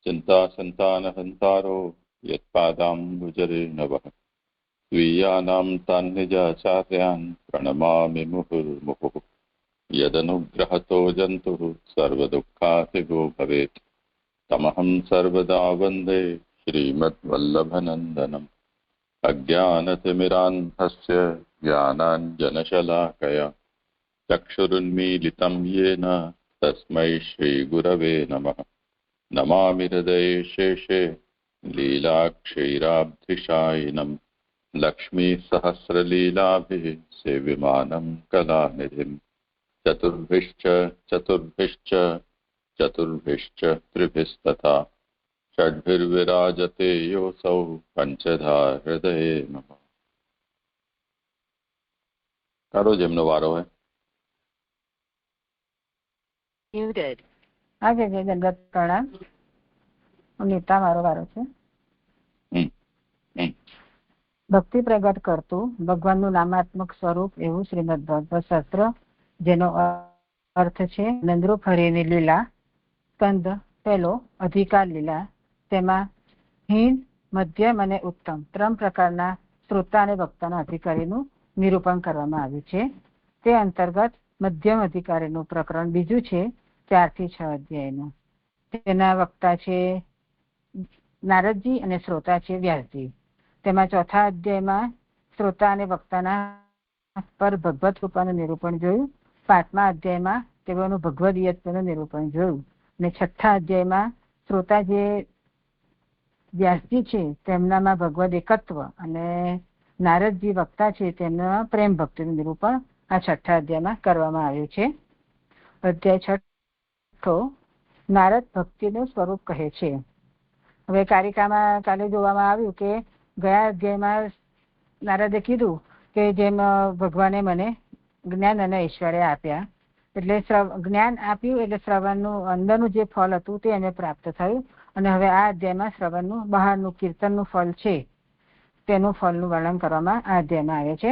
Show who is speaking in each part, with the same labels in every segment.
Speaker 1: चिन्तासन्तानहन्तारो यत्पादाम्बुजरेणवः स्वीयानां तान्निजाचार्यान् प्रणमामि मुहुर्मुहुः। यदनुग्रहतो जन्तुः सर्वदुःखातिगो भवेत् तमहं सर्वदा वन्दे श्रीमद्वल्लभनन्दनम्। अज्ञानतिमिरान्धस्य ज्ञानाञ्जनशलाकया चक्षुरुन्मीलितं येन तस्मै श्रीगुरवे नमः। नमामि हृदये शेषे लीलाक्षीराब्धिशायिनं लक्ष्मीसहस्रलीलाभिः सेव्यमानं कलानिधिम्। चतुर्भिश्च चतुर्भिश्च चतुर्भिश्च त्रिभिस्तथा षड्भिर्विराजते योऽसौ पंचधा हृदये नमः। કારો જેમનો વારો હોય
Speaker 2: આજે જગત પ્રણામ. નીતા મારો વારો છે. ભક્તિ પ્રગટ કરતું ભગવાનનું નામાત્મક સ્વરૂપ એવું શ્રીમદ ભાગવત શાસ્ત્ર, જેનો અર્થ છે નંદરૂપ હરિની લીલા. સ્કંદ પહેલો અધિકાર લીલા. તેમાં હીન, મધ્યમ અને ઉત્તમ ત્રણ પ્રકારના શ્રોતા અને વક્તાના અધિકારીનું નિરૂપણ કરવામાં આવ્યું છે. તે અંતર્ગત મધ્યમ અધિકારીનું પ્રકરણ બીજું છે, 4 થી 6 અધ્યાયનું. તેના વક્તા છે નારદજી અને શ્રોતા છે વ્યાસજી. તેમાં ચોથા અધ્યાયમાં શ્રોતા અને વક્તાના પર ભગવત કૃપાનું નિરૂપણ જોયું. 5મા અધ્યાયમાં તેઓનું ભગવદીયત્વનું નિરૂપણ જોયું. અને 6થા અધ્યાયમાં શ્રોતા જે વ્યાસજી છે તેમનામાં ભગવદ એકત્વ અને નારદજી વક્તા છે તેમના પ્રેમ ભક્તિનું નિરૂપણ આ 6થા અધ્યાયમાં કરવામાં આવ્યું છે. અધ્યાય 6 નારદ ભક્તિનું સ્વરૂપ કહે છે. હવે કારિકામાં કાલે જોવામાં આવ્યું કે ગયા અધ્યાયમાં નારદે કીધું કે જેમ ભગવાને મને જ્ઞાન અને ઐશ્વર્ય આપ્યા, એટલે જ્ઞાન આપ્યું એટલે શ્રવણનું અંદરનું જે ફળ હતું તે એને પ્રાપ્ત થયું. અને હવે આ અધ્યાયમાં શ્રવણનું બહારનું કીર્તનનું ફળ છે તેનું ફળનું વર્ણન કરવામાં આ અધ્યાયમાં આવે છે.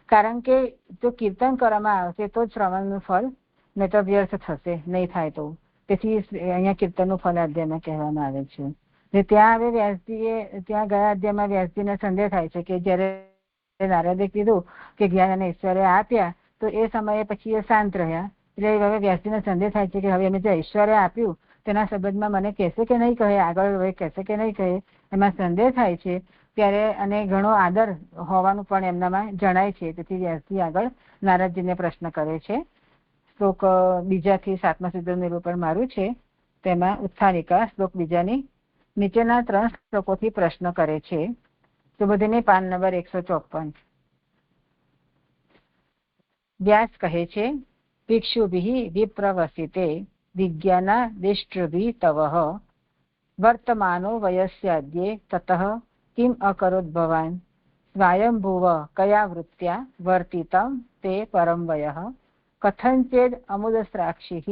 Speaker 2: કારણ કે જો કીર્તન કરવામાં આવશે તો જ શ્રવણનું ફળ, નહીં તો વ્યર્થ થશે, નહીં થાય તો. તેથી અહીંયા કીર્તનનું ફળ અધ્યાયમાં કહેવામાં આવે છે. ત્યાં હવે વ્યાસજીએ ત્યાં ગયા અધ્યાયમાં વ્યાસજીને સંદેહ થાય છે કે જ્યારે નારદે કીધું કે જ્ઞાન અને ઐશ્વર્ય આપ્યા તો એ સમયે પછી એ શાંત રહ્યા. એટલે હવે વ્યાસજીને સંદેહ થાય છે કે હવે એમને જે ઐશ્વર્ય આપ્યું તેના સંબંધમાં મને કહેશે કે નહીં કહે, આગળ હવે કહેશે કે નહીં કહે, એમાં સંદેહ થાય છે ત્યારે. અને ઘણો આદર હોવાનું પણ એમનામાં જણાય છે. તેથી વ્યાસજી આગળ નારદજીને પ્રશ્ન કરે છે. શ્લોક 2 થી 7મા સુધીનું નિરૂપણ મારું છે. તેમાં ઉત્થાનિકા શ્લોક 2ની નીચેના 3 શ્લોકોથી પ્રશ્ન કરે છે. તો બધીની પાન નંબર 154. વ્યાસ કહે છે, ભિક્ષુભિઃ વિપ્રવસિતે વિજ્ઞાના દિષ્ટૃભિ તવઃ વર્તમાનો વયસ્યાદ્યે તતઃ કિમ અકરોદ ભવાન સ્વયંભુવ કયા વૃત્ત્યા વર્તિતમ તે પરમ વયઃ કથંચેદ અમુદસ્રાક્ષિઃ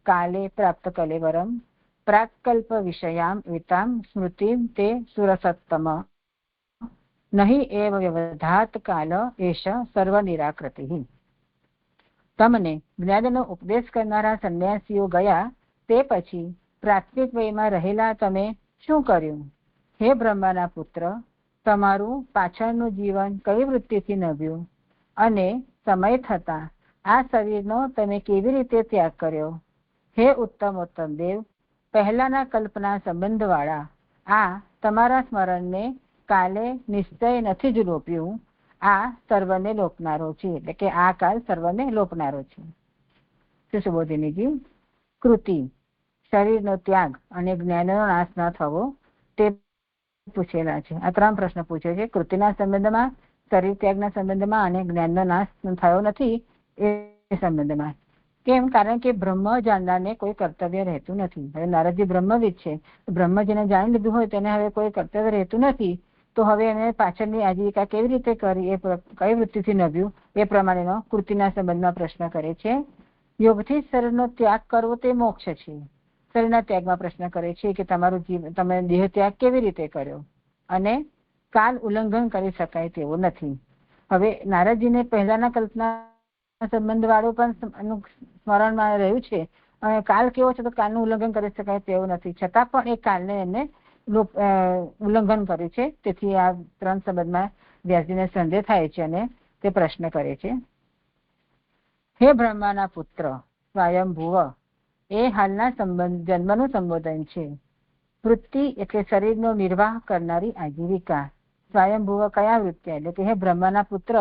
Speaker 2: કાલે પ્રાપ્ત કલેવરમ પ્રાક્કલ્પ વિષયામ વિતામ સ્મૃતિમ તે સુરસત્તમ નહીં એવ વ્યવધાત કાલ એષ સર્વ નિરાકૃતિઃ. તમને જ્ઞાનનો ઉપદેશ કરનારા સંન્યાસીઓ ગયા તે પછી પ્રાથમિક વયમાં રહેલા તમે શું કર્યું? હે બ્રહ્માના પુત્ર, તમારું પાછળનું જીવન કઈ વૃત્તિથી નભ્યું અને સમય થતા આ શરીરનો તમે કેવી રીતે ત્યાગ કર્યો? હે ઉત્તમોત્તમ દેવ, પહેલાના કલ્પના સંબંધવાળા આ તમારા સ્મરણને કાલે નિશ્ચય નથી જ લોપ્યું. આ સર્વને લોપનારો છે, એટલે કે આ કાલ સર્વને લોપનારો છે. સુબોધિનીજી, કૃતિ શરીરનો ત્યાગ અને જ્ઞાનનો નાશ ન થવો તે પૂછેલા છે. આ 3 પ્રશ્ન પૂછે છે. કૃતિના સંબંધમાં, શરીર ત્યાગના સંબંધમાં અને જ્ઞાનનો નાશ થયો નથી એ સંબંધમાં. કેમ? કારણ કે બ્રહ્મ જાણનારને કોઈ કર્તવ્ય રહેતું નથી. હવે નારદજી બ્રહ્મવિદ છે, બ્રહ્મ જેને જાણી લીધું હોય તેને હવે કોઈ કર્તવ્ય રહેતું નથી. તો હવે એને પાછળની આજીવિકા કેવી રીતે કરી, એ કઈ વૃત્તિથી નભ્યું, એ પ્રમાણેનો કૃતિના સંબંધમાં પ્રશ્ન કરે છે. યોગથી શરીરનો ત્યાગ કરવો તે મોક્ષ છે. શરીરના ત્યાગમાં પ્રશ્ન કરે છે કે તમારું જીવન, તમે દેહ ત્યાગ કેવી રીતે કર્યો અને કાલ ઉલ્લંઘન કરી શકાય તેવો નથી. હવે નારદજીને પહેલાના કલ્પના સંબંધ વાળું પણ સ્મરણમાં રહ્યું છે કાલ કેવો છે તો કાલનું ઉલ્લંઘન કરી શકાય તેવું નથી, છતાં પણ એ કાલને એમને ઉલ્લંઘન કર્યું છે. તેથી આ 3 શબ્દમાં વ્યાસજીને સંદેહ થાય છે અને તે પ્રશ્ન કરે છે, હે બ્રહ્માના પુત્ર સ્વયંભુવ, એ હાલના જન્મનું સંબોધન છે. વૃત્તિ એટલે શરીરનો નિર્વાહ કરનારી આજીવિકા. સ્વયંભુવ કયા વૃત્તિ, એટલે કે હે બ્રહ્માના પુત્ર,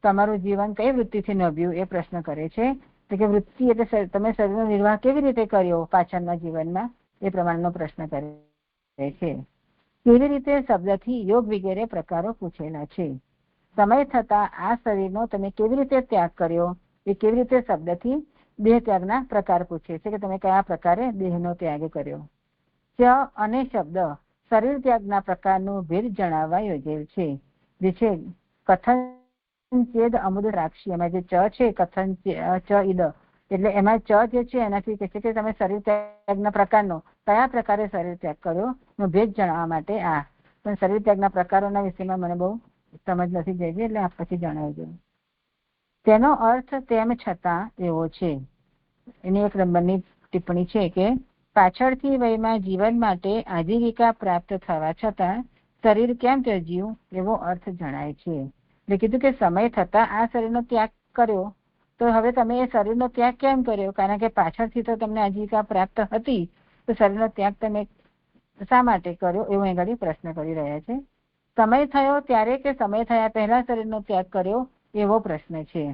Speaker 2: તમારું જીવન કઈ વૃત્તિથી નભ્યું એ પ્રશ્ન કરે છે. તો કે વૃત્તિ એટલે તમે શરીરનો નિર્વાહ કેવી રીતે કર્યો પાછળના જીવનમાં, એ પ્રમાણનો પ્રશ્ન કરે છે. કેવી રીતે શબ્દથી યોગ વગેરે પ્રકારો પૂછેલા છે. સમય થતા આ શરીરનો તમે કેવી રીતે ત્યાગ કર્યો, એ કેવી રીતે શબ્દથી દેહ ત્યાગના પ્રકાર પૂછે છે કે તમે કયા પ્રકારે દેહનો ત્યાગ કર્યો. ચ અને શબ્દ શરીર ત્યાગના પ્રકારનું ભેદ જણાવવા યોજેલ છે, જે છે કથન ચેદ અમુદ રાક્ષી. એમાં જે ચ છે કથન ચ ઈદ, એટલે એમાં ચ જે છે એનાથી કહે છે કે તમે શરીર ત્યાગના પ્રકારનો કયા પ્રકારે શરીર ત્યાગ કર્યો નો ભેદ જણાવવા માટે આ. પણ શરીર ત્યાગના પ્રકારોના વિષયમાં મને બહુ સમજ નથી જઈ, એટલે આપ પછી જણાવજો. તેનો અર્થ તેમ છતાં એવો છે. એની 1 નંબરની ટિપ્પણી છે કે પાછળથી વયમાં જીવન માટે આજીવિકા પ્રાપ્ત થવા છતાં શરીર કેમ ત્યજ્યું એવો અર્થ જણાય છે. એટલે કીધું કે સમય થતા આ શરીરનો ત્યાગ કર્યો, તો હવે તમે એ શરીરનો ત્યાગ કેમ કર્યો, કારણ કે પાછળથી તો તમને આજીવિકા પ્રાપ્ત હતી, તો શરીરનો ત્યાગ તમે શા માટે કર્યો એવો અહીં પ્રશ્ન કરી રહ્યા છે. સમય થયો ત્યારે કે સમય થયા પહેલા શરીરનો ત્યાગ કર્યો એવો પ્રશ્ન છે.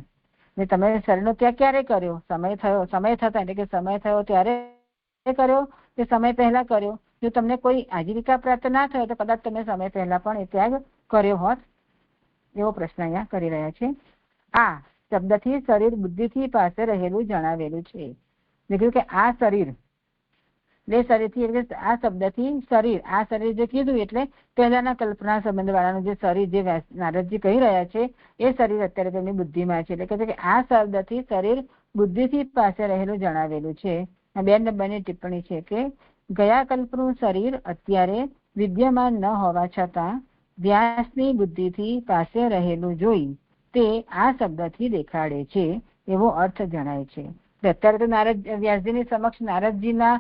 Speaker 2: ને તમે શરીરનો ત્યાગ ક્યારે કર્યો, સમય થયો, સમય થતા એટલે કે સમય થયો ત્યારે કર્યો કે સમય પહેલા કર્યો. જો તમને કોઈ આજીવિકા પ્રાપ્ત ના થયો તો કદાચ તમે સમય પહેલા પણ એ ત્યાગ કર્યો હોત, એવો પ્રશ્ન અહીંયા કરી રહ્યા છે. આ શબ્દથી શરીર બુદ્ધિથી પાસે રહેલું જણાવેલું છે. એટલે કે આ શરીર બે શરીરથી, એટલે આ શબ્દથી શરીર, આ શરીર જે કીધું એટલે પહેલાના કલ્પના સંબંધ વાળાનું જે શરીર જે નારદજી કહી રહ્યા છે એ શરીર અત્યારે તેમની બુદ્ધિમાં છે. એટલે કહે છે કે આ શબ્દથી શરીર બુદ્ધિથી પાસે રહેલું જણાવેલું છે. 2 નંબરની ટિપ્પણી છે કે ગયા કલ્પનું શરીર અત્યારે વિદ્યમાન ન હોવા છતાં વ્યાસની બુદ્ધિથી પાસે રહેલું જોઈ તે આ શબ્દથી દેખાડે છે એવો અર્થ જણાય છે. અત્યારે તો વ્યાસજીની સમક્ષ નારદજીના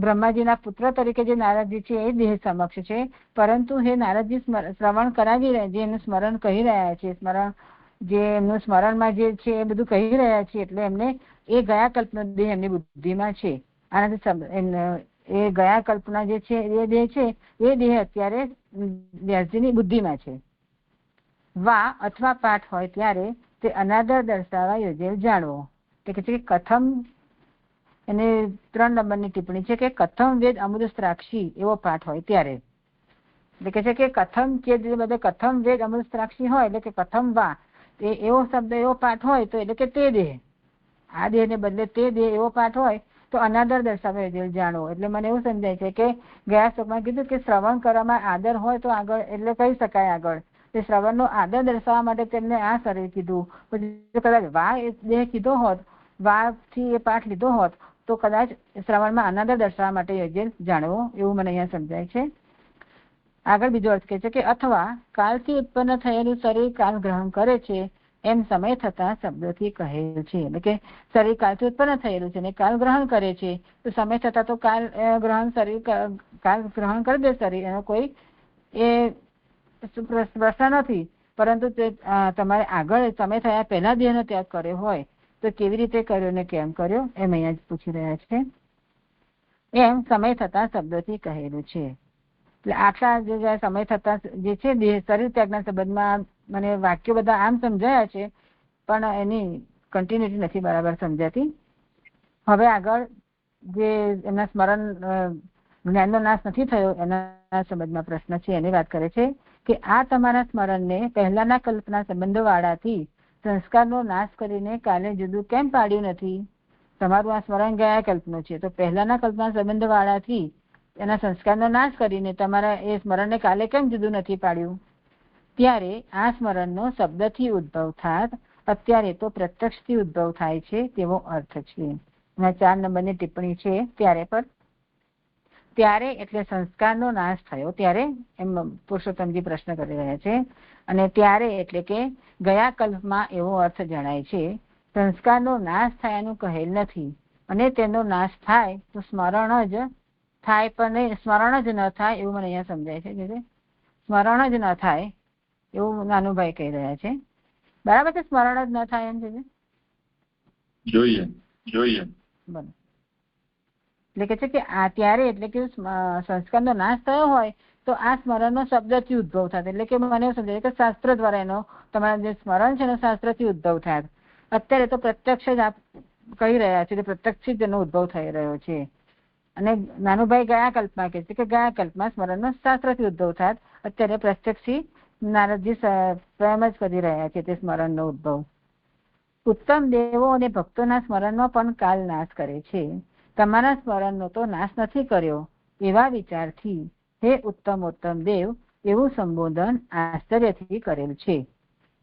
Speaker 2: બ્રહ્માજીના પુત્ર તરીકે જે નારદજી છે એ દેહ સમક્ષ છે, પરંતુ હે નારદજી શ્રવણ કરાવી રહ્યા, જે એનું સ્મરણ કહી રહ્યા છે, જે એમનું સ્મરણમાં જે છે એ બધું કહી રહ્યા છે, એટલે એમને એ ગયા કલ્પનો દેહ એમની બુદ્ધિમાં છે. આનાથી એ ગયા કલ્પના જે છે એ દેહ છે એ દેહ અત્યારે વ્યાસજીની બુદ્ધિમાં છે. વા અથવા પાઠ હોય ત્યારે તે અનાદર દર્શાવવા યોજેલ જાણવો. એટલે કે કથમ, એને 3 નંબરની ટિપ્પણી છે કે કથમ વેદ અમૃત સ્ત્રાક્ષી એવો પાઠ હોય ત્યારે. એટલે કે છે કે કથમ કે જે બધે કથમ વેદ અમૃત સ્ત્રાક્ષી હોય, એટલે કે કથમ વા એવો શબ્દ એવો પાઠ હોય તો એટલે કે તે દેહ, આ દેહ ને બદલે તે દેહ એવો પાઠ હોય તો અનાદર દર્શાવે જાણવો. એટલે મને એવું સમજાય છે કે ગયા શ્લોકમાં કીધું કે શ્રવણ કરવામાં આદર હોય તો આગળ એટલે કહી શકાય આગળ, તે શ્રવણનો આદર દર્શાવવા માટે તેમને આ શરીર કીધું. પછી કદાચ વા એ દેહ કીધો હોત, વાથી એ પાઠ લીધો હોત તો કદાચ શ્રવણમાં અનાદર દર્શાવવા માટે યોગ્ય જાણવો એવું મને અહીંયા સમજાય છે. આગળ બીજો અર્થ કહે છે કે અથવા કાલથી ઉત્પન્ન થયેલું શરીર કાલ ગ્રહણ કરે છે એમ સમય થતા શબ્દોથી કહેલ છે. એટલે કે શરીર કાલથી ઉત્પન્ન થયેલું છે ને કાલ ગ્રહણ કરે છે, તો સમય થતા તો કાલ ગ્રહણ શરીર કાલ ગ્રહણ કરી દે શરીર, એનો કોઈ એ પ્રશ્ન નથી. પરંતુ તે તમારે આગળ સમય થયા પહેલા દેહનો ત્યાગ કર્યો હોય તો કેવી રીતે કર્યો ને કેમ કર્યો એમ અહીંયા જ પૂછી રહ્યા છે. એમ સમય થતા શબ્દોથી કહેલું છે. એટલે આટલા જે સમય થતા જે છે શરીર ત્યાગના સંબંધમાં મને વાક્યો બધા આમ સમજાયા છે, પણ એની કન્ટિન્યુટી નથી બરાબર સમજાતી. હવે આગળ જે એમના સ્મરણ જ્ઞાનનો નાશ નથી થયો એના સંબંધમાં પ્રશ્ન છે, એની વાત કરે છે કે આ તમારા સ્મરણને પહેલાના કલ્પના સંબંધો વાળાથી સંસ્કારનો નાશ કરીને કાલે જુદું કેમ પાડ્યું નથી. તમારું આ સ્મરણ ગયા કલ્પનું છે, તો પહેલાના કલ્પના સંબંધ વાળાથી એના સંસ્કારનો નાશ કરીને તમારા એ સ્મરણને કાલે કેમ જુદું નથી પાડ્યું. ત્યારે આ સ્મરણનો શબ્દથી ઉદ્ભવ થાત, અત્યારે તો પ્રત્યક્ષથી ઉદ્ભવ થાય છે તેવો અર્થ છે. એના 4 નંબરની ટિપ્પણી છે ત્યારે પર. ત્યારે એટલે સંસ્કારનો નાશ થયો ત્યારે, એમ પુરુષોત્તમજી પ્રશ્ન કરી રહ્યા છે. અને ત્યારે એટલે કે ગયા કલ્પમાં એવો અર્થ જણાય છે. સંસ્કારનો નાશ થયાનું કહેલ નથી, અને તેનો નાશ થાય તો સ્મરણ જ થાય, પણ નહીં સ્મરણ જ ન થાય એવું મને અહીંયા સમજાય છે. જે સ્મરણ જ ન થાય એવું નાનુભાઈ કહી રહ્યા છે. બરાબર છે? સ્મરણ જ ન થાય એમ છે.
Speaker 1: જોઈએ જોઈએ
Speaker 2: બરાબર. એટલે કે છે કે આ ત્યારે એટલે કે સંસ્કારનો નાશ થયો હોય તો આ સ્મરણનો શબ્દથી ઉદ્ભવ થાય. એટલે કે મને એવું સમજાય કે શાસ્ત્ર દ્વારા એનો તમારા જે સ્મરણ છે એનો શાસ્ત્રથી ઉદ્ભવ થાય. અત્યારે તો પ્રત્યક્ષ જ આપ કહી રહ્યા છે, પ્રત્યક્ષથી જ એનો ઉદ્ભવ થઈ રહ્યો છે. અને નાનુભાઈ ગયા કલ્પમાં કહે છે કે ગયા કલ્પમાં સ્મરણનો શાસ્ત્રથી ઉદ્ભવ થાય. અત્યારે પ્રત્યક્ષથી નારદજી સ્વયં જ કરી રહ્યા છે તે સ્મરણનો ઉદ્ભવ. ઉત્તમ દેવો અને ભક્તોના સ્મરણનો પણ કાલ નાશ કરે છે. તમારા સ્મરણનો તો નાશ નથી કર્યો એવા વિચારથી હે ઉત્તમોત્તમ દેવ એવું સંબોધન આશ્ચર્યથી કરેલ છે.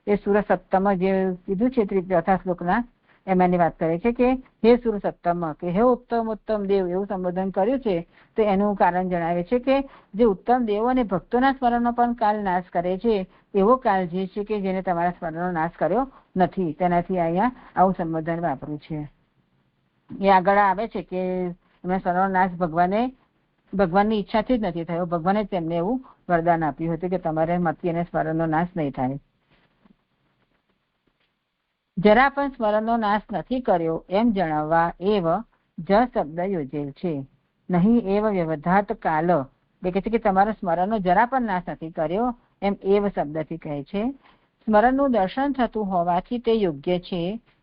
Speaker 2: એ સુર સપ્તમ જે કીધું છે ચોથા શ્લોકના એમાંની વાત કરે છે કે હે સુર સપ્તમ કે હે ઉત્તમ ઉત્તમ દેવ એવું સંબોધન કર્યું છે. તો એનું કારણ જણાવે છે કે જે ઉત્તમ દેવો અને ભક્તોના સ્મરણનો પણ કાલ નાશ કરે છે એવો કાલ જે છે કે જેને તમારા સ્મરણનો નાશ કર્યો નથી, તેનાથી અહીંયા આવું સંબોધન વાપર્યું છે. એ આગળ આવે છે કે એમના સ્મરણનો નાશ ભગવાનની ઈચ્છાથી જ નથી થયો. ભગવાને જ તેમને એવું વરદાન આપ્યું હતું કે તમારે મતિ અને સ્મરણનો નાશ નહીં થાય. જરા પણ સ્મરણનો નાશ નથી કર્યો એમ જણાવવા એવ જ શબ્દ યોજેલ છે. નહીં એવ વ્યવધાત કાલ એટલે કે છે કે તમારો સ્મરણનો જરા પણ નાશ નથી કર્યો એમ એવ શબ્દથી કહે છે. સ્મરણનું દર્શન થતું હોવાથી તે યોગ્ય છે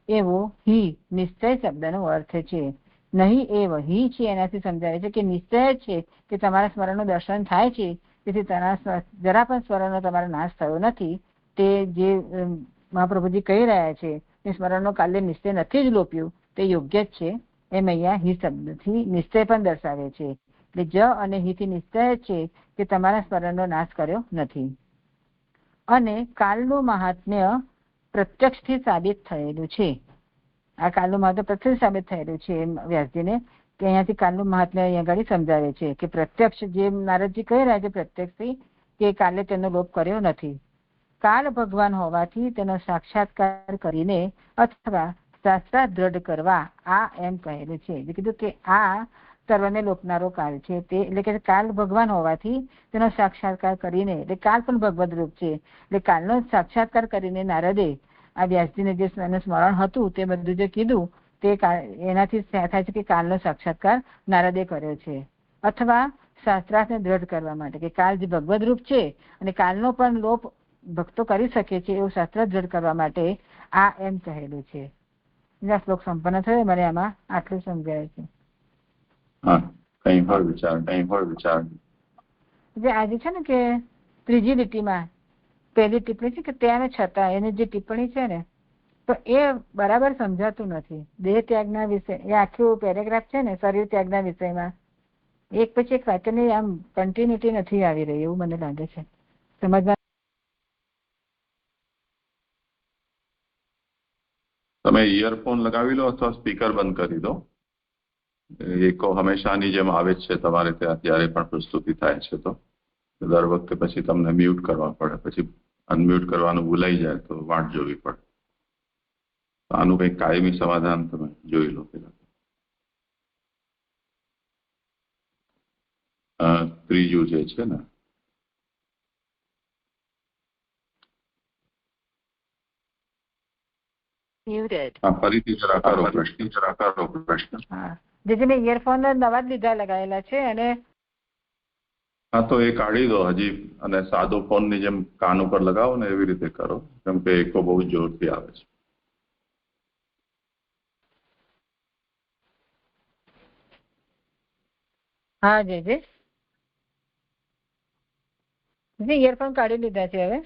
Speaker 2: એવો હિ નિશ્ચય શબ્દનો અર્થ છે. નહીં એવ હિ છે એનાથી સમજાવે છે કે નિશ્ચય છે કે તમારા સ્મરણનું દર્શન થાય છે, તેથી જરા પણ સ્મરણનો તમારો નાશ થયો નથી. તે જે મહાપ્રભુજી કહી રહ્યા છે એ સ્મરણનો કાલે નિશ્ચય નથી જ લોપ્યું તે યોગ્ય જ છે. એમ અહીંયા હિ શબ્દથી નિશ્ચય પણ દર્શાવે છે. એટલે જ અને હિથી નિશ્ચય છે કે તમારા સ્મરણનો નાશ કર્યો નથી. અને કાલનું મહાત્મ્ય પ્રત્યક્ષથી સાબિત થયેલું છે. આ કાલનું મહાત્મ્ય પ્રત્યક્ષ સાબિત થયેલું છે વ્યાસજીને કે અહીંયાથી કાલનું મહાત્મ્ય અહીંયા આગળ સમજાવે છે કે પ્રત્યક્ષ જે નારદજી કહી રહ્યા છે પ્રત્યક્ષથી કે કાલે તેનો લોપ કર્યો નથી. કાલ ભગવાન હોવાથી તેનો સાક્ષાત્કાર કરીને અથવા શાસ્ત્રાર્થ દ્રઢ કરવા આ એમ કહેલું છે. એટલે કીધું કે આ સર્વને લોપનારો કાલ છે. તે એટલે કે કાલ ભગવાન હોવાથી તેનો સાક્ષાત્કાર કરીને, એટલે કાલ પણ ભગવદ રૂપ છે, એટલે કાલનો સાક્ષાત્કાર કરીને નારદે આ વ્યાસજીને જે સ્મરણ હતું તે બધું જે કીધું તે એનાથી થાય છે કે કાલનો સાક્ષાત્કાર નારદે કર્યો છે. અથવા શાસ્ત્રાર્થને દ્રઢ કરવા માટે કે કાલ જે ભગવદ રૂપ છે અને કાલનો પણ લોપ ભક્તો કરી શકે છે એવું શાસ્ત્ર દ્રઢ કરવા માટે આ એમ કહેલું છે. શ્લોક સંપન્ન થયો. મને આમાં આટલું સમજાય છે. જે આજે છે ને કે ત્રીજી લીટીમાં પહેલી ટિપ્પણી છે કે તેને છતાં એની જે ટિપ્પણી છે ને તો એ બરાબર સમજાતું નથી. દેહ ત્યાગના વિષય એ આખું પેરેગ્રાફ છે ને શરીર ત્યાગના વિષયમાં એક પછી એક વાક્યની આમ કન્ટિન્યુટી નથી આવી રહી એવું મને લાગે છે. સમજવા
Speaker 1: તમે ઇયરફોન લગાવી લો અથવા સ્પીકર બંધ કરી દો. એકો હંમેશાની જેમ આવે જ છે તમારે ત્યાં ત્યારે પણ પ્રસ્તુતિ થાય છે તો દર વખતે પછી તમને મ્યુટ કરવા પડે, પછી અનમ્યુટ કરવાનું ભૂલાઈ જાય તો વાટ જોવી પડે. આનું કંઈક કાયમી સમાધાન તમે જોઈ લો પેલા. ત્રીજું જે છે ને ફરીથી જરા કરો પ્રશ્ન.
Speaker 2: જે મેં ઇયરફોન નવા જ લીધા લગાવેલા છે અને
Speaker 1: હા તો એ કાઢી દો હજી અને સાદો ફોન ની જેમ કાન ઉપર લગાવો ને એવી રીતે કરો, કેમ કે એકો બહુ જોરથી આવે છે.
Speaker 2: હા જે ઇયરફોન કાઢી લીધા છે હવે.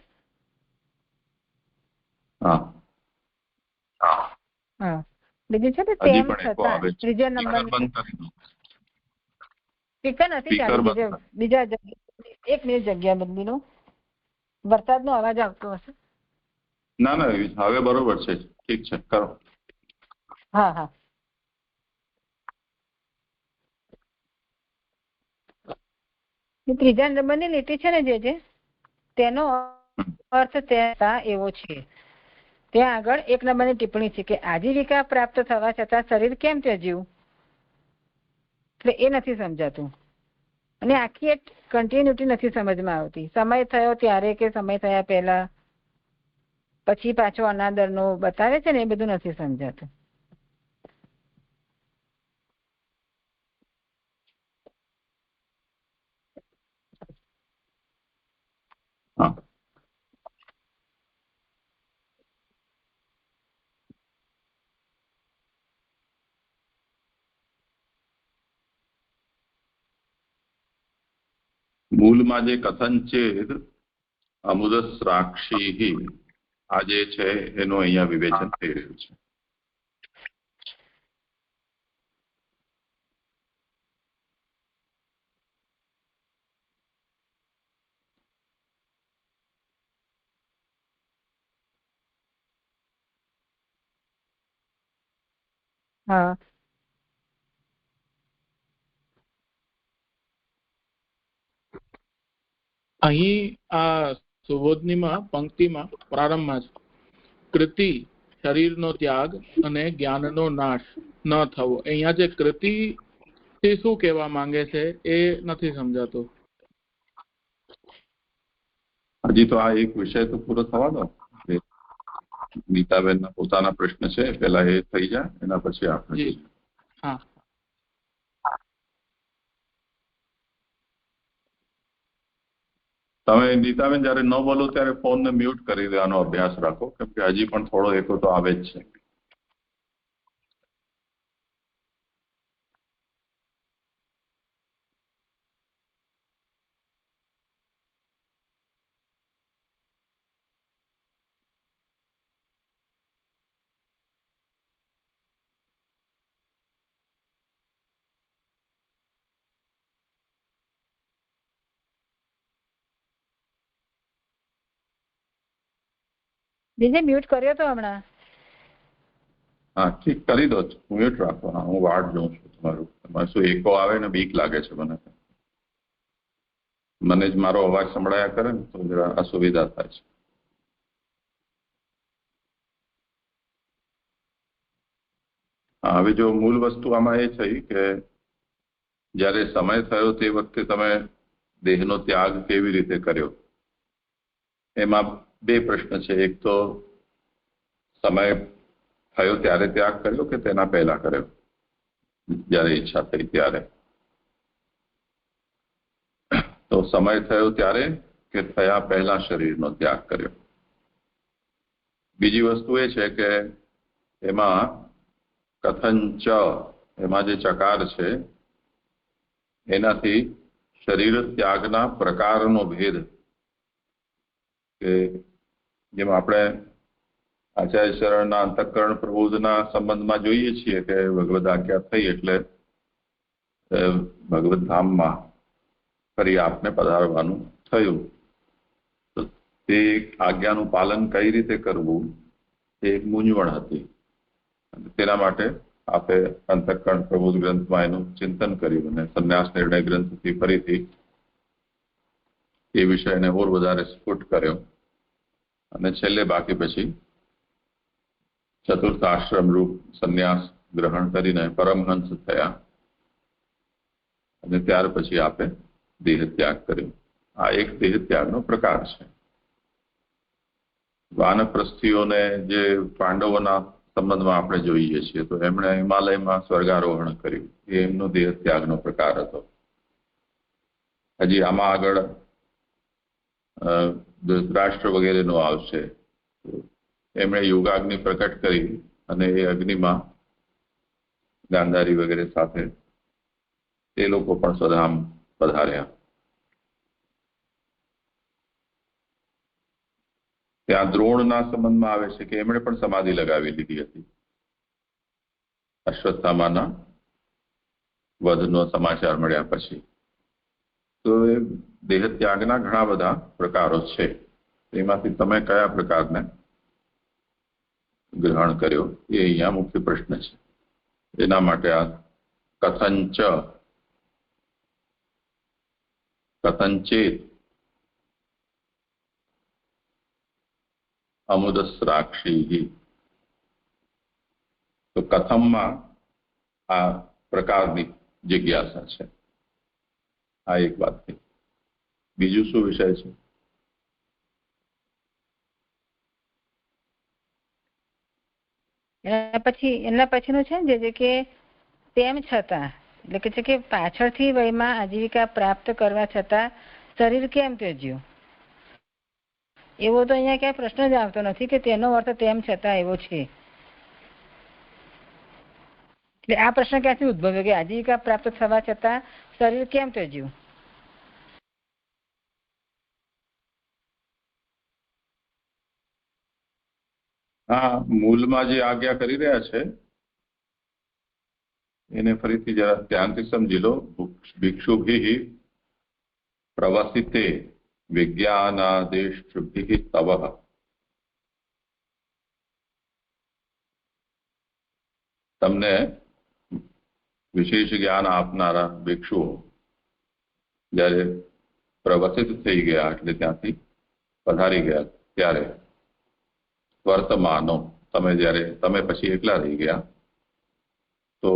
Speaker 1: હા
Speaker 2: હા બીજું છે ને તેમ છતાં ત્રીજા નંબર સ્પીકર નથી ચાલુ. બીજા એક મિનિટ જગ્યા બદલીનો વરસાદનો અવાજ આવતો હશે.
Speaker 1: ના ના હવે બરોબર છે. ઠીક છે કરો.
Speaker 2: હા હા ત્રીજા નંબરની લીટી છે ને જે તેનો અર્થ ત્યાં એવો છે. ત્યાં આગળ એક નંબરની ટિપ્પણી છે કે આજીવિકા પ્રાપ્ત થવા છતાં શરીર કેમ ત્યજ્યું. એટલે એ નથી સમજાતું અને આખી એક કન્ટિન્યુટી નથી સમજમાં આવતી. સમય થયો ત્યારે કે સમય થયા પહેલા પછી પાછો અનાદરનો બતાવે છે ને, એ બધું નથી સમજાતું.
Speaker 1: હા, મૂળમાં જે કથન ચેદ અમુદસ્રાક્ષી આ જે છે એનું અહીંયા વિવેચન થઈ રહ્યું છે.
Speaker 2: હા,
Speaker 3: અહીં આ સુબોધનીમાં પંક્તિમાં પ્રારંભમાં જ કૃતિ શરીરનો ત્યાગ અને જ્ઞાનનો નાશ ન થવો. અહીંયા જે કૃતિ તે શું કહેવા માંગે છે એ નથી સમજાતું.
Speaker 1: હજી તો આ એક વિષય તો પૂરો થવા દો. નીતાબેનના પોતાના પ્રશ્ન છે, પેલા એ થઈ જાય, એના પછી આપણે.
Speaker 3: હા,
Speaker 1: તમે નીતાબેન જયારે ન બોલો ત્યારે ફોનને મ્યુટ કરી દેવાનો અભ્યાસ રાખો, કેમ કે હજી પણ થોડો એકો તો આવે જ છે.
Speaker 2: બીજે મ્યુટ કર્યો તો હમણાં.
Speaker 1: હા, ઠીક, કરી દો, મ્યુટ રાખો. હા, હું વાટ જોઉં છું તમારું. તમારે શું એકો આવે ને બીક લાગે છે મને જ મારો અવાજ સંભળાયા કરે ને તો જરા અસુવિધા થાય છે. હા, હવે જો મૂળ વસ્તુ આમાં એ થઈ કે જ્યારે સમય થયો તે વખતે તમે દેહનો ત્યાગ કેવી રીતે કર્યો, એમાં બે પ્રશ્ન છે. એક તો સમય થયો ત્યારે ત્યાગ કર્યો કે તેના પહેલા કર્યો, જ્યારે ઈચ્છા થઈ ત્યારે. તો સમય થયો ત્યારે કે થયા પહેલા શરીરનો ત્યાગ કર્યો. બીજી વસ્તુ એ છે કે એમાં કથન ચ, એમાં જે ચકાર છે એનાથી શરીર ત્યાગના પ્રકારનો ભેદ, કે જેમ આપણે આચાર્ય શરણના અંતઃકરણ પ્રબોધના સંબંધમાં જોઈએ છીએ કે ભગવદ આજ્ઞા થઈ એટલે ભગવદ ધામમાં ફરી આપને પધારવાનું થયું. તો તે આજ્ઞાનું પાલન કઈ રીતે કરવું એ એક મૂંઝવણ હતી. તેના માટે આપે અંતઃકરણ પ્રબોધ ગ્રંથમાં એનું ચિંતન કર્યું અને સંન્યાસ નિર્ણય ગ્રંથથી ફરીથી એ વિષયને ઓર વધારે સ્ફુટ કર્યો અને છેલ્લે બાકી પછી ચતુર્થ આશ્રમ રૂપ સંન્યાસ ગ્રહણ કરીને પરમહંસ થયા અને ત્યાર પછી આપે દેહ ત્યાગ કર્યો. આ એક દેહ ત્યાગનો પ્રકાર છે. વાનપ્રસ્થીઓને જે પાંડવોના સંબંધમાં આપણે જોઈએ છીએ તો એમણે હિમાલયમાં સ્વર્ગારોહણ કર્યું, એ એમનો દેહ ત્યાગનો પ્રકાર હતો. હજી આમાં આગળ ધૃતરાષ્ટ્ર વગેરેનો આવશે. એમણે યોગાગ્નિ પ્રકટ કરી અને એ અગ્નિમાં ગાંધારી વગેરે સાથે એ લોકો પણ સ્વધામ પધાર્યા. ત્યાં દ્રોણના સંબંધમાં આવે છે કે એમણે પણ સમાધિ લગાવી લીધી હતી. અશ્વત્થામાના વધનો સમાચાર મળ્યા પછી. તો એ દેહ ત્યાગના ઘણા બધા પ્રકારો છે. એમાંથી તમે કયા પ્રકારને ગ્રહણ કર્યો એ અહીંયા મુખ્ય પ્રશ્ન છે. એના માટે આ કથંચેત અમુદસ્રાક્ષી, તો કથમમાં આ પ્રકારની જિજ્ઞાસા છે. આ એક વાત થઈ. બીજું શું વિષય છે?
Speaker 2: એના પછીનું છે ને જે કે તેમ છતાં, એટલે કે છે કે પાછળથી વયમાં આજીવિકા પ્રાપ્ત કરવા છતાં શરીર કેમ ત્યજ્યું? એવો તો અહીંયા ક્યાંય પ્રશ્ન જ આવતો નથી કે તેનો અર્થ તેમ છતાં એવો છે. એટલે આ પ્રશ્ન ક્યાંથી ઉદ્ભવ્યો કે આજીવિકા પ્રાપ્ત થવા છતાં શરીર કેમ ત્યજ્યું?
Speaker 1: હા, મૂળમાં જે આજ્ઞા કરી રહ્યા છે એને ફરીથી જરા ધ્યાનથી સમજી લો. ભિક્ષુભિ પ્રવસિતે વિજ્ઞાનાદેશભિ તવ. તમને વિશેષ જ્ઞાન આપનારા ભિક્ષુઓ જ્યારે પ્રવસિત થઈ ગયા એટલે ત્યાંથી પધારી ગયા ત્યારે વર્તમાનો તમે પછી એકલા રહી ગયા તો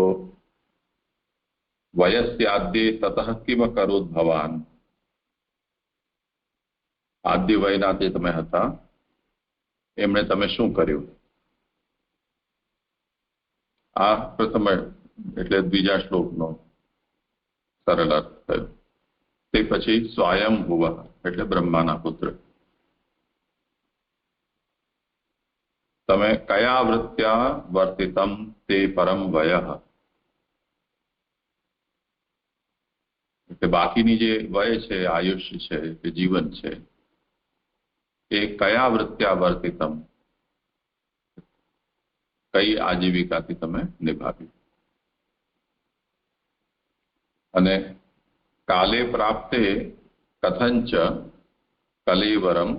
Speaker 1: વયસ્યાદ્ય તતઃ કિમ કરોત ભવાન? આદ્ય વયના જે તમે હતા એમણે તમે શું કર્યું? આ પ્રથમ એટલે બીજા શ્લોકનો સરળ અર્થ થયો. તે પછી સ્વયંભુવ એટલે બ્રહ્માના પુત્ર. તમે કયા વૃત્ત્યા વર્તિતમ તે પરમ વયઃ, એટલે બાકીની જે વય છે, આયુષ્ય છે કે જીવન છે એ કયા વૃત્ત્યા વર્તિતમ, કઈ આજીવિકાથી તમે નિભાવ્યું. અને કાલે પ્રાપ્તે કથંચ કલેવરમ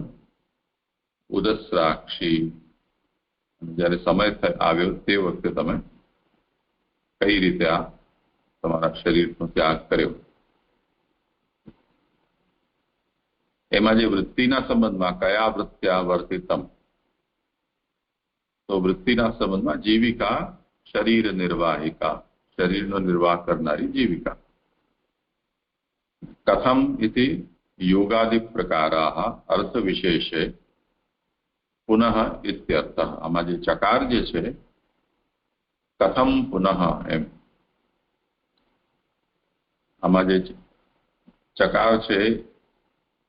Speaker 1: ઉદસ્રાક્ષી, જ્યારે સમય આવ્યો તે વખતે તમે કઈ રીતે આ તમારા શરીરનો ત્યાગ કર્યો. એમાં જે વૃત્તિના સંબંધમાં કયા વૃત્ત્યા વર્તિતમ, તો વૃત્તિના સંબંધમાં જીવિકા શરીર નિર્વાહિકા, શરીરનો નિર્વાહ કરનારી જીવિકા. કથમ ઇતિ યોગાદિ પ્રકારાઃ અર્થ વિશેષે પુનઃ ઇત્યર્થ. આમાં જે ચકાર જે છે કથમ પુનઃ એમ, આમાં જે ચકાર છે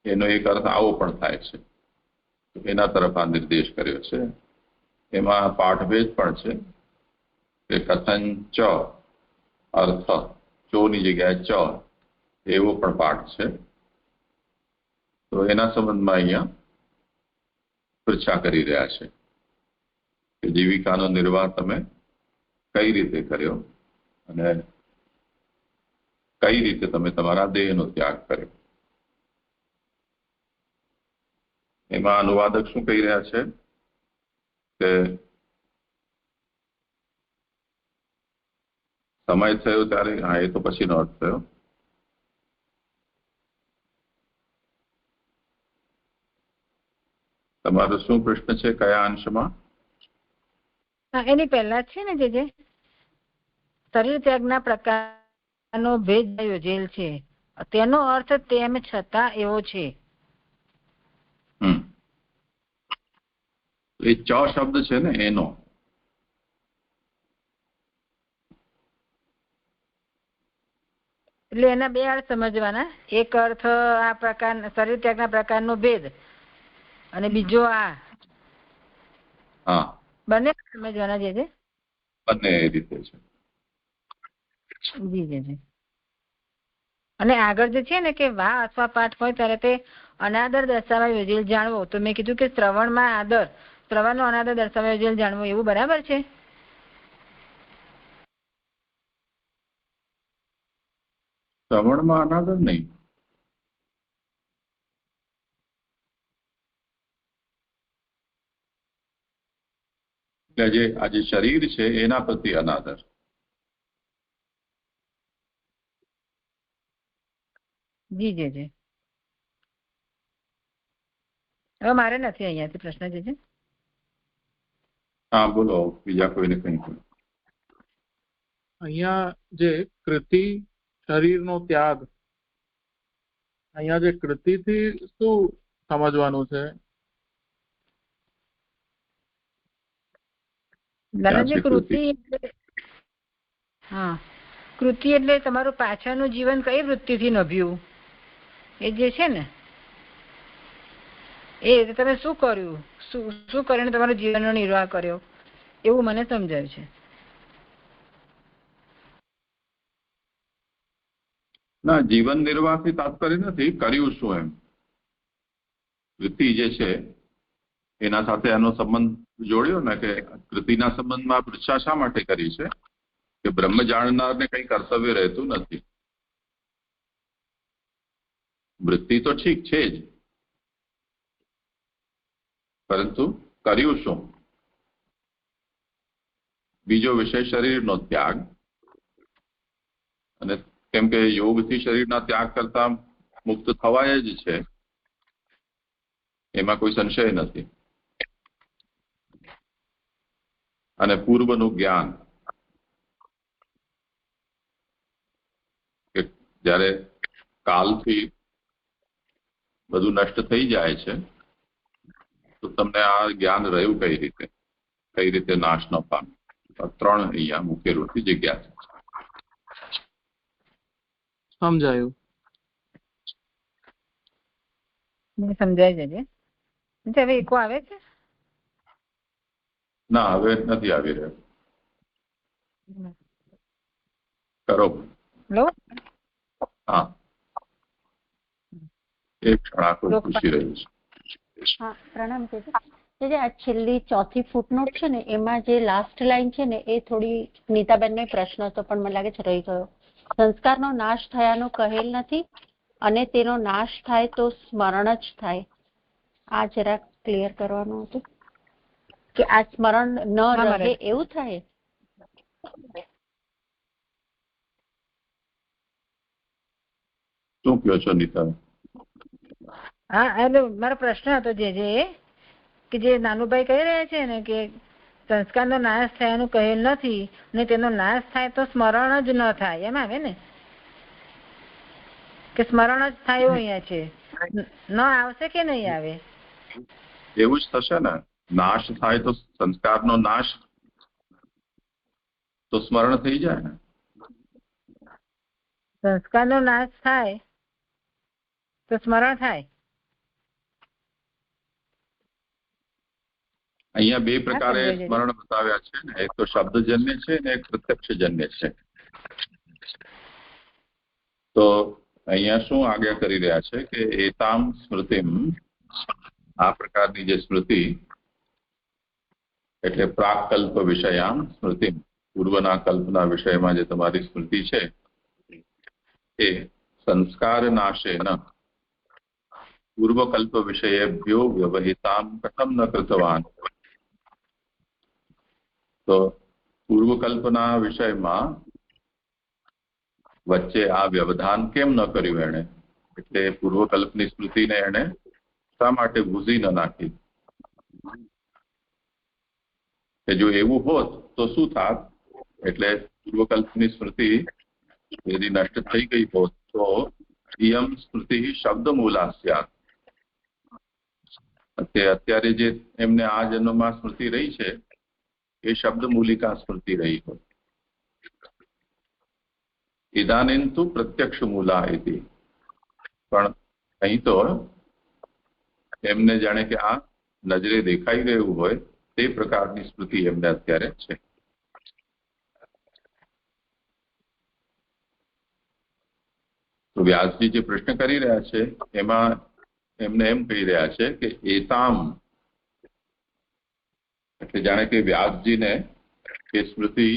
Speaker 1: એનો એક અર્થ આવો પણ થાય છે, એના તરફ આ નિર્દેશ કર્યો છે. એમાં પાઠભેદ પણ છે કે કથન ચ અર્થ, ચોની જગ્યાએ ચ એવો પણ પાઠ છે. તો એના સંબંધમાં અહીંયા પૃચ્છા કરી રહ્યા છે કે જીવિકાનો નિર્વાહ તમે કઈ રીતે કર્યો અને કઈ રીતે તમે તમારા દેહનો ત્યાગ કર્યો. એમાં અનુવાદક શું કહી રહ્યા છે કે સમય થયો ત્યારે, હા એ તો પછીનો અર્થ થયો. તમારો શું પ્રશ્ન છે, કયા અંશમાં?
Speaker 2: એની પહેલા છે ને જે શરીર ત્યાગના પ્રકારનો ભેદ યોજેલ છે, તેનો અર્થ તેમ છતાં એવો છે.
Speaker 1: એ ચ શબ્દ છે ને એનો,
Speaker 2: એટલે એના બે અર્થ સમજવાના. એક અર્થ આ પ્રકાર શરીર ત્યાગના પ્રકારનો ભેદ, અને બીજો આ.
Speaker 1: હા,
Speaker 2: બંને સમજવાના જે છે,
Speaker 1: બંને એ રીતે છે.
Speaker 2: જી જી. અને આગળ જે છે ને કે વા અથવા પાઠ હોય ત્યારે તે અનાદર દર્શાવવા યોજેલ જાણવો, તો મેં કીધું કે શ્રવણમાં આદર, શ્રવણનો અનાદર દર્શાવવા યોજેલ જાણવો, એવું બરાબર છે?
Speaker 1: શ્રવણમાં અનાદર નહીં, એટલે જે આ જે શરીર છે એના પ્રતિ અનાદર.
Speaker 2: જી જી જી. હવે મારે નથી અહીંયાથી પ્રશ્ન જે છે.
Speaker 1: હા બોલો, બીજા કોઈને કંઈ.
Speaker 3: અહીંયા જે કૃતિ શરીરનો ત્યાગ, અહીંયા જે કૃતિથી શું સમજવાનું છે?
Speaker 2: દાદાજી કૃતિ એટલે હા, કૃતિ એટલે તમારું પાછળનું જીવન કઈ વૃત્તિથી નભ્યું એ જે છે ને, એ તમે શું કર્યું, શું કરીને તમારો જીવનનો નિર્વાહ કર્યો, એવું મને સમજાયું છે.
Speaker 1: ના, જીવન નિર્વાહથી તાત્પર્ય નથી, કર્યું શું એમ. કૃતિ જે છે એના સાથે એનો સંબંધ જોડ્યો ને, કે કૃતિના સંબંધમાં પૃચ્છા શા માટે કરી છે કે બ્રહ્મ જાણનારને કંઈ કર્તવ્ય રહેતું નથી. વૃત્તિ તો ઠીક છે જ, પરંતુ કર્યું શું? બીજો વિષય શરીરનો ત્યાગ. અને કેમ કે યોગથી શરીરના ત્યાગ કરતા મુક્ત થવાય જ છે, એમાં કોઈ સંશય નથી. અને પૂર્વનું જ્ઞાન, કે જ્યારે કાલથી બધું નષ્ટ થઈ જાય છે તો તમને આ જ્ઞાન રહ્યું કઈ રીતે નાશ ન પામે. ત્રણ અહીંયા મુખ્ય રૂપથી જિજ્ઞાસા
Speaker 3: સમજાયું?
Speaker 2: સમજાય છે. હવે એકો આવે છે?
Speaker 1: ના, હવે નથી આવી રહ્યો. કરો. હા, એક ક્ષણ આખું પૂછી રહ્યું છે.
Speaker 4: હા, પ્રણામ છે. જે આ છેલ્લી ચોથી ફૂટનોટ છે ને, એમાં જે લાસ્ટ લાઈન છે ને, એ થોડી નીતાબેનનો પ્રશ્ન હતો પણ મને લાગે છે રહી ગયો. સંસ્કારનો નાશ થયાનું કહેલ નથી અને તેનો નાશ થાય તો સ્મરણ જ થાય. આ જરાક ક્લિયર કરવાનું હતું કે આ સ્મરણ ન રહે એવું થાય.
Speaker 1: શું કહો છો નીતા?
Speaker 2: હા, એટલે મારો પ્રશ્ન હતો જે નાનુભાઈ કહી રહ્યા છે ને કે સંસ્કારનો નાશ થયાનું કહેલ નથી અને તેનો નાશ થાય તો સ્મરણ જ ન થાય, એમ આવે ને કે સ્મરણ જ થાય એવું અહીંયા છે, ન આવશે કે નહીં આવે?
Speaker 1: એવું જ થશે ને. નાશ થાય તો સંસ્કારનો નાશ તો સ્મરણ થઈ જાય ને.
Speaker 2: સંસ્કારનો નાશ થાય તો સ્મરણ થાય.
Speaker 1: અહીંયા બે પ્રકારે સ્મરણ બતાવ્યા છે ને, એક તો શબ્દજન્ય છે ને એક પ્રત્યક્ષજન્ય છે. તો અહીંયા શું આજ્ઞા કરી રહ્યા છે કે એતામ સ્મૃતિમ, આ પ્રકારની જે સ્મૃતિ એટલે પ્રાકલ્પ વિષયામ સ્મૃતિમ, પૂર્વના કલ્પના વિષયમાં જે તમારી સ્મૃતિ છે એ સંસ્કાર નાશેન પૂર્વકલ્પ વિષયેભ્યો વ્યવહિતામ કથમ ન કૃતવાન. તો પૂર્વકલ્પના વિષયમાં વચ્ચે આ વ્યવધાન કેમ ન કર્યું એણે? એટલે પૂર્વકલ્પની સ્મૃતિને એણે શા માટે ભૂસી ન નાખી? કે જો એવું હોત તો શું થાત? એટલે પૂર્વકલ્પની સ્મૃતિ यदि नष्ट થઈ ગઈ હોત તો ઇયમ સ્મૃતિ શબ્દ મૂલા સ્યાત. અત્યારે જે એમને આ જન્મમાં સ્મૃતિ રહી છે એ શબ્દ મૂલિકા સ્મૃતિ રહી હોય. ઇદાનીમ તો પ્રત્યક્ષ મૂલા ઇતિ. પણ અહીં તો એમને જાણે કે આ નજરે દેખાઈ ગયું હોય તે પ્રકારની સ્મૃતિ એમને અત્યારે છે. તો વ્યાસજી જે પ્રશ્ન કરી રહ્યા છે એમાં એમને એમ કહી રહ્યા છે કે એતામ, એટલે જાણે કે વ્યાસજીને એ સ્મૃતિ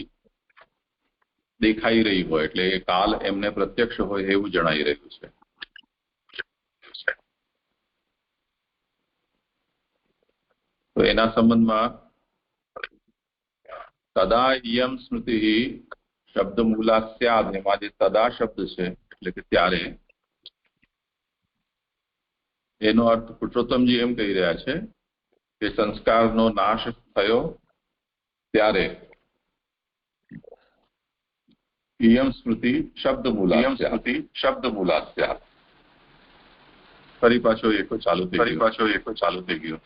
Speaker 1: દેખાઈ રહી હોય, એટલે એ કાલ એમને પ્રત્યક્ષ હોય એવું જણાઈ રહ્યું છે. તો એના સંબંધમાં તદા ઇયમ સ્મૃતિ શબ્દ મૂલા સ્યાદ, એમાં જે તદા શબ્દ છે એટલે કે ત્યારે, એનો અર્થ પુરુષોત્તમજી એમ કહી રહ્યા છે કે સંસ્કારનો નાશ થયો ત્યારે इयं स्मृति शब्दमूलास्यात् फरी पाछो एको चालू થઈ ગયો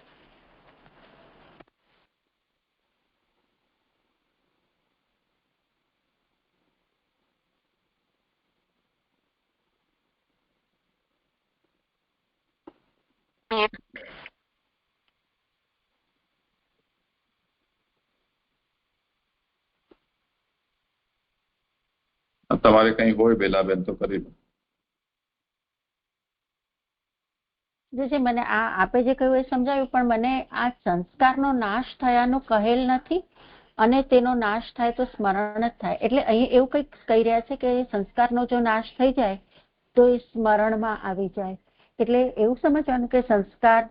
Speaker 1: તમારે કઈ હોય બેલાબેન તો કરી લો.
Speaker 4: જે મને આ આપે જે કહ્યું એ સમજાયું, પણ મને આ સંસ્કારનો નાશ થયાનું કહેલ નથી અને તેનો નાશ થાય તો સ્મરણ જ થાય, એટલે અહીં એવું કંઈક કહી રહ્યા છે કે સંસ્કારનો જો નાશ થઈ જાય તો એ સ્મરણમાં આવી જાય, એટલે એવું સમજવાનું કે સંસ્કાર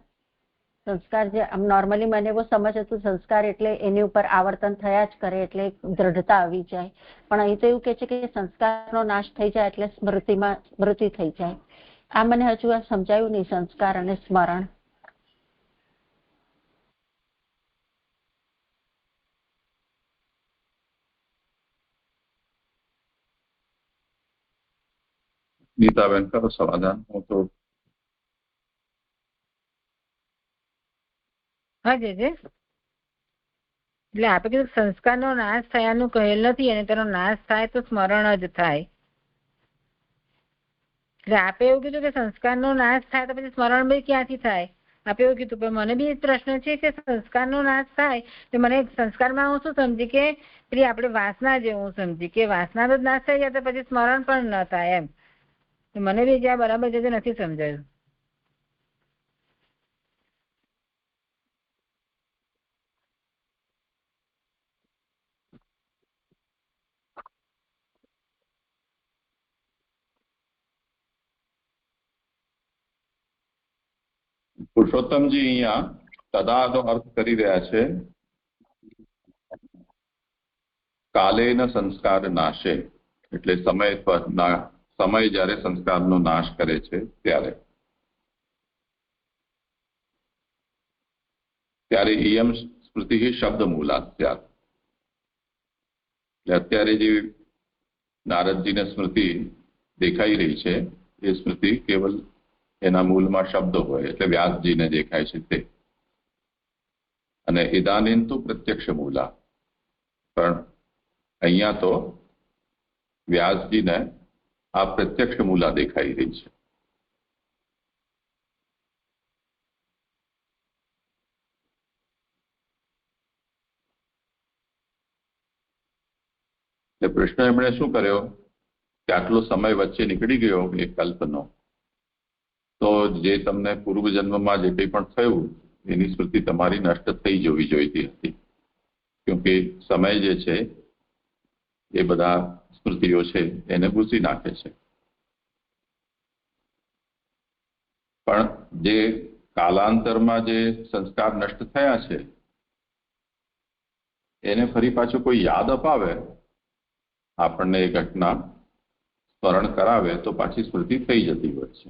Speaker 4: જે આમ નોર્મલી મને એવો સમજ હતું સંસ્કાર એટલે એની ઉપર આવર્તન થયા જ કરે એટલે દ્રઢતા આવી જાય, પણ અહીં તો એવું કે છે કે સંસ્કારનો નાશ થઈ જાય એટલે સ્મૃતિ થઈ જાય. આ મને હજુ આ સમજાયું નહીં, સંસ્કાર અને સ્મરણ.
Speaker 1: ગીતાબેન કરો સમાધાન. હું તો
Speaker 2: હા જે એટલે આપે કીધું સંસ્કારનો નાશ થયાનું કહેલ નથી અને તેનો નાશ થાય તો સ્મરણ જ થાય, એટલે આપે એવું કીધું કે સંસ્કારનો નાશ થાય તો પછી સ્મરણ બી ક્યાંથી થાય, આપે એવું કીધું. પણ મને બી પ્રશ્ન છે કે સંસ્કારનો નાશ થાય તો મને સંસ્કારમાં હું શું સમજી કે પેલી આપણે વાસના જેવું સમજી કે વાસનાનો જ નાશ થઈ જાય તો પછી સ્મરણ પણ ન થાય એમ. મને બી જ્યાં બરાબર છે નથી સમજાયું.
Speaker 1: પુરુષોત્તમજી અહીંયા તદાનો અર્થ કરી રહ્યા છે કાલેન સંસ્કાર નાશે, એટલે સમય જ્યારે સંસ્કારનો નાશ કરે છે ત્યારે ઇયમ સ્મૃતિ શબ્દ મૂલાસ્યાત, એટલે અત્યારે જે નારદજીને સ્મૃતિ દેખાઈ રહી છે એ સ્મૃતિ કેવલ એના મૂળમાં શબ્દ હોય એટલે વ્યાસજીને દેખાય છે તે, અને ઇદાનીન તો પ્રત્યક્ષ મૂલા, પણ અહીંયા તો વ્યાસજીને આ પ્રત્યક્ષ મૂલા દેખાઈ રહી છે. એટલે પ્રશ્ન એમણે શું કર્યો કે આટલો સમય વચ્ચે નીકળી ગયો એક કલ્પનો, તો જે તમને પૂર્વજન્મમાં જે કંઈ પણ થયું એની સ્મૃતિ તમારી નષ્ટ થઈ જવી જોઈતી હતી, કેમકે સમય જે છે એ બધા સ્મૃતિઓ છે એને ભૂસી નાખે છે. પણ જે કાલાંતરમાં જે સંસ્કાર નષ્ટ થયા છે એને ફરી પાછું કોઈ યાદ અપાવે, આપણને એ ઘટના સ્મરણ કરાવે તો પાછી સ્મૃતિ થઈ જતી હોય છે.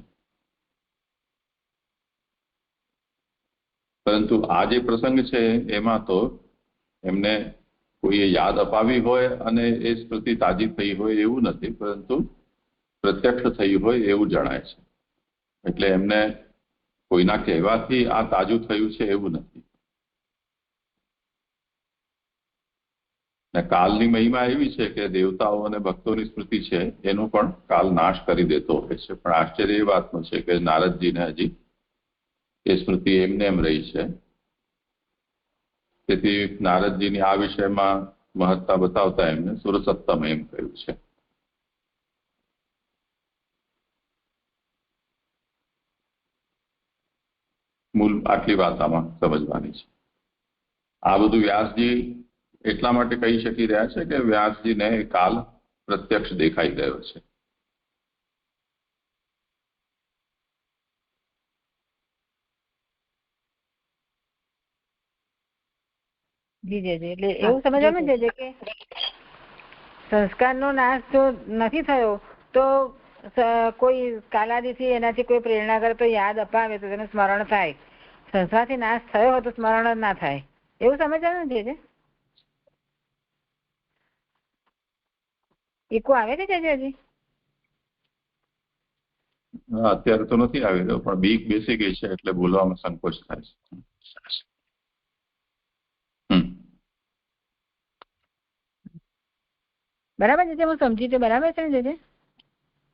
Speaker 1: પરંતુ આ જે પ્રસંગ છે એમાં તો એમને કોઈએ યાદ અપાવી હોય અને એ સ્મૃતિ તાજી થઈ હોય એવું નથી, પરંતુ પ્રત્યક્ષ થઈ હોય એવું જણાય છે. એટલે એમને કોઈના કહેવાથી આ તાજું થયું છે એવું નથી. ને કાલની મહિમા એવી છે કે દેવતાઓ અને ભક્તોની સ્મૃતિ છે એનો પણ કાલ નાશ કરી દેતો હોય છે, પણ આશ્ચર્ય એ વાતનું છે કે નારદજીને હજી એ સ્મૃતિ એમને એમ રહી છે. તેથી નારદજીની આ વિષયમાં મહત્તા બતાવતા એમને સુરસત્તમ એમ કહ્યું છે. મૂળ આટલી વાત આમાં સમજવાની છે. આ બધું વ્યાસજી એટલા માટે કહી શકી રહ્યા છે કે વ્યાસજીને કાલ પ્રત્યક્ષ દેખાઈ ગયો છે.
Speaker 2: જી એટલે એવું સમજવાનું છે કે સંસ્કારનો નાશ જો નથી થયો તો કોઈ કાલાદીથી એનાથી કોઈ પ્રેરણા કરે તો યાદ અપાવે તો તેને સ્મરણ થાય, સંસ્કારથી નાશ થયો હોય તો સ્મરણ જ ના થાય, એવું સમજવાનું છે. એકો આવે છે હજી?
Speaker 1: હા, અત્યારે તો નથી આવી રહ્યો, પણ બીક બેસી ગઈ છે એટલે બોલવામાં સંકોચ થાય છે.
Speaker 2: બરાબર છે, હું સમજી તો બરાબર છે ને?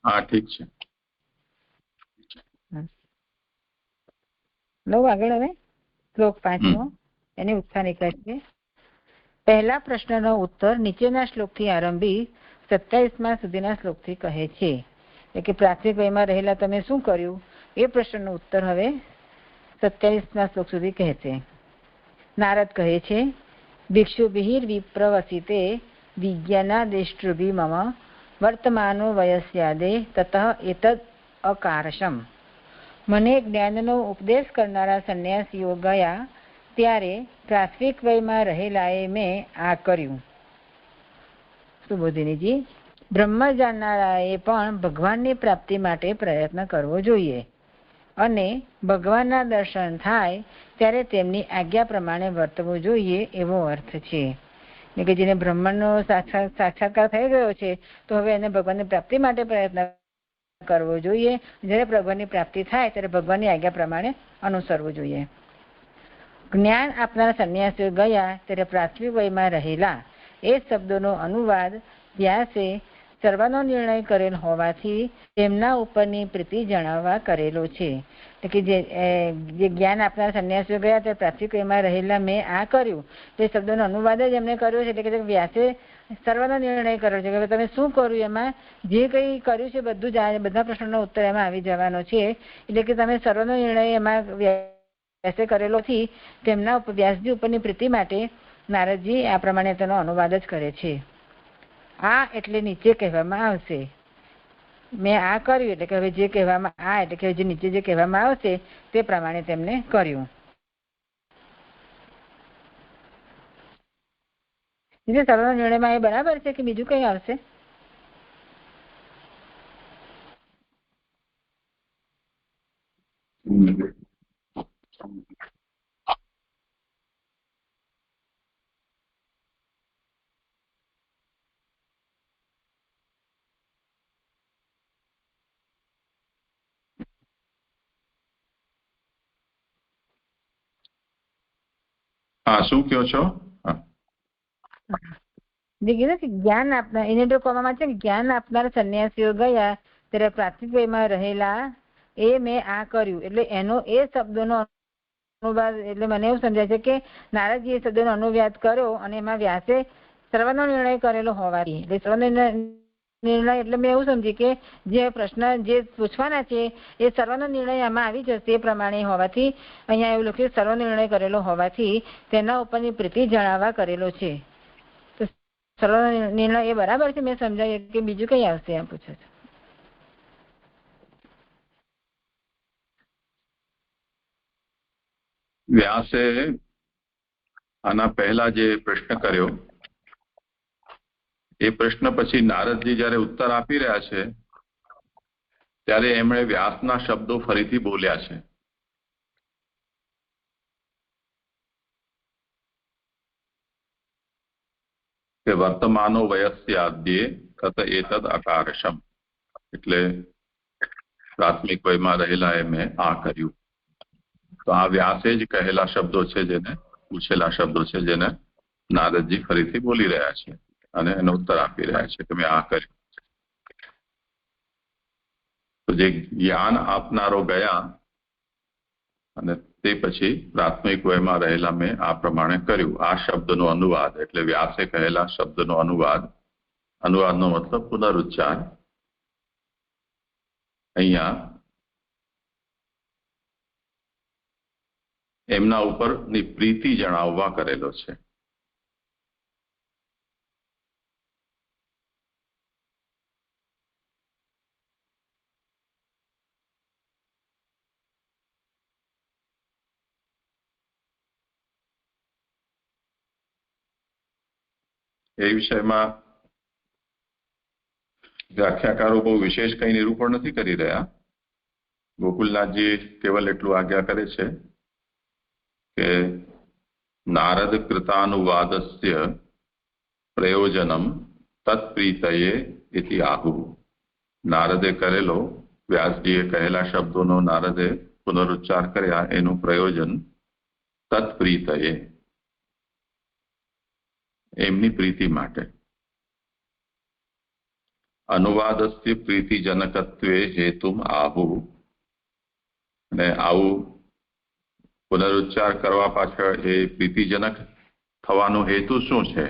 Speaker 1: હા, ઠીક છે.
Speaker 2: લઉં આગળ હવે શ્લોક 5મો, એની ઉત્થાનિકા છે. પહેલા પ્રશ્નનો ઉત્તર નીચેના શ્લોકથી આરંભી 27મા સુધીના શ્લોકથી કહે છે. એટલે કે પ્રાથમિક વયમાં રહેલા તમે શું કર્યું એ પ્રશ્નનો ઉત્તર હવે 27મા શ્લોક સુધી કહે છે. નારદ કહે છે, ભિક્ષુભિર વિપ્રવસિતે વિજ્ઞાનાદેષ્ટૃભિ મમ વર્તમાનો વયસ્યાદે તતઃ એતદ અકારશમ. મને જ્ઞાનનો ઉપદેશ કરનારા સંન્યાસીઓ ગયા ત્યારે પ્રાથમિક વયમાં રહેલાએ મેં આ કર્યું. સુબોધિનીજી, બ્રહ્મ જાણનારાએ પણ ભગવાનની પ્રાપ્તિ માટે પ્રયત્ન કરવો જોઈએ અને ભગવાનના દર્શન થાય ત્યારે તેમની આજ્ઞા પ્રમાણે વર્તવું જોઈએ એવો અર્થ છે. એટલે કે જેને બ્રહ્મનો સાક્ષાત્કાર થઈ ગયો છે તો હવે એને ભગવાનની પ્રાપ્તિ માટે પ્રયત્ન કરવો જોઈએ. જ્યારે ભગવાનની પ્રાપ્તિ થાય ત્યારે ભગવાનની આજ્ઞા પ્રમાણે અનુસરવું જોઈએ. જ્ઞાન આપનાર સંન્યાસીઓ ગયા ત્યારે પ્રાથમિક વયમાં રહેલા એ શબ્દોનો અનુવાદ વ્યાસે સર્વનો નિર્ણય કરેલ હોવાથી તેમના ઉપરની પ્રીતિ જણાવવા કરેલો છે. એટલે કે જે જ્ઞાન આપનાર સંન્યાસીઓ ગયા ત્યારે પ્રાથમિક વયમાં રહેલા મેં આ કર્યું તે શબ્દોનો અનુવાદ જ એમને કર્યો છે. એટલે કે વ્યાસે સર્વનો નિર્ણય કર્યો છે કે તમે શું કર્યું, એમાં જે કંઈ કર્યું છે બધું જ બધા પ્રશ્નોનો ઉત્તર એમાં આવી જવાનો છે. એટલે કે તમે સર્વનો નિર્ણય એમાં વ્યાસે કરેલો થી તેમના વ્યાસજી ઉપરની પ્રીતિ માટે નારદજી આ પ્રમાણે તેનો અનુવાદ જ કરે છે. આ એટલે નીચે કહેવામાં આવશે. મેં આ કર્યું એટલે કે હવે જે કહેવામાં આ એટલે કે જે નીચે જે કહેવામાં આવશે તે પ્રમાણે તેમને કર્યું. સર્વનો નિર્ણયમાં એ બરાબર છે કે બીજું કઈ આવશે?
Speaker 1: હા, શું કહો છો?
Speaker 2: કીધું કે જ્ઞાન આપનાર, એને તો કહેવામાં છે કે જ્ઞાન આપનાર સંન્યાસીઓ ગયા ત્યારે પ્રાથમિક વયમાં રહેલા એ મેં આ કર્યું. એટલે એનો એ શબ્દોનો અનુવાદ, એટલે મને એવું સમજાય છે કે નારદજી એ શબ્દનો અનુવાદ કર્યો અને એમાં વ્યાસે સર્વનો નિર્ણય કરેલો હોવાથી, એટલે સર્વનો નિર્ણય એટલે મેં એવું સમજી કે જે પ્રશ્ન જે પૂછવાના છે એ સર્વનો નિર્ણય આમાં આવી જશે એ પ્રમાણે હોવાથી અહીંયા એવું લખ્યું સર્વ નિર્ણય કરેલો હોવાથી તેના ઉપરની પ્રીતિ જણાવવા કરેલો છે. તો સર્વનો નિર્ણય એ બરાબર છે? મેં સમજાય કે બીજું કઈ આવશે એમ પૂછે છે.
Speaker 1: વ્યાસે આના પહેલા જે પ્રશ્ન કર્યો એ પ્રશ્ન પછી નારદજી જયારે ઉત્તર આપી રહ્યા છે ત્યારે એમણે વ્યાસના શબ્દો ફરીથી બોલ્યા છે. કે વર્તમાનો વયસ્યાદ્યે તત એતદ અકારશમ. એટલે પ્રાથમિક વયમાં રહેલા એ મેં આ કર્યું. તો આ વ્યાસે જ કહેલા શબ્દો છે, જેને પૂછેલા શબ્દો છે, જેને નારદજી ફરીથી બોલી રહ્યા છે અને એનો ઉત્તર આપી રહ્યા છે કે મેં આ કર્યું. તો જે જ્ઞાન આપનારો ગયા અને તે પછી પ્રાથમિક વયમાં રહેલા મેં આ પ્રમાણે કર્યું. આ શબ્દનો અનુવાદ એટલે વ્યાસે કહેલા શબ્દનો અનુવાદનો મતલબ પુનરુચ્ચાર અહીંયા એમના ઉપરની પ્રીતિ જણાવવા કરેલો છે. એ વિષયમાં વ્યાખ્યાકારો બહુ વિશેષ કંઈ નિરૂપણ નથી કરી રહ્યા. ગોકુલનાથજી કેવલ એટલું આજ્ઞા કરે છે કે નારદ કૃતાનુવાદસ્ય પ્રયોજનમ તત્પ્રીતયે इति आहुः। નારદે કરેલો વ્યાસજીએ કહેલા શબ્દોનો નારદે પુનરુચ્ચાર કર્યા એનું પ્રયોજન તત્પ્રીતયે, એમની પ્રીતિ માટે. અનુવાદસ્ય પ્રીતિજનકત્વે હેતુમ આહુઃ, અને આવું પુનરુચ્ચાર કરવા પાછળ એ પ્રીતિજનક થવાનો હેતુ શું છે?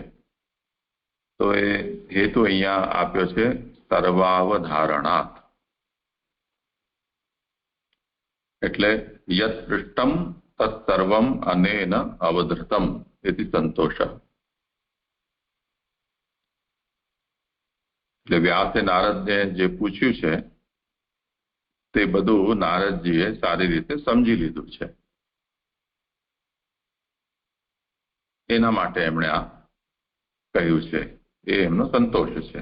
Speaker 1: તો એ હેતુ અહીંયા આપ્યો છે સર્વાવધારણાત, એટલે યત પૃષ્ટમ તત્સર્વમ અનેન અવધૃતમ ઇતિ સંતોષ. એટલે વ્યાસે નારદને જે પૂછ્યું છે તે બધું નારદજીએ સારી રીતે સમજી લીધું છે, એના માટે એમણે આ કહ્યું છે. એ એમનો સંતોષ છે.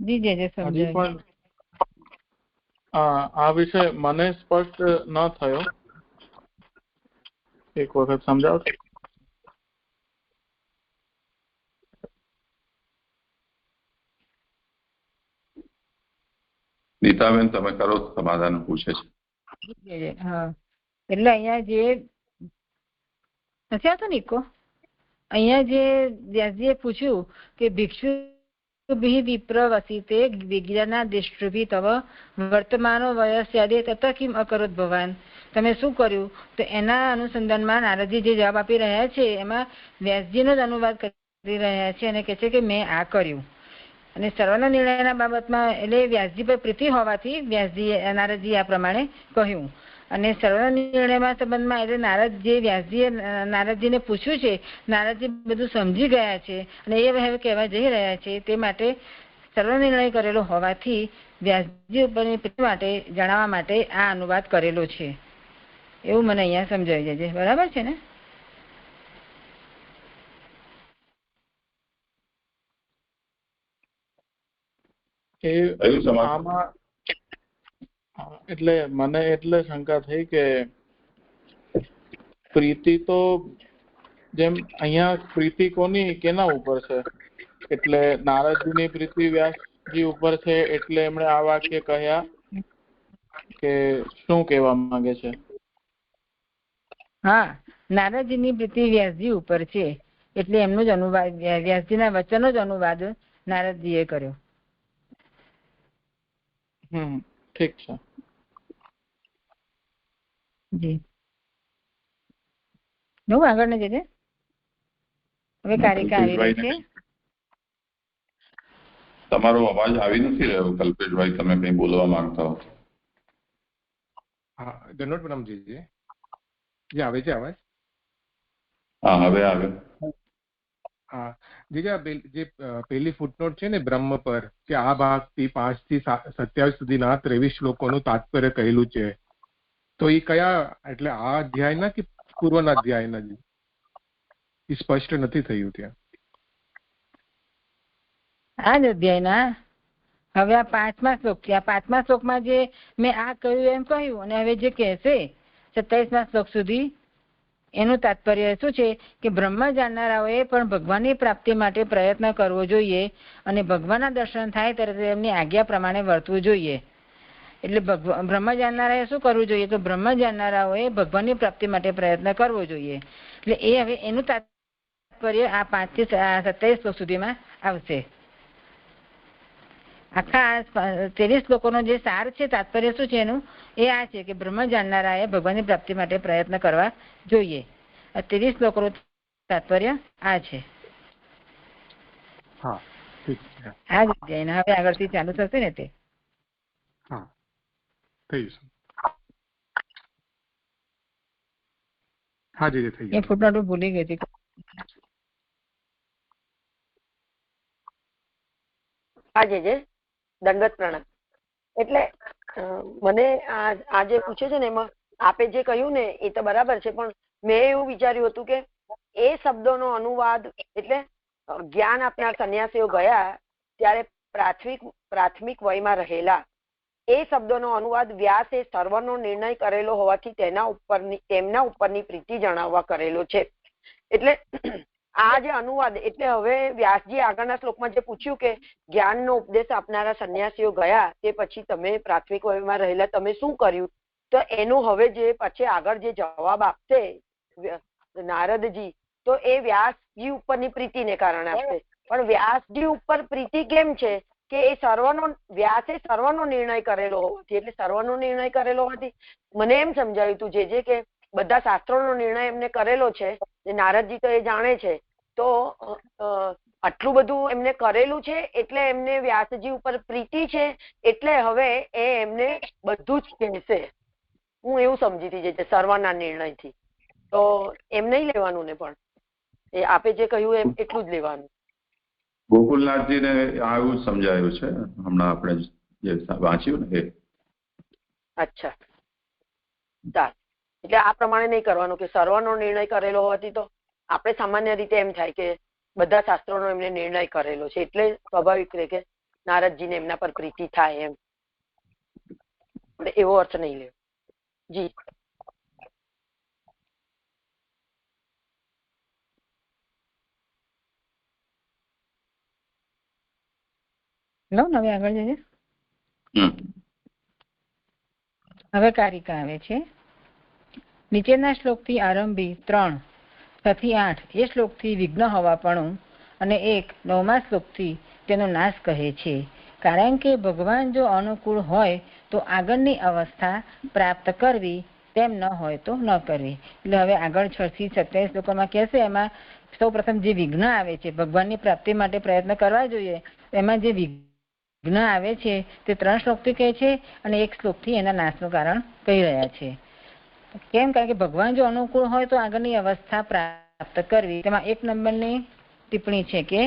Speaker 2: જી જે
Speaker 3: હજી
Speaker 2: સમજાય.
Speaker 3: પણ આ વિષય મને સ્પષ્ટ ન થયો, એક વખત સમજાવશો?
Speaker 1: નીતાબેન તમે કરો, સમાધાન પૂછે છે.
Speaker 2: હા, એટલે અહીંયા જે નથી આવતો ને ઇકો, અહીંયા જે વ્યાસજીએ પૂછ્યું કે ભિક્ષુ વિપ્ર વસીતે વિજ્ઞાનાદિષ્ટભિ તવ વર્તમાનો વયસ્યાદે તત કિમ અકરોત ભવાન, તમે શું કર્યું? તો એના અનુસંધાનમાં નારદજી જે જવાબ આપી રહ્યા છે એમાં વ્યાસજીનો જ અનુવાદ કરી રહ્યા છે અને કહે છે કે મેં આ કર્યું. અને સર્વના નિર્ણયના બાબતમાં એટલે વ્યાસજી પર પ્રીતિ હોવાથી વ્યાસજીએ નારદજીએ આ પ્રમાણે કહ્યું. અને સર્વના નિર્ણયમાં સંબંધમાં એટલે નારદજીને પૂછ્યું છે, નારદજી બધું સમજી ગયા છે અને એ હવે કહેવા જઈ રહ્યા છે, તે માટે સર્વ નિર્ણય કરેલો હોવાથી વ્યાસજી ઉપરની પ્રીતિ માટે જણાવવા માટે આ અનુવાદ કરેલો છે, એવું મને અહીંયા સમજાવી જાય છે. બરાબર છે ને?
Speaker 3: આમાં એટલે મને એટલે શંકા થઈ કે પ્રીતિ તો જેમ અહીંયા પ્રીતિ કોની કેના ઉપર છે? એટલે નારદજીની પ્રીતિ વ્યાસજી ઉપર છે, એટલે એમણે આ વાક્ય કહ્યા કે શું કહેવા માંગે છે?
Speaker 2: હા, નારદજીની પ્રીતિ વ્યાસજી ઉપર છે એટલે એમનો જ અનુવાદ, વ્યાસજીના વચનનો જ અનુવાદ નારદજીએ કર્યો.
Speaker 3: ઠીક છે.
Speaker 2: જી હું આગળ ને જજે. હવે કારિકા આવી રહી છે.
Speaker 1: તમારો અવાજ આવી નથી રહ્યો કલ્પેશભાઈ, તમે કંઈ બોલવા માંગતા હો?
Speaker 5: હા, દંડવત પ્રણામજી. જે આવે છે અવાજ?
Speaker 1: હા, હવે આવે.
Speaker 5: હા, જે પહેલી ફૂટનોટ છે ને બ્રહ્મ પર, કે આ ભાગથી 5 થી 27 સુધીના 23 શ્લોકોનું તાત્પર્ય કહેલું છે, તો એ કયા, એટલે આ અધ્યાયના કે પૂર્વના અધ્યાયના? એ સ્પષ્ટ નથી થયું ત્યાં.
Speaker 2: આ જ અધ્યાયના. હવે આ 5મા શ્લોક છે. આ 5મા શ્લોકમાં જે મેં આ કહ્યું એમ કહ્યું, અને હવે જે કહેશે 27મા શ્લોક સુધી એનું તાત્પર્ય શું છે કે બ્રહ્મ જાણનારાઓએ પણ ભગવાનની પ્રાપ્તિ માટે પ્રયત્ન કરવો જોઈએ અને ભગવાનના દર્શન થાય ત્યારે એમની આજ્ઞા પ્રમાણે વર્તવું જોઈએ. એટલે બ્રહ્મ જાણનારાએ શું કરવું જોઈએ? તો બ્રહ્મ જાણનારાઓએ ભગવાનની પ્રાપ્તિ માટે પ્રયત્ન કરવો જોઈએ. એટલે એ હવે એનું તાત્પર્ય આ 5 થી 27 શ્લોક સુધીમાં આવશે. આખા 23 શ્લોકોનો જે સાર છે, તાત્પર્ય શું છે એનું, એ આ છે કે બ્રહ્મ જાણનારાએ ભગવાનની પ્રાપ્તિ માટે પ્રયત્ન કરવા જોઈએ. આ 23 શ્લોકોનું તાત્પર્ય આ છે.
Speaker 5: હા, ઠીક છે.
Speaker 2: આ જ અધ્યાયના હવે આગળથી ચાલુ થશે ને તે.
Speaker 5: હા, થઈ જશે. હા જી, થઈ
Speaker 2: એ
Speaker 5: જશે.
Speaker 2: ફૂટનોટ ભૂલી ગઈ હતી.
Speaker 6: આજે જે દંડવત પ્રણામ. એટલે મને આ જે પૂછે છે ને એમાં આપે જે કહ્યું ને એ તો બરાબર છે, પણ મેં એવું વિચાર્યું હતું કે એ શબ્દોનો અનુવાદ એટલે જ્ઞાન આપનાર સંન્યાસીઓ ગયા ત્યારે પ્રાથમિક વયમાં રહેલા એ શબ્દોનો અનુવાદ વ્યાસે સર્વનો નિર્ણય કરેલો હોવાથી તેમના ઉપરની પ્રીતિ જણાવવા કરેલો છે. એટલે આ જે અનુવાદ, એટલે હવે વ્યાસજી આગળના શ્લોકમાં જે પૂછ્યું કે જ્ઞાનનો ઉપદેશ આપનારા સંન્યાસીઓ ગયા તે પછી તમે પ્રાથમિક વયમાં રહેલા તમે શું કર્યું, તો એનું હવે જે પછી આગળ જે જવાબ આપશે નારદજી, તો એ વ્યાસજી ઉપરની પ્રીતિને કારણે આપશે. પણ વ્યાસજી ઉપર પ્રીતિ કેમ છે કે એ વ્યાસે સર્વનો નિર્ણય કરેલો હોવાથી, એટલે સર્વનો નિર્ણય કરેલો હોવાથી મને એમ સમજાયું તું જે કે બધા શાસ્ત્રોનો નિર્ણય એમને કરેલો છે, નારદજી તો એ જાણે છે, તો આટલું બધું એમને કરેલું છે એટલે એમને વ્યાસજી ઉપર પ્રીતિ છે, એટલે હવે એ એમને બધું જ કહેશે. હું એવું સમજી હતી જે સર્વના નિર્ણયથી, તો એમ નહીં લેવાનું ને, પણ એ આપે જે કહ્યું એમ એટલું જ લેવાનું.
Speaker 1: ગોકુલનાથજીને આવું સમજાયું છે હમણાં આપણે જે વાંચ્યું ને એ.
Speaker 6: અચ્છા, ચાલ. એટલે આ પ્રમાણે નહીં કરવાનું કે સર્વનો નિર્ણય કરેલો હોવાથી તો આપણે સામાન્ય રીતે એમ થાય કે બધા શાસ્ત્રોનો એમને નિર્ણય કરેલો છે એટલે સ્વાભાવિક રહે કે નારદજીને એમના પર પ્રીતિ થાય એમ. એવો અર્થ નહીં લેવો. જી
Speaker 2: લો હવે આગળ જઈએ. હવે કારિકા આવે છે. નીચેના શ્લોકથી આરંભી 3, 6 થી 8 એ શ્લોકથી વિઘ્ન હોવાપણું અને 9મા શ્લોકથી તેનો નાશ કહે છે. કારણ કે ભગવાન જો અનુકૂળ હોય તો આગળની અવસ્થા પ્રાપ્ત કરવી, તેમ ન હોય તો ન કરવી. એટલે હવે આગળ 6 થી 27 શ્લોકોમાં કહેશે, એમાં સૌ પ્રથમ જે વિઘ્ન આવે છે, ભગવાનની પ્રાપ્તિ માટે પ્રયત્ન કરવા જોઈએ, એમાં જે વિઘ્ન આવે છે તે 3 શ્લોકથી કહે છે અને 1 શ્લોકથી એના નાશનું કારણ કહી રહ્યા છે. કેમ? કારણ કે ભગવાન જો અનુકૂળ હોય તો આગળની અવસ્થા પ્રાપ્ત કરવી. તેમાં 1 નંબરની ટિપ્પણી છે કે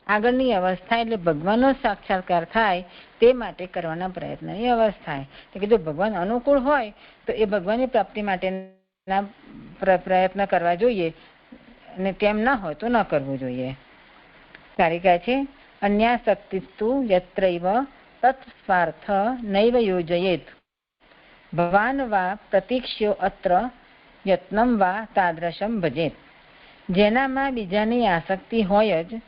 Speaker 2: આગળની અવસ્થા એટલે ભગવાનનો સાક્ષાત્કાર થાય તે માટે કરવાના પ્રયત્નની અવસ્થા. કે જો ભગવાન અનુકૂળ હોય તો એ ભગવાનની પ્રાપ્તિ માટેના પ્રયત્ન કરવા જોઈએ અને તેમ ન હોય તો ન કરવું જોઈએ. કારિકા છે. અન્યાસક્તિસ્તુ યત્રૈવ તત્સ્વાર્થ નૈવ યોજયેત ભવાન વા પ્રતીક્ષ્યો અત્ર યત્નમ વા તાદૃશમ ભજેત. જેનામાં બીજાની આસક્તિ હોય જ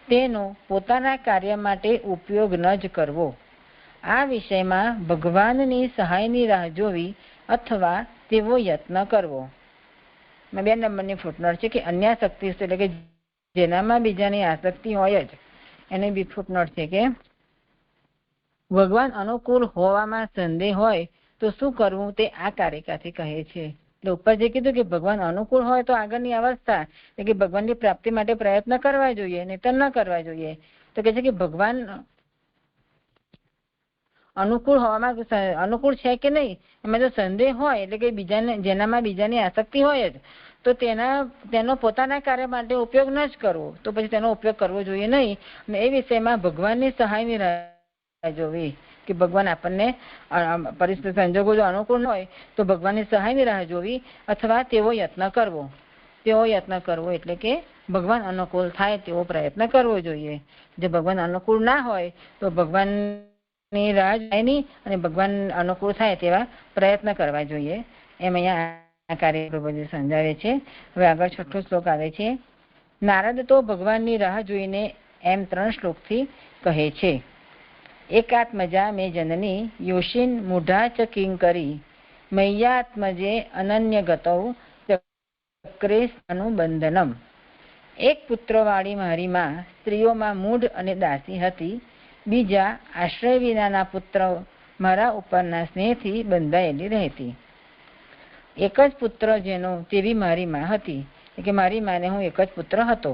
Speaker 2: તેનો પોતાના કાર્ય માટે ઉપયોગ ન જ કરવો. આ વિષયમાં ભગવાનની સહાયની રાહ જોવી અથવા તેવો યત્ન કરવો. 2 નંબરની ફૂટનોટ છે કે અન્યાસક્તિ એટલે કે જેનામાં બીજાની આસક્તિ હોય જ, એની બી ફૂટનોટ છે કે ભગવાન અનુકૂળ હોવામાં સંદેહ હોય તો શું કરવું તે આ કારિકાથી કહે છે. એટલે ઉપર જે કીધું કે ભગવાન અનુકૂળ હોય તો આગળની અવસ્થા એટલે કે ભગવાનની પ્રાપ્તિ માટે પ્રયત્ન કરવા જોઈએ, નહીંતર ન કરવા જોઈએ. તો કે છે કે ભગવાન અનુકૂળ હોવામાં અનુકૂળ છે કે નહીં એમાં જો સંદેહ હોય એટલે કે જેનામાં બીજાની આસક્તિ હોય જ તો તેનો પોતાના કાર્ય માટે ઉપયોગ ન જ કરવો, તો પછી તેનો ઉપયોગ કરવો જોઈએ નહીં. અને એ વિષયમાં ભગવાનની સહાયની રાહ જોવી કે ભગવાન આપણને પરિસ્થિતિ સંજોગો જો અનુકૂળ હોય તો ભગવાનની સહાયની રાહ જોવી અથવા તેવો યત્ન કરવો એટલે કે ભગવાન અનુકૂળ થાય તેવો પ્રયત્ન કરવો જોઈએ. જો ભગવાન અનુકૂળ ના હોય તો ભગવાનની રાહ જોવાની અને ભગવાન અનુકૂળ થાય તેવા પ્રયત્ન કરવા જોઈએ. એમ અહીંયા કાર્ય પ્રભુજી સમજાવે છે. હવે આગળ 6થો શ્લોક આવે છે. નારદ તો ભગવાનની રાહ જોઈને એમ 3 શ્લોકથી કહે છે. એકાત્મજા મે જનની યોશિન મૂઢા ચ કિંકરી મય્યાત્મજે અનન્ય ગતૌ ચક્રે અનુબંધનમ. એક પુત્રવાળી મારી માં સ્ત્રીઓમાં મૂઢ અને દાસી હતી. બીજા આશ્રય વિનાના પુત્ર મારા ઉપરના સ્નેહથી બંધાયેલી રહેતી. એક જ પુત્ર જેનો તેવી મારી માં હતી, કે મારી માને હું એક જ પુત્ર હતો.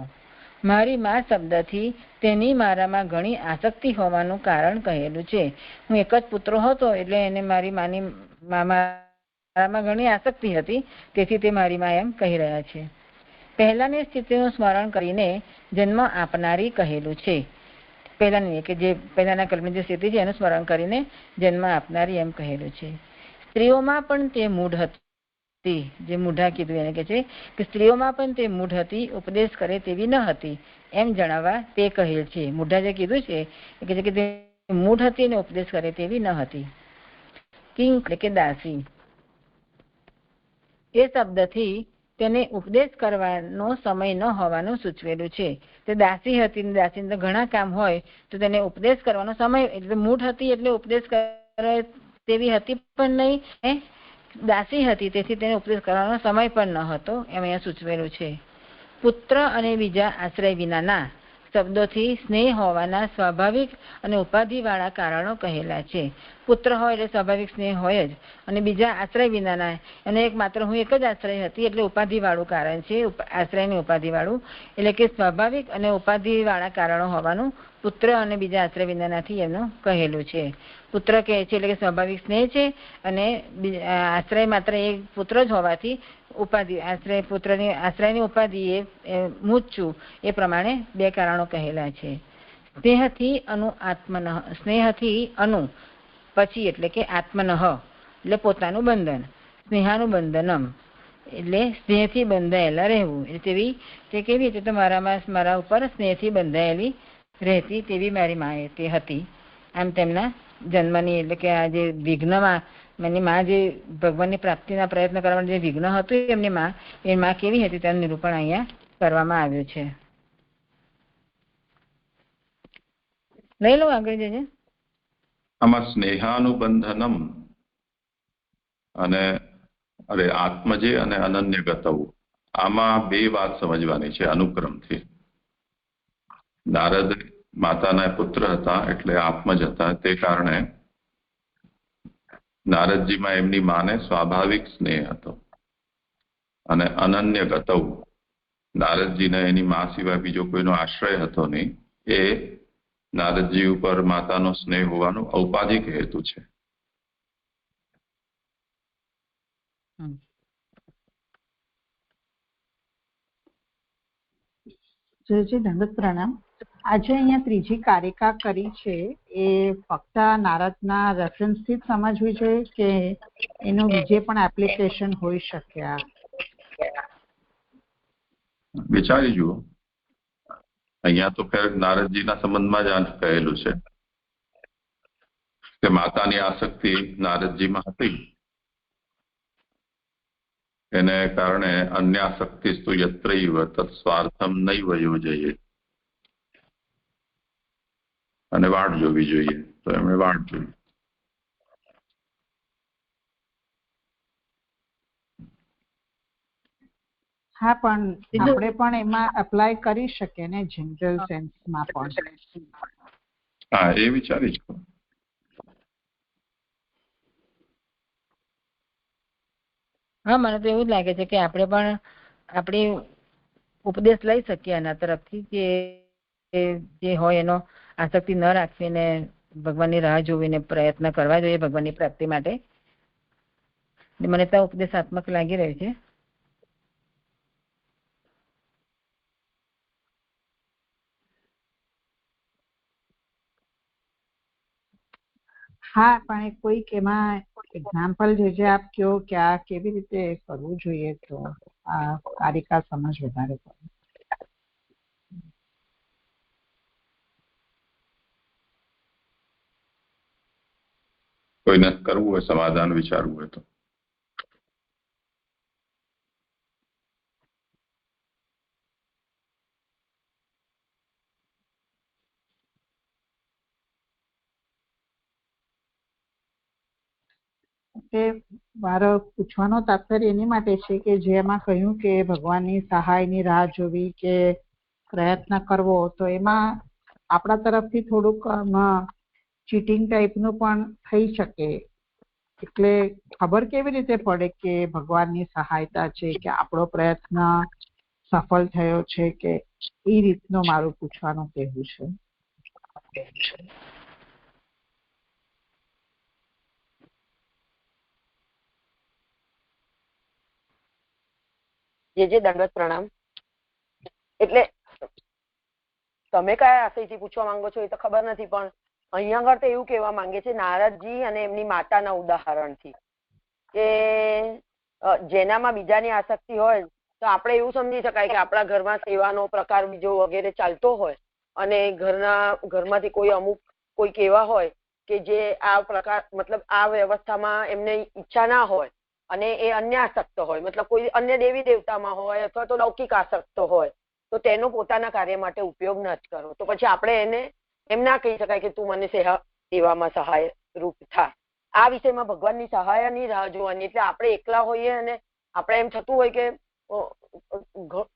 Speaker 2: મારી માં શબ્દથી તેની મારામાં ઘણી આસક્તિ હોવાનું કારણ કહેલું છે. હું એક જ પુત્ર હતો એટલે એને મારી મારામાં ઘણી આસક્તિ હતી, તેથી તે મારી માં એમ કહી રહ્યા છે. પહેલાની સ્થિતિનું સ્મરણ કરીને જન્મ આપનારી કહેલું છે. પહેલાની કે જે પહેલાના કલ્પની જે સ્થિતિ છે એનું સ્મરણ કરીને જન્મ આપનારી એમ કહેલું છે. સ્ત્રીઓમાં પણ તે મૂઢ હતી. હતી, જે મૂઢા કીધું એને કહે છે કે સ્ત્રીઓમાં પણ તે મૂઢ હતી, ઉપદેશ કરે તેવી ન હતી એમ જણાવવા તે કહેલ છે. મૂઢા જે કીધું છે એ કહે છે કે તે મૂઢ હતી ને ઉપદેશ કરે તેવી ન હતી. કિંગ એટલે કે દાસી, એ શબ્દથી તેને ઉપદેશ કરવાનો સમય ન હોવાનું સૂચવેલું છે. તે દાસી હતી ને દાસીને ઘણા કામ હોય તો તેને ઉપદેશ કરવાનો સમય, એટલે મૂઢ હતી એટલે ઉપદેશ કરે તેવી હતી પણ નહીં, દાસી હતી તેથી તેને ઉપદેશ કરવાનો સમય પણ ન હતો એમ અહીંયા સૂચવેલું છે. પુત્ર અને બીજા આશ્રય વિનાના શબ્દોથી સ્નેહ હોવાના સ્વાભાવિક અને ઉપાધિવાળા કારણો કહેલા છે. પુત્ર હોય એટલે સ્વાભાવિક સ્નેહ હોય જ, અને બીજા આશ્રય વિનાના અને એક માત્ર હું એક જ આશ્રય હતી એટલે ઉપાધિવાળું કારણ છે. આશ્રયની ઉપાધિવાળું એટલે કે સ્વાભાવિક અને ઉપાધિવાળા કારણો હોવાનું પુત્ર અને બીજા આશ્રય વિનાનાથી એમનું કહેલું છે. પુત્ર કહે છે એટલે કે સ્વાભાવિક સ્નેહ છે, અને આશ્રય માત્ર એક પુત્ર જ હોવાથી ઉપાધિ, આશ્રય પુત્રની આશ્રયની ઉપાધિ એ મૂચ્યું, એ પ્રમાણે બે કારણો કહેલા છે. સ્નેહથી અનુ આત્મન, સ્નેહથી અનુ પછી એટલે કે આત્મનઃ એટલે પોતાનું બંધન, સ્નેહાનું બંધનમ એટલે સ્નેહથી બંધાયેલા રહેવું. તેવી તે કેવી રીતે, તો મારા ઉપર સ્નેહથી બંધાયેલી રહેતી તેવી મારી મા તે હતી. આમ તેમના જન્મની એટલે કે આ જે વિઘ્નમાં એમની માં જે ભગવાનની પ્રાપ્તિના પ્રયત્ન કરવાનું જે વિઘ્ન હતું એમની માં, એ માં કેવી હતી તેનું નિરૂપણ અહીંયા કરવામાં આવ્યું છે. લઈ લો આગળ જજે.
Speaker 1: આમાં સ્નેહાનુબંધનમ અને આત્મજે અને અનન્ય ગતવું, આમાં બે વાત સમજવાની છે અનુક્રમથી. નારદ માતાના પુત્ર હતા એટલે આત્મજ હતા, તે કારણે નારદજીમાં એમની માને સ્વાભાવિક સ્નેહ હતો. અને અનન્ય ગતવ, નારદજીને એની મા સિવાય બીજો કોઈનો આશ્રય હતો નહીં, એ નારદજી ઉપર માતાનો સ્નેહ હોવાનો ઔપાધિક હેતુ છે.
Speaker 7: દંડવત પ્રણામ. આજે અહીંયા ત્રીજી કારિકા કરી છે એ ફક્ત નારદના રેફરન્સથી જ સમજવી જોઈએ કે એનું બીજે પણ એપ્લિકેશન હોઈ શકે?
Speaker 1: વિચારી જુઓ. અહીંયા તો ખેર નારદજીના સંબંધમાં જ આ કહેલું છે કે માતાની આસક્તિ નારદજીમાં હતી, એને કારણે અન્યાસક્તિસ્તુ યત્રૈવ તત્સ્વાર્થમ નૈવ યોજયેત, અને વાટ જોવી જોઈએ તો એમણે વાટ જોઈ.
Speaker 7: હા, પણ આપણે પણ એમાં એપ્લાય કરી શકીએ ને જનરલ સેન્સમાં પણ.
Speaker 1: હા, એ વિચારી જ.
Speaker 2: હા, મને તો એવું જ લાગે છે કે આપણે પણ આપણી ઉપદેશ લઈ શકીએ એના તરફથી કે જે હોય એનો આસક્તિ ન રાખીને ભગવાનની રાહ જોવીને પ્રયત્ન કરવા જોઈએ ભગવાનની પ્રાપ્તિ માટે. મને તો ઉપદેશાત્મક લાગી રહ્યું છે.
Speaker 7: હા, પણ કોઈક એમાં એક્ઝામ્પલ જે આપ કહો કે આ કેવી રીતે કરવું જોઈએ તો આ કારિકા સમજ વધારે પડે.
Speaker 1: કોઈને કરવું હોય સમાધાન વિચારવું હોય તો.
Speaker 7: મારો પૂછવાનો તાત્પર્ય એની માટે છે કે જેમાં કહ્યું કે ભગવાનની સહાયની રાહ જોવી કે પ્રયત્ન કરવો, તો એમાં આપણા તરફથી થોડુંક ચીટિંગ ટાઈપનું પણ થઈ શકે. એટલે ખબર કેવી રીતે પડે કે ભગવાનની સહાયતા છે કે આપણો પ્રયત્ન સફળ થયો છે કે એ રીતનું મારું પૂછવાનું કહેવું છે.
Speaker 6: જે દંડવત પ્રણામ. એટલે તમે કયા આશયથી પૂછવા માંગો છો એ તો ખબર નથી, પણ અહીંયા આગળ તો એવું કહેવા માંગે છે નારદજી અને એમની માતાના ઉદાહરણથી કે જેનામાં બીજાની આસક્તિ હોય તો આપણે એવું સમજી શકાય કે આપણા ઘરમાં સેવાનો પ્રકાર બીજો વગેરે ચાલતો હોય અને ઘરમાંથી કોઈક એવા હોય કે જે આ પ્રકાર મતલબ આ વ્યવસ્થામાં એમને ઈચ્છા ના હોય અને એ અન્ય આસક્ત હોય, મતલબ કોઈ અન્ય દેવી દેવતામાં હોય અથવા તો લૌકિક આસક્ત હોય, તો તેનો પોતાના કાર્ય માટે ઉપયોગ ન જ કરો. તો પછી આપણે એને એમ ના કહી શકાય કે તું મને સેવામાં સહાય રૂપ થા. આ વિષયમાં ભગવાનની સહાયની રાહ જોવાની. એટલે આપણે એકલા હોઈએ અને આપણે એમ થતું હોય કે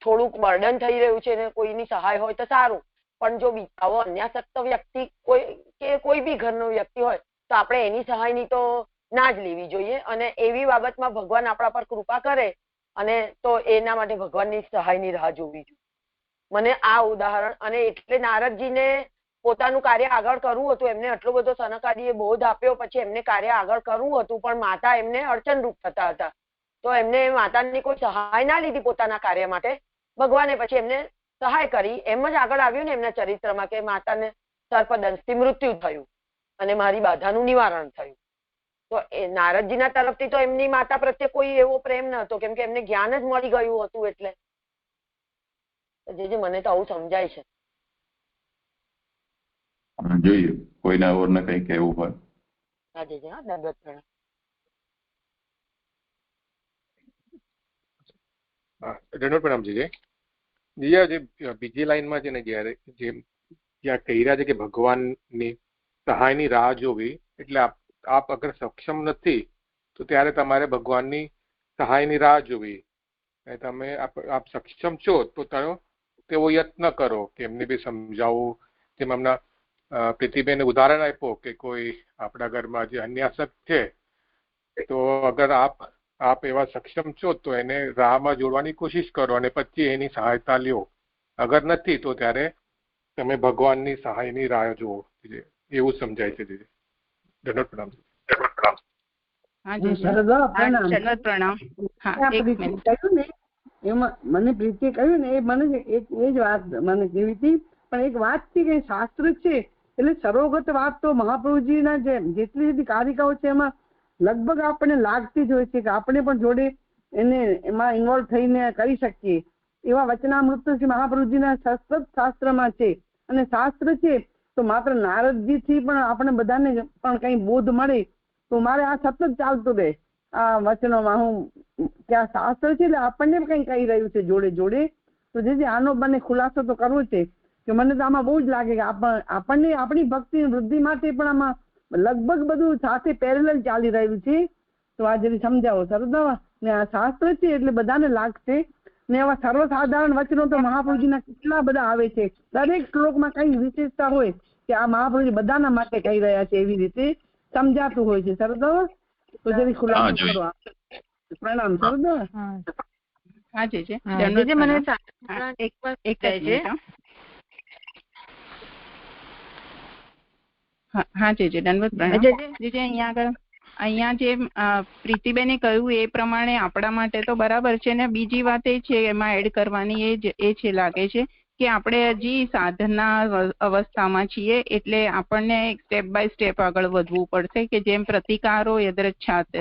Speaker 6: થોડુંક બર્ડન થઈ રહ્યું છે ને કોઈની સહાય હોય તો સારું, પણ જો આવો અન્યાસક્ત વ્યક્તિ કોઈ બી ઘરનો વ્યક્તિ હોય તો આપણે એની સહાયની તો ના જ લેવી જોઈએ. અને એવી બાબતમાં ભગવાન આપણા પર કૃપા કરે અને તો એના માટે ભગવાનની સહાયની રાહ જોવી જોઈએ. મને આ ઉદાહરણ, અને એટલે નારદજીને પોતાનું કાર્ય આગળ કરવું હતું, એમને આટલો બધો સનકાદીએ બોધ આપ્યો, પછી એમને કાર્ય આગળ કરવું હતું, પણ માતા એમને અડચણરૂપ થતા હતા, તો એમને માતાની કોઈ સહાય ના લીધી પોતાના કાર્ય માટે. ભગવાને પછી એમને સહાય કરી. એમ જ આગળ આવ્યું ને એમના ચરિત્રમાં કે માતાને સર્પદંશથી મૃત્યુ થયું અને મારી બાધાનું નિવારણ થયું. તો એ નારદજીના તરફથી તો એમની માતા પ્રત્યે કોઈ એવો પ્રેમ ન હતો, કેમ કે એમને જ્ઞાન જ મળી ગયું હતું. એટલે જે મને તો આવું સમજાય છે.
Speaker 1: જોઈએ કોઈના ઓરને કઈ કહેવું હોય.
Speaker 5: ધન્યવાદ પ્રણામજી. જે બીજી લાઈનમાં છે ને જયારે જ્યાં કહી રહ્યા છે કે ભગવાનની સહાયની રાહ જોવી, એટલે આપ અગર સક્ષમ નથી તો ત્યારે તમારે ભગવાનની સહાયની રાહ જોવી. તમે આપ સક્ષમ છો તો તેવો યત્ન કરો કે એમને બી સમજાવવું. જેમ એમના પ્રીતિબેને ઉદાહરણ આપ્યો કે કોઈ આપણા ઘરમાં જે અન્યાસક્ત છે, તો અગર આપ એવા સક્ષમ છો તો એને રાહમાં જોડવાની કોશિશ કરો અને પછી એની સહાયતા લ્યો. અગર નથી તો ત્યારે તમે ભગવાનની સહાયની રાહ જુઓ. એવું સમજાય છે. ધન્યવાદ પ્રણામ.
Speaker 8: એમાં મને પ્રીતિએ કહ્યું ને, એ મને એ જ વાત મને કેવી હતી. પણ એક વાત છે કે શાસ્ત્ર છે એટલે સર્વગત વાત તો મહાપ્રભુજીના જેટલી બધી કારિકાઓ છે એમાં લગભગ આપણને લાગતી જ હોય છે કે આપણે પણ જોડે એમાં ઇન્વોલ્વ થઈને કરી શકીએ. એવા વચનામૃત મહાપ્રભુજીના સતત શાસ્ત્રમાં છે. અને શાસ્ત્ર છે તો માત્ર નારદજીથી પણ આપણે બધાને પણ કઈ બોધ મળે તો મારે આ સતત ચાલતું રહે આ વચનોમાં. હું ત્યાં શાસ્ત્ર છે એટલે આપણને કઈ કહી રહ્યું છે જોડે જોડે. તો જે આનો મને ખુલાસો તો કરવો છે કે મને તો આમાં બહુ જ લાગે કે આપણને આપણી ભક્તિ વૃદ્ધિ માટે પણ આમાં લગભગ બધું સાથે પેરેલલ ચાલી રહ્યું છે. તો આ જરી સમજાવો સરદાવા. ને આ શાસ્ત્ર છે એટલે બધાને લાગશે. ને એવા સર્વસાધારણ વચનો તો મહાપ્રભુજીના કેટલા બધા આવે છે. દરેક શ્લોકમાં કઈ વિશેષતા હોય કે આ મહાપ્રભુજી બધાના માટે કહી રહ્યા છે, એવી રીતે સમજાતું હોય છે. સરદાવા તો જરી ખુલાસો કરો. પ્રણામ સરદાવા.
Speaker 9: અહીંયા જે પ્રીતિબેને કહ્યું એ પ્રમાણે આપણા માટે તો બરાબર છે ને. બીજી વાત એ છે એમાં એડ કરવાની એ છે લાગે છે કે આપણે હજી સાધના અવસ્થામાં છીએ, એટલે આપણને સ્ટેપ બાય સ્ટેપ આગળ વધવું પડશે. કે જેમ પ્રતિકારો યદ્રચ્છાત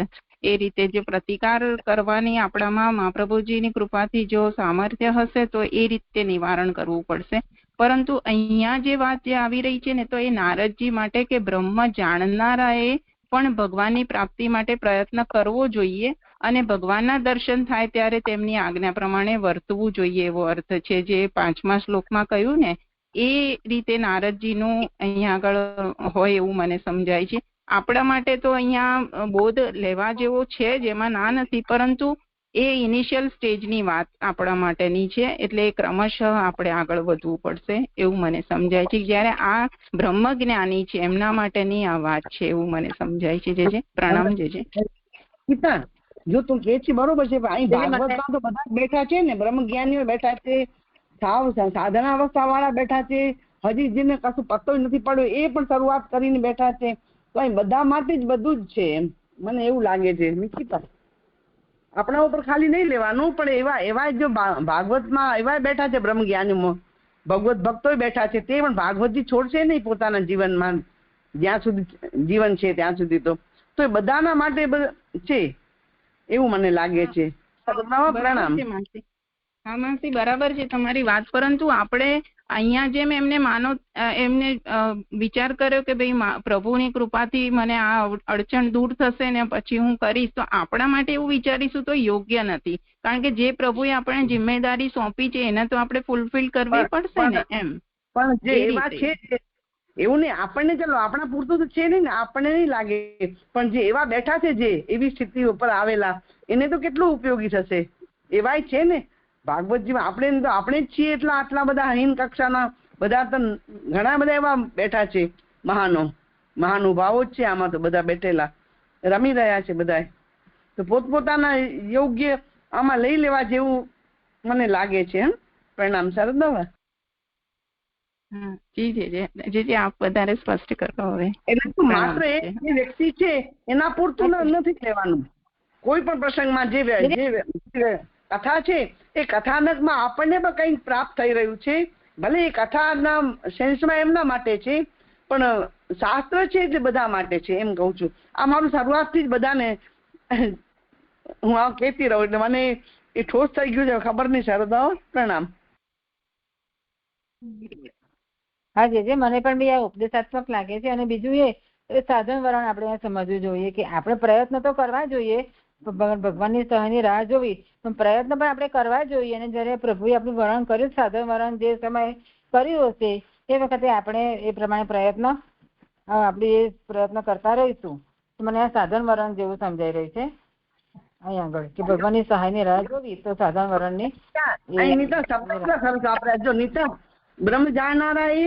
Speaker 9: એ રીતે જે પ્રતિકાર કરવાની આપણામાં મહાપ્રભુજીની કૃપાથી જો સામર્થ્ય હશે તો એ રીતે નિવારણ કરવું પડશે. પરંતુ અહીંયા જે વાત જે આવી રહી છે ને, તો એ નારદજી માટે કે બ્રહ્મ જાણનારાએ પણ ભગવાનની પ્રાપ્તિ માટે પ્રયત્ન કરવો જોઈએ અને ભગવાનના દર્શન થાય ત્યારે તેમની આજ્ઞા પ્રમાણે વર્તવું જોઈએ, એવો અર્થ છે. જે 5મા શ્લોકમાં કહ્યું ને એ રીતે નારદજીનું અહીંયા આગળ હોય એવું મને સમજાય છે. આપણા માટે તો અહીંયા બોધ લેવા જેવો છે જ, એમાં ના નથી, પરંતુ એ ઇનિશિયલ સ્ટેજની વાત આપણા માટેની છે. એટલે ક્રમશઃ આપણે આગળ વધવું પડશે એવું મને સમજાય છે. જયારે આ બ્રહ્મ જ્ઞાની છે એમના માટેની આ વાત છે એવું મને સમજાય છે. જે પ્રણામ. જે
Speaker 8: જો તું કે છે બરોબર છે, અહીં ભાગવતમાં તો બધા બેઠા છે ને, બ્રહ્મ જ્ઞાનીઓ બેઠા છે, સાવ સાધના અવસ્થા વાળા બેઠા છે, હજી જેને કશું પત્તો નથી પડ્યો એ પણ શરૂઆત કરીને બેઠા છે. તો અહીં બધા માટે જ બધું જ છે એમ મને એવું લાગે છે. નિશ્ચિત આપણા ઉપર ખાલી નહીં લેવાનું, પણ એવા જો ભાગવતમાં એવા બેઠા છે બ્રહ્મ જ્ઞાનીમાં, ભગવત ભક્તો બેઠા છે, તે પણ ભાગવતજી છોડશે નહીં પોતાના જીવનમાં, જ્યાં સુધી જીવન છે ત્યાં સુધી. તો એ બધાના માટે છે. એવું મને લાગે છે. પ્રણામ.
Speaker 9: હા માનસી, બરાબર છે તમારી વાત, પરંતુ આપણે અહીંયા જેમ એમને વિચાર કર્યો કે ભાઈ પ્રભુની કૃપાથી મને આ અડચણ દૂર થશે ને પછી હું કરીશ, તો આપણા માટે એવું વિચારીશું તો યોગ્ય નથી. કારણ કે જે પ્રભુએ આપણે જિમ્મેદારી સોંપી છે એને તો આપણે ફૂલફિલ કરવી પડશે ને. એમ
Speaker 8: પણ જે એવા છે એવું નહીં, આપણને ચલો આપણા પૂરતું તો છે નહીં ને, આપણને નહીં લાગે, પણ જે એવા બેઠા છે, જે એવી સ્થિતિ ઉપર આવેલા, એને તો કેટલું ઉપયોગી થશે. એવાય છે ને ભાગવતજીમાં. આપણે જ છીએ એટલા આટલા બધા હીન કક્ષાના બધા તો ઘણા બધા એવા બેઠા છે, મહાનુભાવો જ છે આમાં તો બધા બેઠેલા, રમી રહ્યા છે બધા. તો પોતપોતાના યોગ્ય આમાં લઈ લેવા જેવું મને લાગે છે. પ્રણામ શારદાબા.
Speaker 9: જી આપ વધારે સ્પષ્ટ કરો હવે.
Speaker 8: એટલે માત્ર એ વ્યક્તિ છે એના પૂરતું નથી લેવાનું. કોઈ પણ પ્રસંગમાં જે કથા છે એ કથાનકમાં આપણને પણ કંઈક પ્રાપ્ત થઈ રહ્યું છે, ભલે એ કથાના સેન્સમાં એમના માટે છે, પણ શાસ્ત્ર છે તે બધા માટે છે, એમ કહું છું. આ મારું શરૂઆતથી જ બધાને હું આ કહેતી રહું, એટલે મને એ ઠોસ થઈ ગયું છે, ખબર નહીં શારદાઓ. પ્રણામ.
Speaker 2: હા જે મને પણ બી આ ઉપદેશાત્મક લાગે છે. અને બીજું એ સાધન વરણ આપણે સમજવું જોઈએ કે આપણે પ્રયત્ન તો કરવા જોઈએ, ભગવાનની સહાયની રાહ જોવી, પણ પ્રયત્ન પણ આપણે કરવા જોઈએ. અને જયારે પ્રભુએ આપણું વરણ કર્યું, સાધન વરણ જે સમયે કર્યું હશે એ વખતે આપણે એ પ્રમાણે પ્રયત્ન કરતા રહીશું. મને આ સાધન વરણ જેવું સમજાઈ રહ્યું છે અહીં આગળ કે ભગવાનની સહાયની રાહ જોવી તો સાધન વરણની
Speaker 8: બ્રહ્મ જાણનારા એ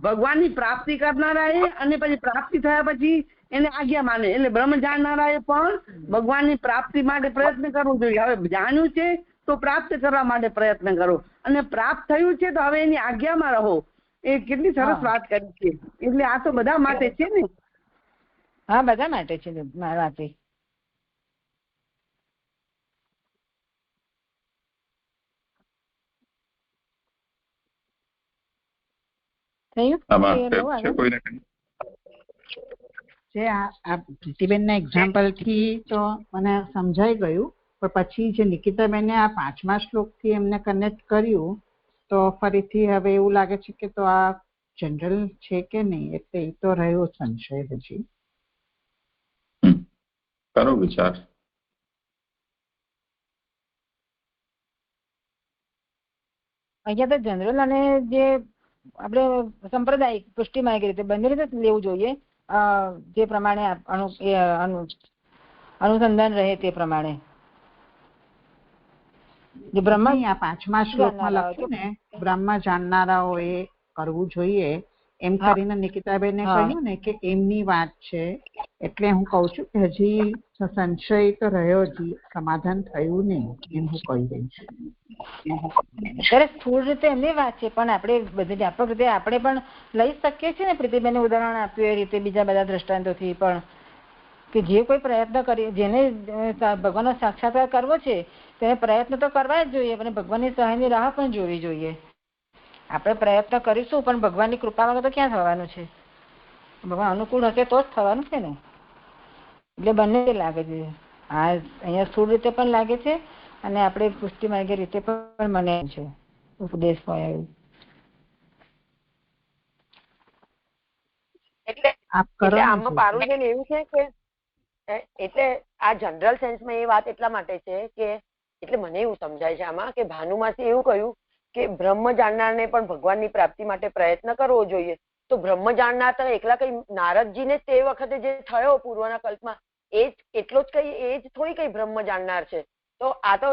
Speaker 8: ભગવાનની પ્રાપ્તિ કરનારા એ, અને પછી પ્રાપ્તિ થયા પછી એને આજ્ઞા માને. એટલે બ્રહ્મ જાણનારા એ પણ ભગવાનની પ્રાપ્તિ માટે પ્રયત્ન કરવો જોઈએ. હવે જાણ્યું છે તો પ્રાપ્ત કરવા માટે પ્રયત્ન કરો, અને પ્રાપ્ત થયું છે તો હવે એની આજ્ઞામાં રહો. એ કેટલી સરસ વાત કરી છે. એટલે આ તો બધા માટે છે ને.
Speaker 2: હા બધા માટે છે વાત.
Speaker 7: જે આ પ્રીતિબેનના એક્ઝામ્પલ થી તો મને સમજાઈ ગયું, પણ પછી જે નિકિતાબેને આ 5મા શ્લોકથી એમને કનેક્ટ કર્યું તો ફરીથી હવે એવું લાગે છે કે તો આ જનરલ છે કે નહીં, એટલે એ તો રહ્યો સંશય હજી.
Speaker 1: કરો વિચાર.
Speaker 2: અહીંયા તો જનરલ અને જે આપણે સંપ્રદાયિક પુષ્ટિમાર્ગ રીતે બંને રીતે લેવું જોઈએ, જે પ્રમાણે અનુસંધાન રહે તે પ્રમાણે. જે બ્રહ્મ
Speaker 7: આ 5મા શ્લોકમાં લખ્યું ને બ્રહ્મ જાણનારાઓ એ કરવું જોઈએ એમ કરીને નિકિતાબેને કહ્યું ને કે એમની વાત છે. એટલે હું કઉ છું કે હજી સંશય તો રહ્યો, હજી સમાધાન થયું નહીં, એમ હું કહી રહી છું.
Speaker 2: ત્યારે સ્થૂળ રીતે એમની વાત છે, પણ આપણે બધી વ્યાપક રીતે આપણે પણ લઈ શકીએ છીએ ને. પ્રીતિબેને ઉદાહરણ આપ્યું એ રીતે બીજા બધા દ્રષ્ટાંતોથી પણ, કે જે કોઈ પ્રયત્ન કરી, જેને ભગવાનનો સાક્ષાત્કાર કરવો છે તેને પ્રયત્ન તો કરવા જ જોઈએ, અને ભગવાનની સહાયની રાહ પણ જોવી જોઈએ. આપણે પ્રયત્ન કરીશું પણ ભગવાનની કૃપા વગર તો ક્યાં થવાનું છે? ભગવાન અનુકૂળ હશે તો જ થવાનું છે ને. એટલે બંને લાગે છે. આ અહીંયા સ્થૂળ રીતે પણ લાગે છે અને આપણે પુષ્ટિ માર્ગે રીતે પણ મને છે ઉપદેશ હોય.
Speaker 6: એટલે આમાં પારુલબેન એવું છે કે એટલે આ જનરલ સેન્સમાં એ વાત એટલા માટે છે કે એટલે મને એવું સમજાય છે આમાં કે ભાનુમાસી એવું કહ્યું કે બ્રહ્મ જાણનારને પણ ભગવાનની પ્રાપ્તિ માટે પ્રયત્ન કરવો જોઈએ. તો બ્રહ્મ જાણનાર તો એકલા કઈ નારદજીને તે વખતે જે થયો પૂર્વના કલ્પમાં એ જ એટલો જ કઈ, એ જ થોડી કઈ બ્રહ્મ જાણનાર છે. તો આ તો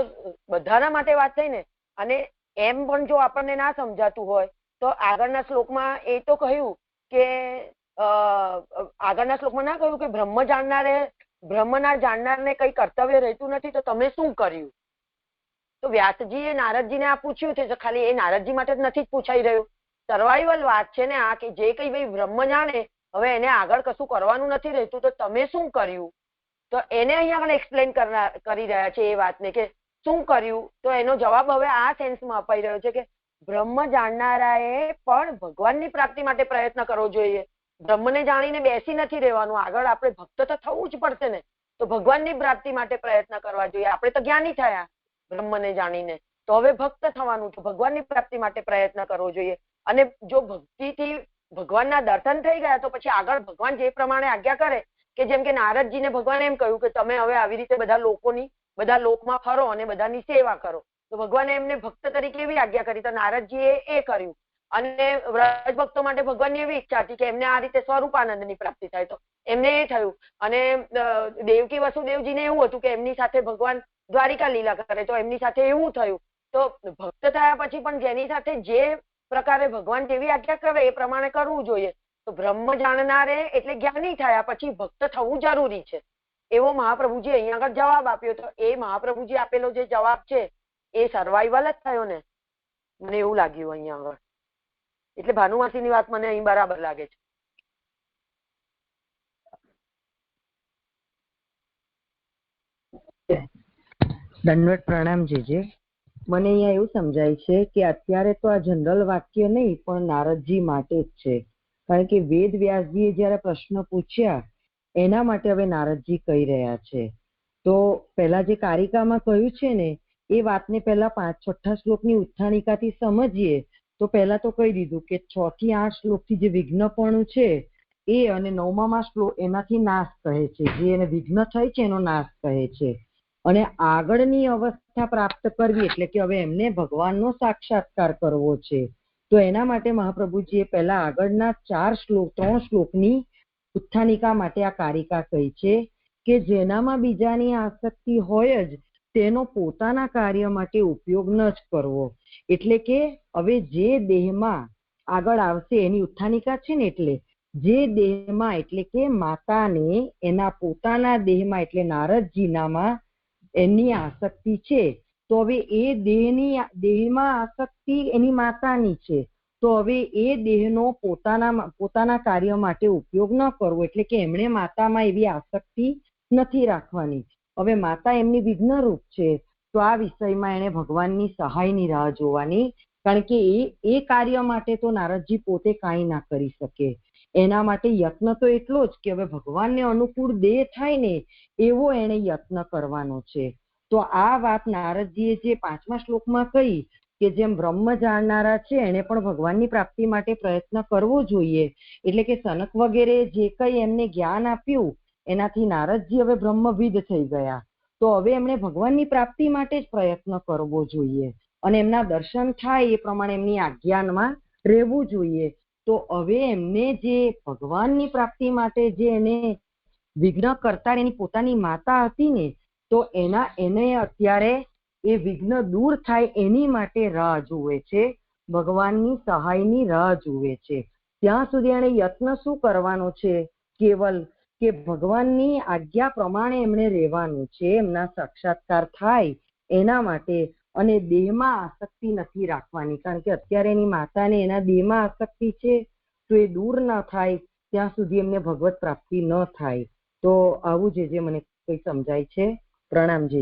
Speaker 6: બધાના માટે વાત થઈ ને. અને એમ પણ જો આપણને ના સમજાતું હોય તો આગળના શ્લોકમાં એ તો કહ્યું કે આગળના શ્લોકમાં ના કહ્યું કે બ્રહ્મ જાણનારને કઈ કર્તવ્ય રહેતું નથી તો તમે શું કર્યું? તો વ્યાસજીએ નારદજીને આ પૂછ્યું છે, ખાલી એ નારદજી માટે જ નથી જ પૂછાઈ રહ્યું. સર્વાઈવલ વાત છે ને આ, કે જે કઈ ભાઈ બ્રહ્મ જાણે હવે એને આગળ કશું કરવાનું નથી રહેતું તો તમે શું કર્યું? તો એને અહીંયા આગળ એક્સપ્લેન કરી રહ્યા છે એ વાતને કે શું કર્યું. તો એનો જવાબ હવે આ સેન્સમાં અપાઈ રહ્યો છે કે બ્રહ્મ જાણનારાએ પણ ભગવાનની પ્રાપ્તિ માટે પ્રયત્ન કરવો જોઈએ. બ્રહ્મને જાણીને બેસી નથી રહેવાનું, આગળ આપણે ભક્ત તો થવું જ પડશે ને. તો ભગવાનની પ્રાપ્તિ માટે પ્રયત્ન કરવા જોઈએ. આપણે તો જ્ઞાની થયા બ્રહ્મને જાણીને, તો હવે ભક્ત થવાનું, તો ભગવાનની પ્રાપ્તિ માટે પ્રયત્ન કરવો જોઈએ. અને જો ભક્તિથી ભગવાનના દર્શન થઈ ગયા તો પછી આગળ ભગવાન જે પ્રમાણે આજ્ઞા કરે, કે જેમ કે નારદજીને ભગવાન એમ કહ્યું કે તમે હવે આવી રીતે બધા લોકમાં ફરો અને બધાની સેવા કરો, તો ભગવાને એમને ભક્ત તરીકે એવી આજ્ઞા કરી, તો નારદજીએ એ કર્યું. અને વ્રજ ભક્તો માટે ભગવાનની એવી ઈચ્છા હતી કે એમને આ રીતે સ્વરૂપાનંદની પ્રાપ્તિ થાય, તો એમને એ થયું. અને દેવકી વસુદેવજીને એવું હતું કે એમની સાથે ભગવાન દ્વારિકા લીલા કરે, તો એમની સાથે એવું થયું. તો ભક્ત થયા પછી પણ જેની સાથે જે પ્રકારે ભગવાન જેવી આજ્ઞા કરે એ પ્રમાણે કરવું જોઈએ. તો બ્રહ્મ જાણનારે એટલે જ્ઞાની થયા પછી ભક્ત થવું જરૂરી છે, એવો મહાપ્રભુજી અહીંયા આગળ જવાબ આપ્યો. તો એ મહાપ્રભુજી આપેલો જે જવાબ છે એ સર્વાઈવલ જ થયો ને, મને એવું લાગ્યું અહીંયા આગળ. એટલે ભાનુમાસીની વાત મને અહીં બરાબર લાગે છે.
Speaker 10: દંડવત પ્રણામ જીજે. મને અહીંયા એવું સમજાય છે કે અત્યારે તો આ જનરલ વાક્ય નહીં પણ નારદજી માટે જ છે, કારણ કે વેદ વ્યાસજીએ જયારે પ્રશ્ન પૂછ્યા એના માટે હવે નારદજી કહી રહ્યા છે. તો પહેલા જે કારિકામાં કહ્યું છે ને એ વાતને પહેલા 5-6 શ્લોકની ઉત્થાનિકાથી સમજીએ તો પહેલા તો કહી દીધું કે 6 થી 8 શ્લોકથી જે વિઘ્નપણું છે એ, અને 9મા શ્લોક એનાથી નાશ કહે છે, જે એને વિઘ્ન થાય છે એનો નાશ કહે છે. અને આગળની અવસ્થા પ્રાપ્ત કરવી એટલે કે હવે એમને ભગવાનનો સાક્ષાત્કાર કરવો છે, તો એના માટે મહાપ્રભુજીએ પહેલા આગળના 3 શ્લોકની ઉત્થાનિકા માટે આ કારિકા કહી છે કે જેનામાં બીજાની આસક્તિ હોય જ તેનો પોતાના કાર્ય માટે ઉપયોગ ન જ કરવો. એટલે કે હવે જે દેહમાં આગળ આવશે એની ઉત્થાનિકા છે ને, એટલે જે દેહમાં એટલે કે માતાને એના પોતાના દેહમાં એટલે નારદજીનામાં એની આસક્તિ છે, તો હવે એ દેહમાં આસક્તિ એની માતાની છે, તો હવે એ દેહનો પોતાના કાર્ય માટે ઉપયોગ ન કરવો. એટલે કે એમણે માતામાં એવી આસક્તિ નથી રાખવાની. હવે માતા એમની વિઘ્નરૂપ છે, તો આ વિષયમાં એને ભગવાનની સહાયની રાહ જોવાની, કારણ કે એ કાર્ય માટે તો નારદજી પોતે કાંઈ ના કરી શકે. એના માટે યત્ન તો એટલો જ કે હવે ભગવાનને અનુકૂળ દેહ થાય ને એવો એને યત્ન કરવાનો છે. તો આ વાત નારદજીએ જે 5મા શ્લોકમાં કહી કે જેમ બ્રહ્મ જાણનારા છે એને પણ ભગવાનની પ્રાપ્તિ માટે પ્રયત્ન કરવો જોઈએ. એટલે કે સનક વગેરે જે કઈ એમને જ્ઞાન આપ્યું એનાથી નારદજી હવે બ્રહ્મવિદ થઈ ગયા, તો હવે એમણે ભગવાનની પ્રાપ્તિ માટે જ પ્રયત્ન કરવો જોઈએ અને એમના દર્શન થાય એ પ્રમાણે એમની આજ્ઞામાં રહેવું જોઈએ. તો હવે એમને જે ભગવાનની પ્રાપ્તિ માટે જે એને વિઘ્ન કરતા એની પોતાની માતા હતી ને, તો એને અત્યારે એ વિઘ્ન દૂર થાય એની માટે રાહ જુએ છે, ભગવાનની સહાયની રાહ જુએ છે. ત્યાં સુધી એને યત્ન શું કરવાનો છે? કેવલ કે ભગવાનની આજ્ઞા પ્રમાણે એમણે રહેવાનું છે, એમના સાક્ષાત્કાર થાય એના માટે. અને દેહમાં આસક્તિ નથી રાખવાની, કારણ કે અત્યારે એની માતાને એના દેહમાં આસક્તિ છે, તો એ દૂર ન થાય ત્યાં સુધી એમને ભગવત પ્રાપ્તિ ન થાય. તો આવું જે મને કઈ સમજાય છે. પ્રણામ જે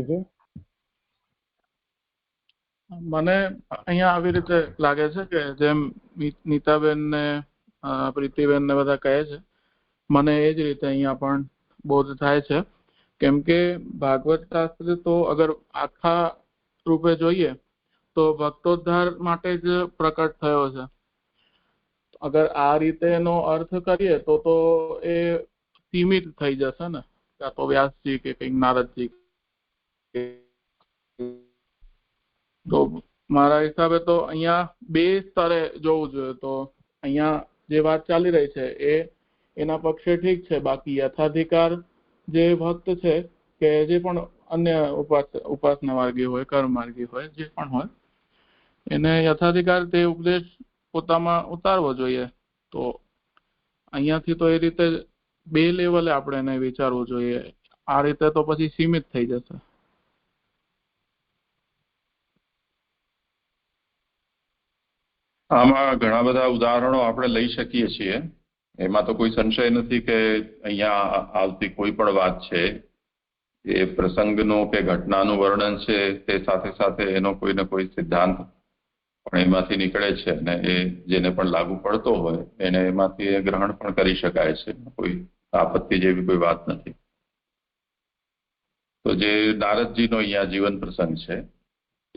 Speaker 3: મને અહીંયા આવી રીતે લાગે છે કે જેમ નીતાબેન ને પ્રીતિબેન ને બધા કહે છે, મને એ જ રીતે અહીંયા પણ બોધ થાય છે. કેમ કે ભાગવત શાસ્ત્ર તો અગર આખા રૂપે જોઈએ તો ભક્તોદ્ધાર માટે જ પ્રકટ થયો છે. અગર આ રીતે એનો અર્થ કરીએ તો એ સીમિત થઈ જશે ને, કાં તો વ્યાસજી કે કંઈક નારદજી. તો મારા હિસાબે તો અહીંયા 2 સ્તરે જોવું જોઈએ. તો અહીંયા જે વાત ચાલી રહી છે એ એના પક્ષે ઠીક છે. બાકી યથાધિકાર જે ભક્ત છે કે જે પણ અન્ય ઉપાસના માર્ગી હોય, કર્મ માર્ગી હોય, જે પણ હોય, એને યથાધિકાર તે ઉપદેશ પોતામાં ઉતારવો જોઈએ. તો અહીંયાથી તો એ રીતે 2 લેવલે આપણે એને વિચારવું જોઈએ. આ રીતે તો પછી સીમિત થઈ જશે.
Speaker 1: આમાં ઘણા બધા ઉદાહરણો આપણે લઈ શકીએ છીએ. એમાં તો કોઈ સંશય નથી કે અહીંયા આવતી કોઈ પણ વાત છે એ પ્રસંગનું કે ઘટનાનું વર્ણન છે, તે સાથે સાથે એનો કોઈ ને કોઈ સિદ્ધાંત પણ એમાંથી નીકળે છે, અને એ જેને પણ લાગુ પડતો હોય એને એમાંથી ગ્રહણ પણ કરી શકાય છે. કોઈ આપત્તિ જેવી કોઈ વાત નથી. તો જે નારદજીનો અહીંયા જીવન પ્રસંગ છે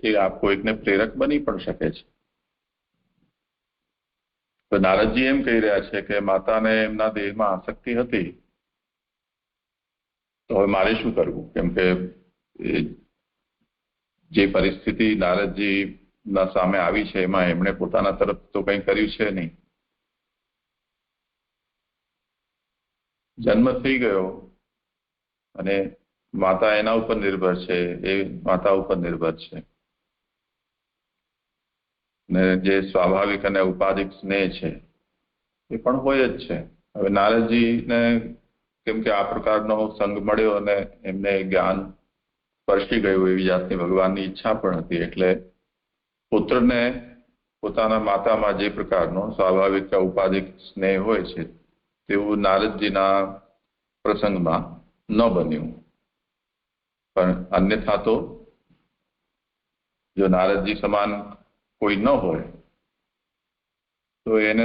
Speaker 1: એ આપ કોઈકને પ્રેરક બની પણ શકે છે. તો નારદજી એમ કહી રહ્યા છે કે માતાને એમના દેહમાં આસક્તિ હતી, તો હવે મારે શું કરવું? કેમ કે જે પરિસ્થિતિ નારદજી ના સામે આવી છે એમાં એમણે પોતાના તરફ તો કંઈ કર્યું છે નહીં. જન્મ થઈ ગયો અને માતા એના ઉપર નિર્ભર છે, એ માતા ઉપર નિર્ભર છે, ને જે સ્વાભાવિક અને ઉપાધિક સ્નેહ છે એ પણ હોય જ છે. હવે નારદજીને કેમ કે આ પ્રકારનો સંગ મળ્યો અને એમને જ્ઞાન સ્પર્શી ગયું એવી જાતની ભગવાનની ઈચ્છા પણ હતી, એટલે પુત્રને પોતાના માતામાં જે પ્રકારનો સ્વાભાવિક ઉપાધિક સ્નેહ હોય છે તેવું નારદજીના પ્રસંગમાં ન બન્યું. પણ અન્યથા તો જો નારદજી સમાન કોઈ ન હોય તો એને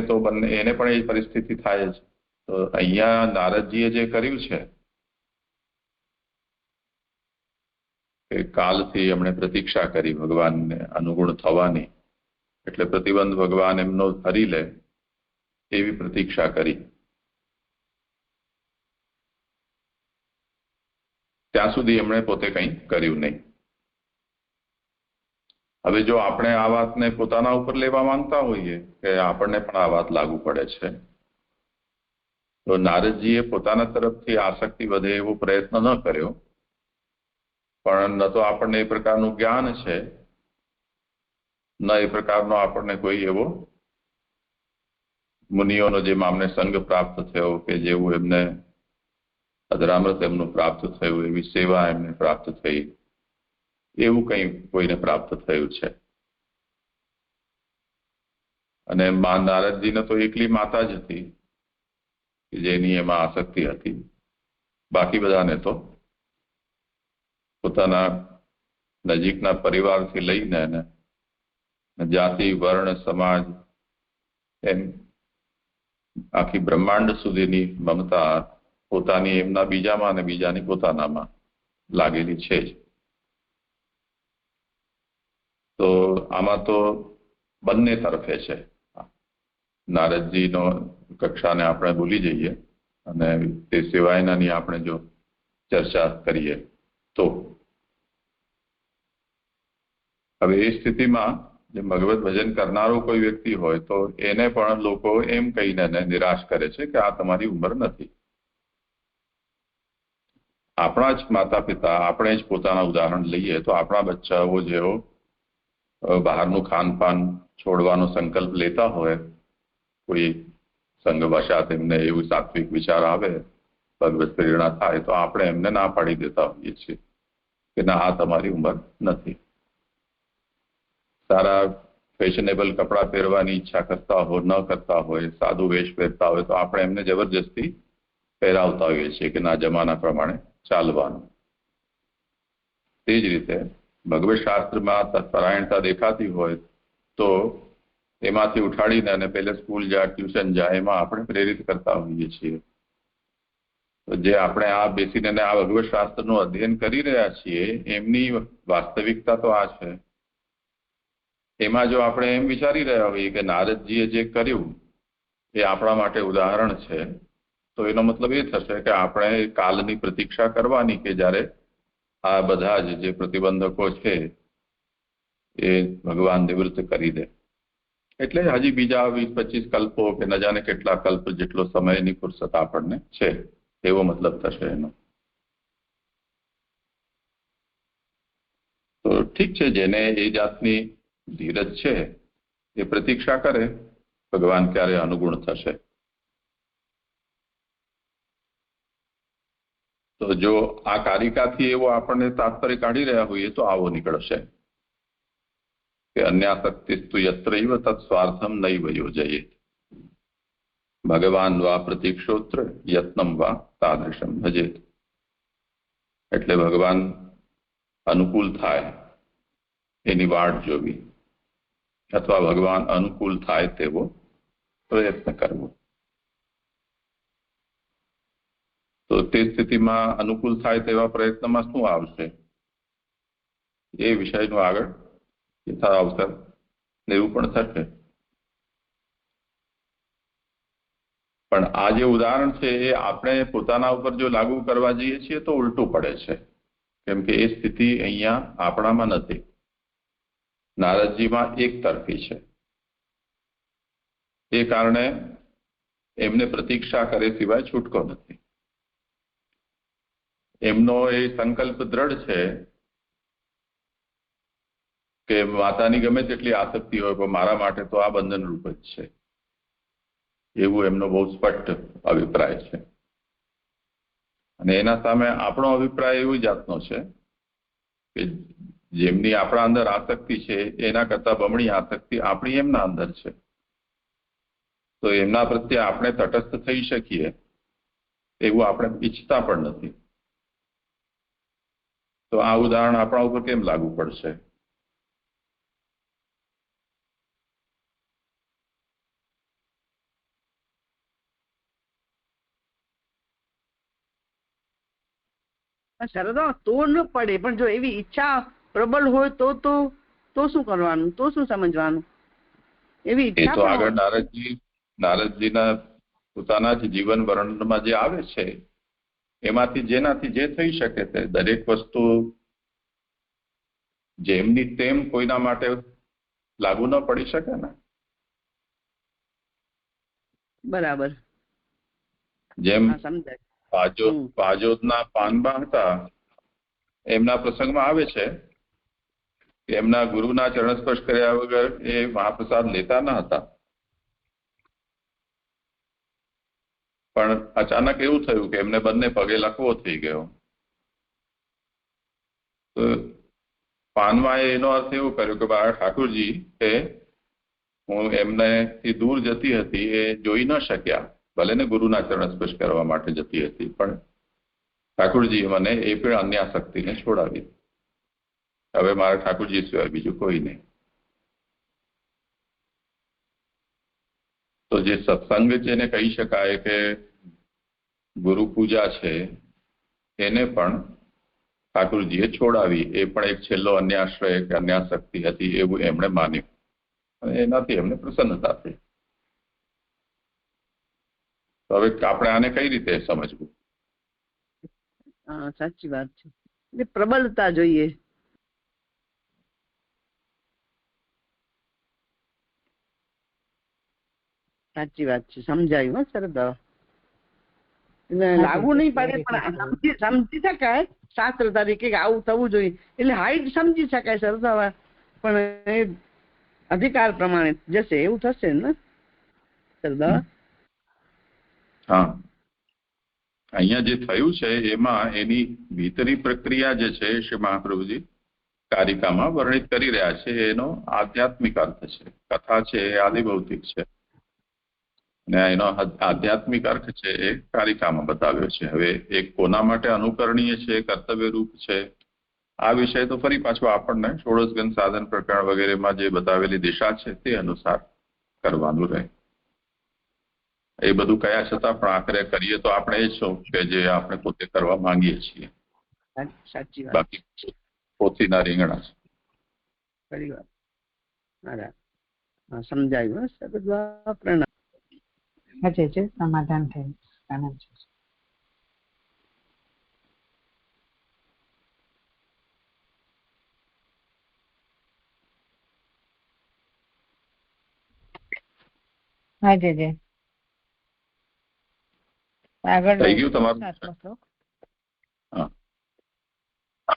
Speaker 1: પણ એ પરિસ્થિતિ થાય જ. તો અહીંયા નારદજીએ જે કર્યું છે કે કાલથી એમણે પ્રતીક્ષા કરી ભગવાનને અનુગુણ થવાની, એટલે પ્રતિબંધ ભગવાન એમનો હરી લે એવી પ્રતીક્ષા કરી. ત્યાં સુધી એમણે પોતે કંઈ કર્યું નહીં. હવે જો આપણે આ વાતને પોતાના ઉપર લેવા માંગતા હોઈએ કે આપણને પણ આ વાત લાગુ પડે છે, તો નારદજીએ પોતાના તરફથી આસક્તિ વધે એવો પ્રયત્ન ન કર્યો, પણ ન તો આપણને એ પ્રકારનું જ્ઞાન છે, ન એ પ્રકારનો આપણને કોઈ એવો મુનિઓનો જેમ અમને સંગ પ્રાપ્ત થયો કે જેવું એમને અધરામૃત એમનું પ્રાપ્ત થયું, એવી સેવા એમને પ્રાપ્ત થઈ, એવું કંઈ કોઈને પ્રાપ્ત થયું છે. અને નારદજીને તો એકલી માતા જ હતી કે જેની એમાં આસક્તિ હતી. બાકી બધાને તો પોતાના નજીકના પરિવારથી લઈને જાતિ, વર્ણ, સમાજ, એમ આખી બ્રહ્માંડ સુધીની મમતા પોતાની એમના બીજામાં અને બીજાની પોતાનામાં લાગેલી છે જ. તો આમાં તો બંને તરફે છે. નારદજીનો કક્ષાને આપણે ભૂલી જઈએ અને તે સિવાયનાની આપણે જો ચર્ચા કરીએ તો હવે એ સ્થિતિમાં જે ભગવત ભજન કરનારો કોઈ વ્યક્તિ હોય તો એને પણ લોકો એમ કહીને નિરાશ કરે છે કે આ તમારી ઉંમર નથી. આપણા જ માતા પિતા, આપણે જ પોતાના ઉદાહરણ લઈએ તો આપણા બચ્ચાઓ જેઓ બહારનું ખાનપાન છોડવાનો સંકલ્પ લેતા હોય, કોઈ સંગવશાત એમને એવું સાત્વિક વિચાર આવે, ભગવત પ્રેરણા થાય, તો આપણે એમને ના પાડી દેતા હોઈએ છીએ કે ના, આ તમારી ઉંમર નથી. સારા ફેશનેબલ કપડાં પહેરવાની ઈચ્છા કરતા હોય, ન કરતા હોય, સાદું વેશ પહેરતા હોય, તો આપણે એમને જબરજસ્તી પહેરાવતા હોઈએ છીએ કે ના, જમાના પ્રમાણે ચાલવાનું. તે જ રીતે ભગવત શાસ્ત્રમાં તત્પરાયણતા દેખાતી હોય તો એમાંથી ઉઠાડીને અને પહેલે સ્કૂલ જા, ટ્યુશન જા, એમાં આપણે પ્રેરિત કરતા હોઈએ છીએ. તો જે આપણે આ બેસીને આ ભગવત શાસ્ત્રનું અધ્યયન કરી રહ્યા છીએ એમની વાસ્તવિકતા તો આ છે. એમાં જો આપણે એમ વિચારી રહ્યા હોઈએ કે નારદજીએ જે કર્યું એ આપણા માટે ઉદાહરણ છે, તો એનો મતલબ એ થશે કે આપણે કાલની પ્રતીક્ષા કરવાની કે જ્યારે આ બધા જ જે પ્રતિબંધકો છે એ ભગવાન નિવૃત્ત કરી દે. એટલે હજી બીજા 20-25 કલ્પો કે ન જાણે કેટલા કલ્પ જેટલો સમયની ફુરસત આપણને છે, એવો મતલબ થશે એનો. તો ઠીક છે, જેને એ જાતની ધીરજ છે એ પ્રતીક્ષા કરે ભગવાન ક્યારે અનુગુણ થશે. તો જો આ કારિકાથી એવો આપણને તાત્પર્ય કાઢી રહ્યા હોઈએ તો આવો નીકળશે કે અન્યાસક્તિસ્તુ યત્રૈવ તત્સ્વાર્થમ નૈવ યોજયેત ભગવાન વા પ્રતીક્ષોત્ર યત્નમ વા તાદૃશમ ભજેત. એટલે ભગવાન અનુકૂળ થાય એની વાટ જોવી અથવા ભગવાન અનુકૂળ થાય તેવો પ્રયત્ન કરવો. તો તે સ્થિતિમાં અનુકૂળ થાય તેવા પ્રયત્નમાં શું આવશે એ વિષયનું આગળ યથા અવસર નિરૂપણ થશે. પણ આ જે ઉદાહરણ છે એ આપણે પોતાના ઉપર જો લાગુ કરવા જઈએ છીએ તો ઉલટું પડે છે, કેમ કે એ સ્થિતિ અહીંયા આપણામાં નથી, નારદજીમાં એક તરફી છે. એ કારણે એમને પ્રતીક્ષા કરે સિવાય છૂટકો નથી. એમનો એ સંકલ્પ દ્રઢ છે કે માતાની ગમે તેટલી આસક્તિ હોય પણ મારા માટે તો આ બંધન રૂપ જ છે, એવું એમનો બહુ સ્પષ્ટ અભિપ્રાય છે. અને એના સામે આપણો અભિપ્રાય એવી જાતનો છે કે જેમની આપણા અંદર આસક્તિ છે એના કરતા બમણી આસક્તિ આપણી એમના અંદર છે, તો એમના પ્રત્યે આપણે તટસ્થ થઈ શકીએ એવું આપણે ઈચ્છતા પણ નથી. તો આ ઉદાહરણ આપણા ઉપર કેમ લાગુ પડશે?
Speaker 8: શરદા તો ન પડે, પણ જો એવી ઈચ્છા પ્રબળ હોય તો શું કરવાનું, તો શું સમજવાનું? એવી
Speaker 1: એ તો આગળ નારદજીના પોતાના જ જીવન વર્ણનમાં જે આવે છે એમાંથી જેનાથી જે થઈ શકે તે દરેક વસ્તુ જેમની તેમ કોઈના માટે લાગુ ન પડી શકે ને.
Speaker 8: બરાબર.
Speaker 1: જેમ
Speaker 8: સમજાય.
Speaker 1: પાજોદના પાનબા હતા, એમના પ્રસંગમાં આવે છે કે એમના ગુરુના ચરણ સ્પર્શ કર્યા વગર એ મહાપ્રસાદ લેતા ન હતા. પણ અચાનક એવું થયું કે એમને બંને પગે લકવો થઈ ગયો. તો પાનમાં એનો અર્થ એવો કર્યો કે બાળા ઠાકુરજી કે હું એમનેથી દૂર જતી હતી એ જોઈ ન શક્યા, ભલે ને ગુરુના ચરણ સ્પર્શ કરવા માટે જતી હતી, પણ ઠાકુરજી મને એ પણ અન્યાસક્તિને છોડાવી. હવે મારા ઠાકુરજી સિવાય બીજું કોઈ નહીં. તો જે સત્સંગ જેને કહી શકાય કે ગુરુ પૂજા છે એને પણ ઠાકુરજીએ છોડાવી. એ પણ એક છેલ્લો અન્યાશ્રય કે અન્યાસક્તિ હતી એવું એમણે માન્યું અને એનાથી એમને પ્રસન્નતા થઈ. તો હવે આપણે આને કઈ રીતે સમજવું?
Speaker 8: સાચી વાત છે, એટલે પ્રબળતા જોઈએ. સાચી વાત છે, સમજાયું સરદાર. લાગુ નહીં પડે પણ સમજી શકાય શાસ્ત્ર તરીકે કે આવું થવું જોઈએ, એટલે હાઈટ સમજી શકાય સરદાર, પણ એ અધિકાર પ્રમાણે જશે એવું થશે ને સરદાર?
Speaker 1: હા, અહીંયા જે થયું છે એમાં એની ભીતરી પ્રક્રિયા જે છે શ્રી મહાપ્રભુજી કારિકામાં વર્ણિત કરી રહ્યા છે એનો આધ્યાત્મિક અર્થ છે. કથા છે એ આદિભૌતિક છે અને એનો આધ્યાત્મિક અર્થ છે એ કારિકામાં બતાવ્યો છે. હવે એ કોના માટે અનુકરણીય છે, કર્તવ્ય રૂપ છે, આ વિષય તો ફરી પાછો આપણને ષોડશગંધ સાધન પ્રકરણ વગેરેમાં જે બતાવેલી દિશા છે તે અનુસાર કરવાનું રહે. એ બધું કયા છતાં પણ આખરે કરીએ તો આપણે એ છું કે જે આપણે પોતે કરવા માંગીએ છીએ.
Speaker 8: સાચી વાત.
Speaker 1: બાકી પોથીના રીંગણા છે.
Speaker 8: ખરી વાત. સમજાયું સરદાર. પ્રણામ.
Speaker 2: હજે છે સમાધાન થયું. આનંદ છે. હા જે આગળ
Speaker 1: થઈ ગયું તમારું?
Speaker 2: સાતમો શ્લોક.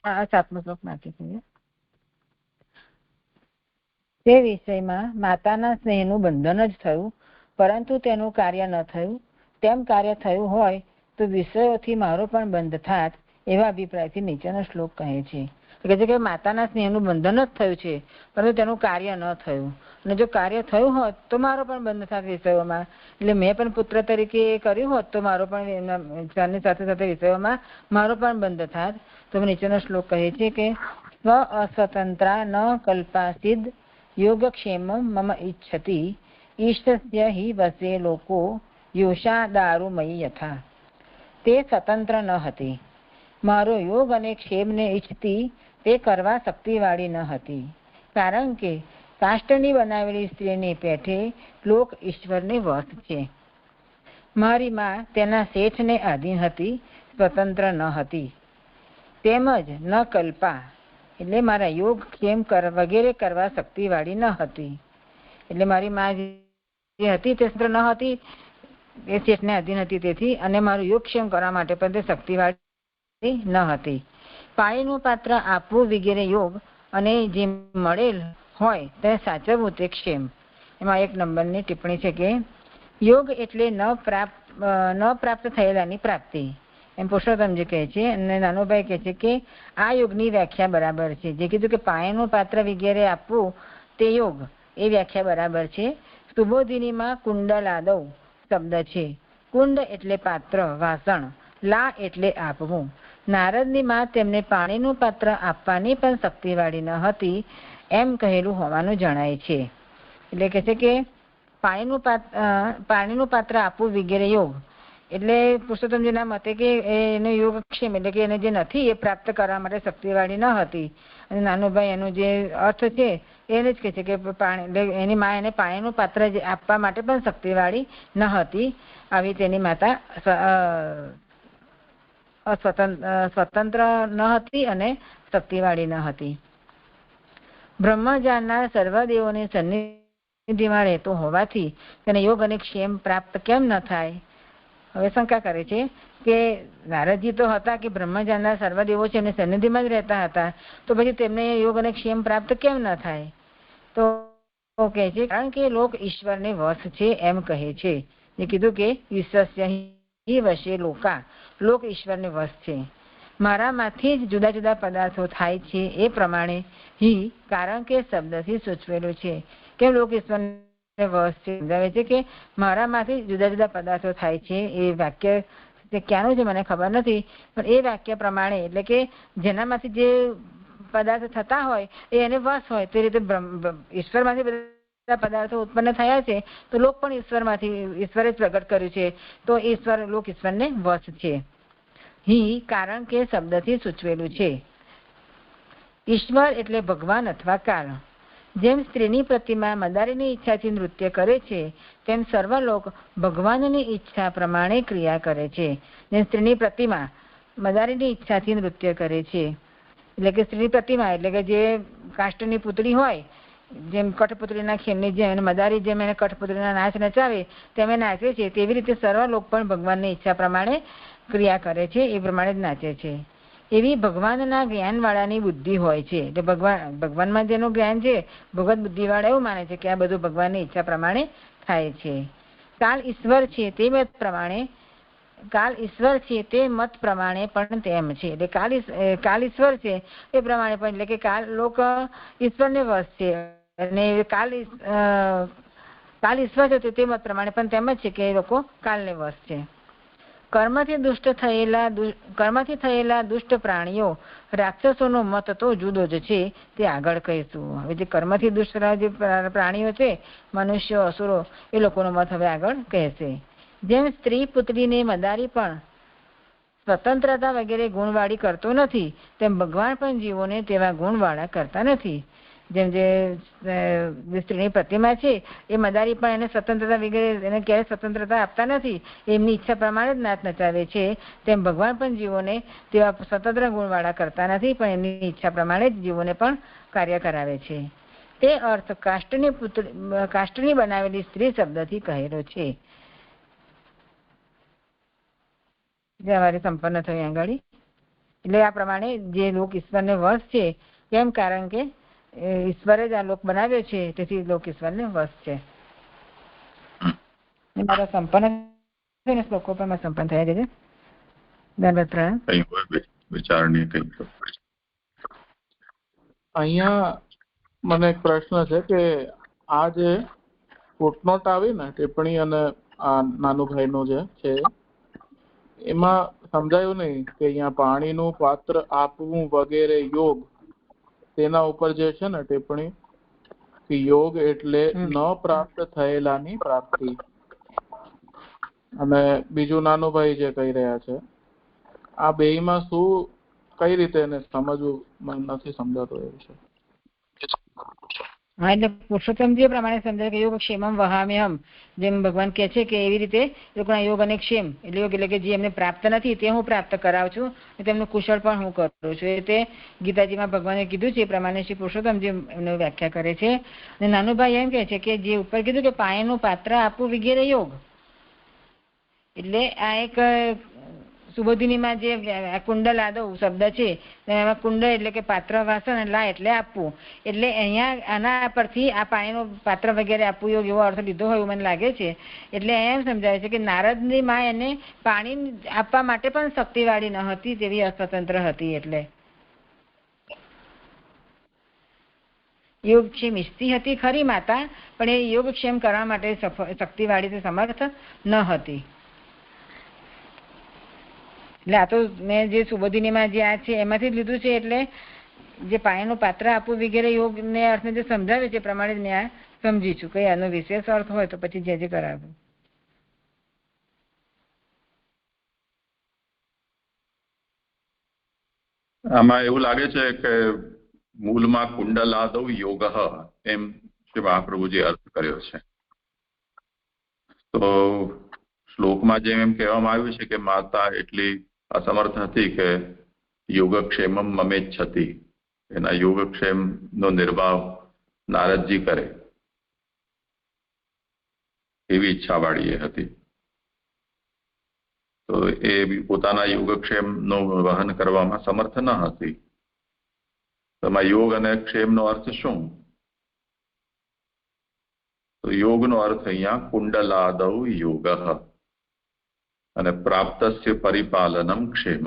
Speaker 2: હા, સાતમો શ્લોક નાખી દઈએ. તે વિષયમાં માતાના સ્નેહનું બંધન જ થયું, પરંતુ તેનું કાર્ય ન થયું. તેમ કાર્ય થયું હોય તો વિષયોથી મારો પણ બંધ થાત, એવા અભિપ્રાયથી નીચેનો શ્લોક કહે છે. કે છે કે માતાના સ્નેહનું બંધન જ થયું છે, પરંતુ તેનું કાર્ય ન થયું. અને જો કાર્ય થયું હોત તો મારો પણ બંધ થાત વિષયોમાં. એટલે મેં પણ પુત્ર તરીકે કર્યું હોત તો મારો પણ એમની સાથે સાથે વિષયોમાં મારો પણ બંધ થાત. તો નીચેનો શ્લોક કહે છે કે સ્વ અસ્વતંત્રા ન કલ્પાસિદ યોગક્ષેમ મમ ઈચ્છતિ ઈષ્ટસ્ય હિ વસે લોકો યોષા દારૂમયી યથા. તે સ્વતંત્ર ન હતી. મારો યોગ અને ક્ષેમને ઈચ્છતી તે કરવા શક્તિવાળી ન હતી, કારણ કે કાષ્ટની બનાવેલી સ્ત્રીની પેઠે લોક ઈશ્વરને વશ છે. મારી માં તેના શેઠને આધીન હતી, સ્વતંત્ર ન હતી. તેમજ ન કલ્પા એટલે મારા યોગ ક્ષેમ વગેરે કરવા શક્તિવાળી ન હતી. એટલે મારી માં જે હતી તે સ્વતંત્ર ન હતી, એ શેઠને આધીન હતી તેથી, અને મારું યોગક્ષેમ કરવા માટે પણ તે શક્તિવાળી ન હતી. પાણીનું પાત્ર આપવું વગેરે યોગ અને જે મળેલ હોય તે સાચવવું તે ક્ષેમ. એમાં 1 નંબરની ટિપ્પણી છે કે યોગ એટલે ન પ્રાપ્ત થયેલાની પ્રાપ્તિ, એમ પુરુષોત્તમજી કહે છે. અને નાનુભાઈ કહે છે કે આ યોગની વ્યાખ્યા બરાબર છે. જે કીધું કે પાણીનું પાત્ર વગેરે આપવું તે યોગ, એ વ્યાખ્યા બરાબર છે. સુબોધિનીમાં કુંડલાદવ શબ્દ છે. કુંડ એટલે પાત્ર, વાસણ. લા એટલે આપવું. નારદની માં તેમને પાણીનું પાત્ર આપવાની પણ શક્તિવાળી ન હતી, એમ કહેલું હોવાનું જણાય છે. એટલે કહે છે કે પાણીનું પાત્ર આપવું વગેરે યોગ એટલે પુરુષોત્તમજીના મતે કે એનો યોગક્ષેમ એટલે કે એને જે નથી એ પ્રાપ્ત કરવા માટે શક્તિવાળી ન હતી. અને નાનુભાઈ એનો જે અર્થ છે એને જ કહે છે કે એની માં એને પાણીનું પાત્ર આપવા માટે પણ શક્તિવાળી ન હતી. આવી તેની માતા સ્વતંત્ર ન હતી અને શક્તિવાળી ન હતી. બ્રહ્મ જાણનાર સર્વદેવોની સન્નિધિમાં રહેતો હોવાથી તેને યોગ અને ક્ષેમ પ્રાપ્ત કેમ ન થાય? હવે શંકા કરે છે કે નારદજી તો હતા કે બ્રહ્મ જાણનાર સર્વદેવો છે એમની સન્નિધિમાં જ રહેતા હતા, તો પછી તેમને યોગ અને ક્ષેમ પ્રાપ્ત કેમ ન થાય? તો કહે છે કારણ કે લોક ઈશ્વરને વશ છે, એમ કહે છે. એ કીધું કે વિશ્વસ્ય હિ વશે લોકા, લોક ઈશ્વરને વશ છે. મારામાંથી જ જુદા જુદા પદાર્થો થાય છે એ પ્રમાણે હિ કારણ કે શબ્દથી સૂચવેલું છે. કેમ લોક ઈશ્વરને વશ છે? સમજાવે છે કે મારામાંથી જુદા જુદા પદાર્થો થાય છે. એ વાક્ય ક્યાંનું છે મને ખબર નથી, પણ એ વાક્ય પ્રમાણે એટલે કે જેનામાંથી જે પદાર્થ થતા હોય એ એને વશ હોય, તે રીતે ઈશ્વરમાંથી બધા પદાર્થો ઉત્પન્ન થયા છે, તો લોક પણ ઈશ્વરે જ પ્રગટ કર્યું છે, તો લોક ઈશ્વરને વશ છે. હિ કારણ કે શબ્દથી સૂચવેલું છે. ઈશ્વર એટલે ભગવાન અથવા કાળ. જેમ સ્ત્રીની પ્રતિમા મદારીની ઈચ્છાથી નૃત્ય કરે છે, તેમ સર્વ લોક ભગવાનની ઈચ્છા પ્રમાણે ક્રિયા કરે છે. જેમ સ્ત્રીની પ્રતિમા મદારીની ઈચ્છાથી નૃત્ય કરે છે, એટલે કે સ્ત્રીની પ્રતિમા એટલે કે જે કાષ્ટની પુતળી હોય, જેમ કઠપુતળીના ખેલની જેમ મદારી જેમ એને કઠપુતળીના નાચ નચાવે તેમ નાચે છે, તેવી રીતે સર્વ લોક પણ ભગવાનની ઈચ્છા પ્રમાણે ક્રિયા કરે છે, એ પ્રમાણે જ નાચે છે. એવી ભગવાનના જ્ઞાનવાળાની બુદ્ધિ હોય છે. એટલે ભગવાનમાં જેનું જ્ઞાન છે, ભગવત બુદ્ધિવાળા એવું માને છે કે આ બધું ભગવાનની ઈચ્છા પ્રમાણે થાય છે. કાલ ઈશ્વર છે તે મત પ્રમાણે પણ તેમ છે. એટલે કાલ ઈશ્વર છે એ પ્રમાણે પણ, એટલે કે કાલ લોક ઈશ્વરને વશ છે અને કાલ ઈશ્વર છે તે મત પ્રમાણે પણ તેમ જ છે કે એ લોકો કાલને વશ છે. કર્મથી થયેલા દુષ્ટ પ્રાણીઓ રાક્ષસોનો મત તો જુદો જ છે, તે આગળ કહીશું. હવે જે કર્મથી દુષ્ટ જે પ્રાણીઓ છે, મનુષ્યો, અસુરો, એ લોકોનો મત હવે આગળ કહેશે. જેમ સ્ત્રી પુત્રીને મદારી પણ સ્વતંત્રતા વગેરે ગુણવાળી કરતો નથી, તેમ ભગવાન પણ જીવોને તેવા ગુણવાળા કરતા નથી. જેમ જે સ્ત્રીની પ્રતિમા છે એ મદારી પણ એને સ્વતંત્રતા વગેરે એને ક્યારેય સ્વતંત્રતા આપતા નથી, એમની ઈચ્છા પ્રમાણે જ નાચ નચાવે છે, તેમ ભગવાન પણ જીવોને તેવા સ્વતંત્ર ગુણવાળા કરતા નથી, પણ એમની ઈચ્છા પ્રમાણે જ જીવોને પણ કાર્ય કરાવે છે. તે અર્થ કાષ્ટની બનાવેલી સ્ત્રી શબ્દથી કહેલો છે. સંપન્ન થયું આગળ. એટલે આ પ્રમાણે જે લોક ઈશ્વરને વશ છે, કેમ કારણ કે ઈશ્વરે જ આ લોક બનાવ્યો છે, તેથી લોક ઈશ્વરને વશ છે. મારા સંપન્ન શ્લોકો પણ સંપન્ન થયા છે.
Speaker 3: અહીંયા મને એક પ્રશ્ન છે કે આ જે ફૂટનોટ આવી ને ટિપ્પણી અને આ નાનુભાઈનું જે છે એમાં સમજાયું નહીં કે અહીંયા પાણીનું પાત્ર આપવું વગેરે યોગ, તેના ઉપર જે છે ને ટિપ્પણી કે યોગ એટલે ન પ્રાપ્ત થયેલાની પ્રાપ્તિ. અને બીજું નાનુભાઈ જે કહી રહ્યા છે, આ બેયમાં શું કઈ રીતે એને સમજવું મને નથી સમજાતું એવું છે.
Speaker 2: હા, એટલે પુરુષોત્તમજી પ્રમાણે સમજાય કે યોગ ક્ષેમમ વહામ્યહમ, જેમ ભગવાન કહે છે કે એવી રીતે લોકોના યોગ અને ક્ષેમ એટલે યોગ એટલે કે જે એમને પ્રાપ્ત નથી તે હું પ્રાપ્ત કરાવું છું, તેમનું કુશળ પણ હું કરું છું. એ તે ગીતાજીમાં ભગવાને કીધું છે એ પ્રમાણે શ્રી પુરુષોત્તમજી એમને વ્યાખ્યા કરે છે. અને નાનુભાઈ એમ કહે છે કે જે ઉપર કીધું કે પાયાનું પાત્ર આપવું વગેરે યોગ, એટલે આ એક સુબોધિનીમાં જે કુંડલ આદવ શબ્દ છે એમાં કુંડ એટલે કે પાત્ર વાસણ, લા એટલે આપવું, એટલે અહીંયા આના પરથી આ પાણીનું પાત્ર વગેરે આપવું યોગ એવો અર્થ લીધો હોય એવું મને લાગે છે. એટલે એમ સમજાવે છે કે નારદની માં એને પાણી આપવા માટે પણ શક્તિવાળી ન હતી, તેવી અસ્વતંત્ર હતી. એટલે યોગક્ષેમ ઈચ્છતી હતી ખરી માતા, પણ એ યોગક્ષેમ કરવા માટે શક્તિવાળી સમર્થ ન હતી. એટલે આ તો મેં જે સુબોધિનીમાં જે આ છે એમાંથી જ લીધું છે. એટલે જે પાયાનું પાત્ર આપવું વગેરે યોગ ને અર્થને જે સમજાવે છે પ્રમાણે જ મેં આ સમજી છું. કઈ આનો વિશેષ અર્થ હોય તો પછી જે કરાવ્યું.
Speaker 1: આમાં એવું લાગે છે કે મૂળમાં કુંડલાદૌ યોગ એમ શ્રી મહાપ્રભુજી અર્થ કર્યો છે. તો શ્લોકમાં જેમ એમ કહેવામાં આવ્યું છે કે માતા એટલી અસમર્થ હતી કે યોગક્ષેમમ મમેચ્છતી, એના યોગક્ષેમનો નિર્વાહ નારદજી કરે એવી ઈચ્છાવાળી એ હતી. તો એ પોતાના યોગક્ષેમનું વહન કરવામાં સમર્થ ન હતી. એમાં યોગ અને ક્ષેમનો અર્થ શું? તો યોગનો અર્થ અહીંયા કુંડલાદૌ યોગ અને પ્રાપ્તસ્ય પરિપાલનમ ક્ષેમ.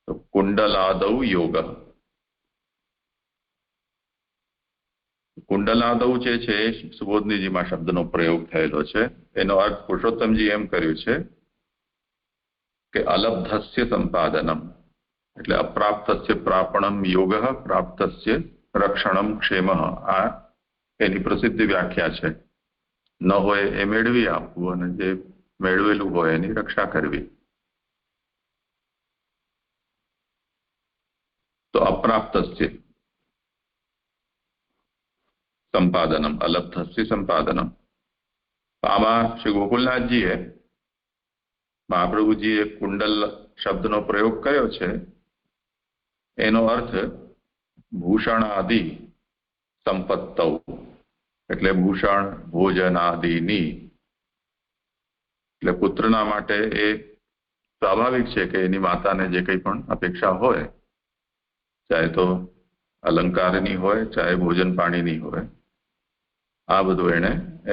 Speaker 1: તો કુંડલાદૌ યોગ, કુંડલાદૌ જે છે સુબોધનીજીમાં શબ્દનો પ્રયોગ થયેલો છે. એનો અર્થ પુરુષોત્તમજી એમ કર્યું છે કે અલબ્ધસ્ય સંપાદનમ, એટલે અપ્રાપ્તસ્ય પ્રાપણમ યોગ, પ્રાપ્તસ્ય રક્ષણમ ક્ષેમ. આ એની પ્રસિદ્ધ વ્યાખ્યા છે. ન હોય એ મેળવી આપવું અને જે મેળવેલું હોય એની રક્ષા કરવી. તો અપ્રાપ્તસ્ય સંપાદનમ, અલબ્ધસ્ય સંપાદનમ. આમાં શ્રી ગોકુલનાથજીએ મહાપ્રભુજીએ કુંડલ શબ્દનો પ્રયોગ કર્યો છે. એનો અર્થ ભૂષણ આદિ સંપત્તૌ, એટલે ભૂષણ ભોજન આદિની, એટલે પુત્રના માટે એ સ્વાભાવિક છે કે એની માતાને જે કંઈ પણ અપેક્ષા હોય, ચાહે તો અલંકારની હોય ચાહે ભોજન પાણીની હોય, આ બધું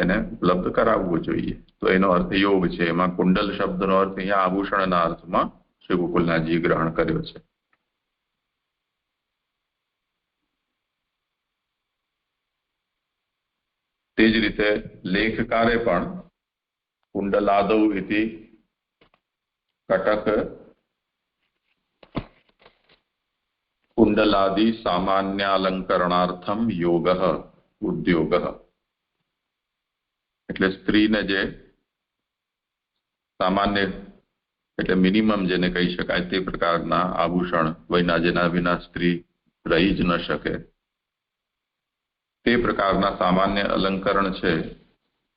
Speaker 1: એને ઉપલબ્ધ કરાવવું જોઈએ. તો એનો અર્થ યોગ છે. એમાં કુંડલ શબ્દનો અર્થ અહીંયા આભૂષણના અર્થમાં શ્રી ગોકુલનાથજી ગ્રહણ કર્યો છે. તે જ રીતે લેખકારે પણ કુંડલાદૌ ઇતિ કટક કુંડલાદિ સામાન્યાલંકરણાર્થમ યોગ ઉદ્યોગ, એટલે સ્ત્રીને જે સામાન્ય એટલે મિનિમમ જેને કહી શકાય તે પ્રકારના આભૂષણ વયના જેના વિના સ્ત્રી રહી જ ન શકે, તે પ્રકારના સામાન્ય અલંકરણ છે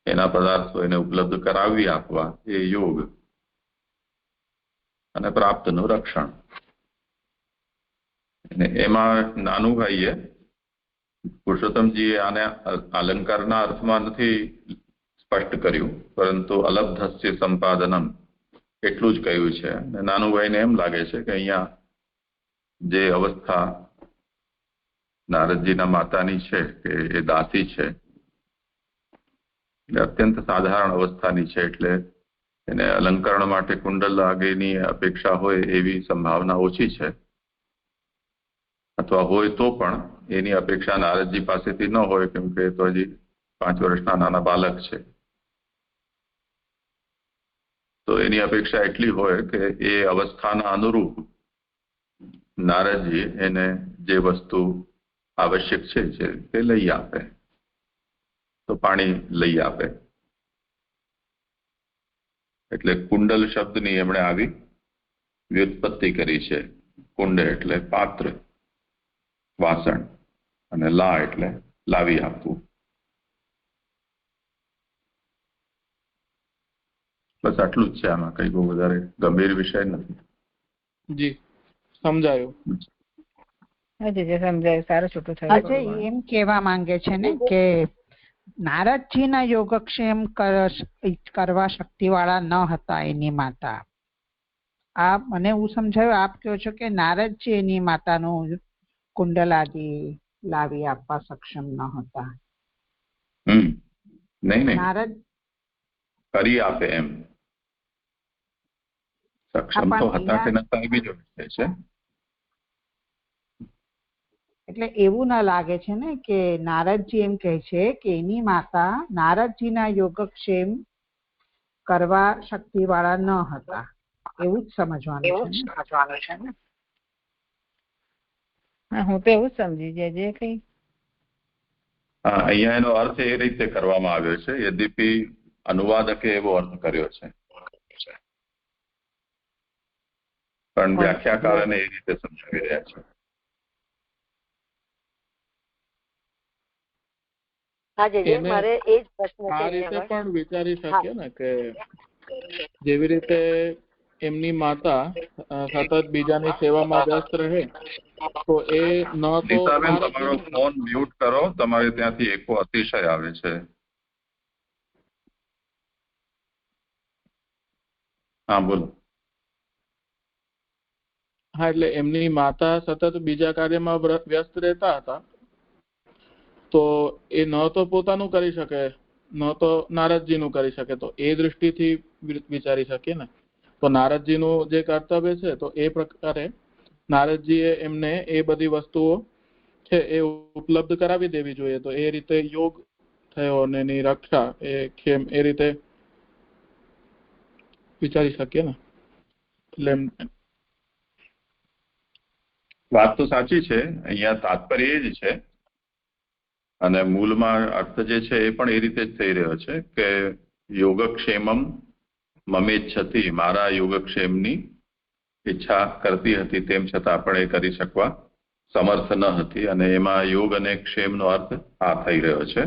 Speaker 1: એના પદાર્થો એને ઉપલબ્ધ કરાવી આપવા એ યોગ અને પ્રાપ્તનું રક્ષણ. અને એમાં નાનુભાઈએ પુરુષોત્તમજીએ આને અલંકારના અર્થમાં નથી સ્પષ્ટ કર્યું, પરંતુ અલબ્ધસ્ય સંપાદનમ એટલું જ કહ્યું છે. અને નાનુભાઈને એમ લાગે છે કે અહીંયા જે અવસ્થા નારદજીના માતાની છે કે એ દાસી છે, એટલે અત્યંત સાધારણ અવસ્થાની છે, એટલે એને અલંકરણ માટે કુંડલ આગેની અપેક્ષા હોય એવી સંભાવના ઓછી છે. અથવા હોય તો પણ એની અપેક્ષા નારદજી પાસેથી ન હોય, કેમ કે તો હજી 5 વર્ષના નાના બાલક છે. તો એની અપેક્ષા એટલી હોય કે એ અવસ્થાના અનુરૂપ નારદજી એને જે વસ્તુ આવશ્યક છે તે લઈ આપે, તો પાણી લઈ આપે. એટલે કુંડલ શબ્દની એમણે આવી વ્યુત્પત્તિ કરી છે. કુંડ એટલે પાત્ર, વાસણ, અને લા એટલે લાવી આપવું. બસ આટલું જ છે. આમાં કઈ બહુ વધારે ગંભીર વિષય નથી.
Speaker 3: જી સમજાયું.
Speaker 2: સમજાયું. સારું છૂટું
Speaker 7: અજય
Speaker 2: થયું.
Speaker 7: એમ કહેવા માંગે છે ને કે નારદજીના યોગક્ષેમ કરવા શક્તિવાળા ન હતા એની માતા. આ મને એવું સમજાયું, આપ કહો છો કે નારદજી એની માતાનું કુંડલ આદિ લાવી આપવા સક્ષમ ન હતા.
Speaker 1: નહીં
Speaker 7: નારદ
Speaker 1: કરી આપે એમ. સક્ષમ તો હતા કે નતા એ બીજો વિષય છે.
Speaker 7: એટલે એવું ના લાગે છે ને કે નારદજી એમ કહે છે કે એની માતા નારદજીના યોગક્ષેમ કરવા શક્તિવાળા ન હતા, એવું જ સમજવાનું છે ને.
Speaker 2: હું તો એવું જ સમજી જાય જે કઈ.
Speaker 1: હા, અહીંયા એનો અર્થ એ રીતે કરવામાં આવ્યો છે, યદ્યપિ અનુવાદકે એવો અર્થ કર્યો છે, પણ વ્યાખ્યાકારને એ રીતે સમજાવી રહ્યા છે.
Speaker 6: હા જી, મારે એ જ પ્રશ્ન
Speaker 3: આ રીતે પણ વિચારી શકીએ ને કે જેવી રીતે એમની માતા સતત બીજાની સેવામાં વ્યસ્ત રહે તો એ ન તો
Speaker 1: તમારો ફોન મ્યુટ કરો, તમારે ત્યાંથી એકો અતિશય આવે છે. હા બોલો.
Speaker 3: હા, એટલે એમની માતા સતત બીજા કાર્યમાં વ્યસ્ત રહેતા હતા તો એ ન તો પોતાનું કરી શકે ન તો નારદજીનું કરી શકે. તો એ દૃષ્ટિથી વિચારી શકીએ ને. તો નારદજીનું જે કર્તવ્ય છે તો એ પ્રકારે નારદજીએ એમને એ બધી વસ્તુઓ છે એ ઉપલબ્ધ કરાવી દેવી જોઈએ. તો એ રીતે યોગ થયો અને એની રક્ષા એ કેમ એ રીતે વિચારી શકીએ ને. એટલે
Speaker 1: વાત તો સાચી છે. અહીંયા તાત્પર્ય એ જ છે અને મૂળમાં અર્થ જે છે એ પણ એ રીતે જ થઈ રહ્યો છે કે યોગક્ષેમમ મમેચ્છતિ, મારા યોગક્ષેમની ઈચ્છા કરતી હતી તેમ છતાં પણ એ કરી શકવા સમર્થ ન હતી, અને એમાં યોગ અને ક્ષેમનો અર્થ આ થઈ રહ્યો છે.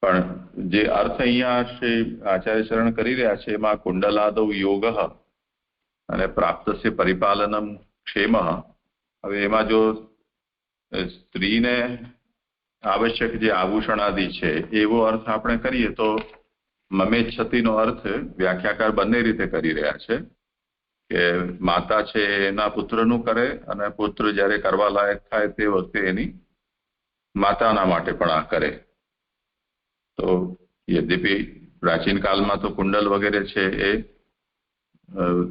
Speaker 1: પણ જે અર્થ અહીંયા શ્રી આચાર્ય ચરણ કરી રહ્યા છે એમાં કુંડલાદૌ યોગ અને પ્રાપ્તસ્ય પરિપાલનમ ક્ષેમ. હવે એમાં જો સ્ત્રીને આવશ્યક જે આભૂષણ આદિ છે એવો અર્થ આપણે કરીએ તો મમેચ્છતિનો અર્થ વ્યાખ્યાકાર બંને રીતે કરી રહ્યા છે કે માતા છે એના પુત્રનું કરે અને પુત્ર જ્યારે કરવા લાયક થાય તે વખતે એની માતાના માટે પણ આ કરે. તો યદ્યપિ પ્રાચીન કાળમાં તો કુંડલ વગેરે છે એ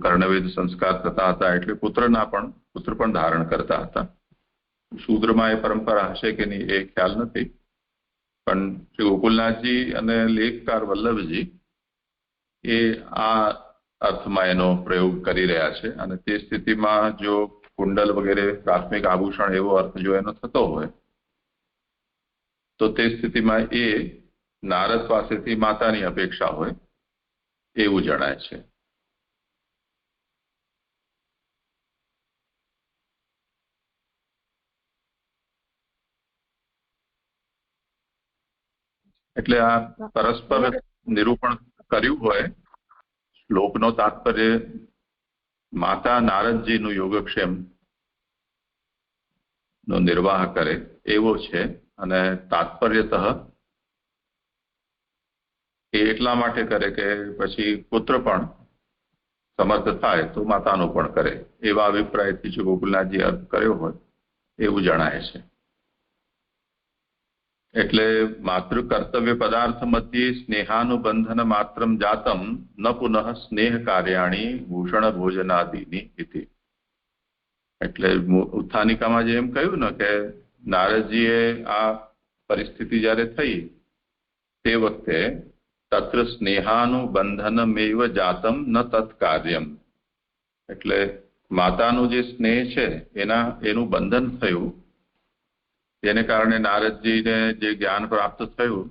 Speaker 1: કર્ણવેદ સંસ્કાર થતા હતા એટલે પુત્ર પણ ધારણ કરતા હતા. શૂદ્રમાં એ પરંપરા હશે કે નહીં એ ખ્યાલ નથી, પણ શ્રી ગોકુલનાથજી અને લેખકાર વલ્લભજી એ આ અર્થમાં એનો પ્રયોગ કરી રહ્યા છે. અને તે સ્થિતિમાં જો કુંડલ વગેરે પ્રાથમિક આભૂષણ એવો અર્થ જો એનો થતો હોય તો તે સ્થિતિમાં એ નારદ પાસેથી માતાની અપેક્ષા હોય એવું જણાય છે. એટલે આ પરસ્પર નિરૂપણ કર્યું હોય. શ્લોકનો તાત્પર્ય માતા નારદજીનું યોગક્ષેમ નો નિર્વાહ કરે એવો છે, અને તાત્પર્યતઃ એ એટલા માટે કરે કે પછી પુત્ર પણ સમર્થ થાય તો માતાનું પણ કરે એવા અભિપ્રાયથી જો ગોકુલનાથજી અર્થ કર્યો હોય એવું જણાય છે. એટલે માતૃ કર્તવ્ય પદાર્થ મધ્યે સ્નેહાનુબંધન માત્રમ જાતમ ન પુનઃ સ્નેહ કાર્યાણી ભૂષણ ભોજનાદિની ઇતિ. એટલે ઉત્થાનિકામાં જે એમ કહ્યું ને કે નારદજીએ આ પરિસ્થિતિ જ્યારે થઈ તે વખતે તત્ર સ્નેહાનુબંધનમેવ જાતમ ન તત્કાર્યમ, એટલે માતાનું જે સ્નેહ છે એનું બંધન થયું, તેને કારણે નારદજીને જે જ્ઞાન પ્રાપ્ત થયું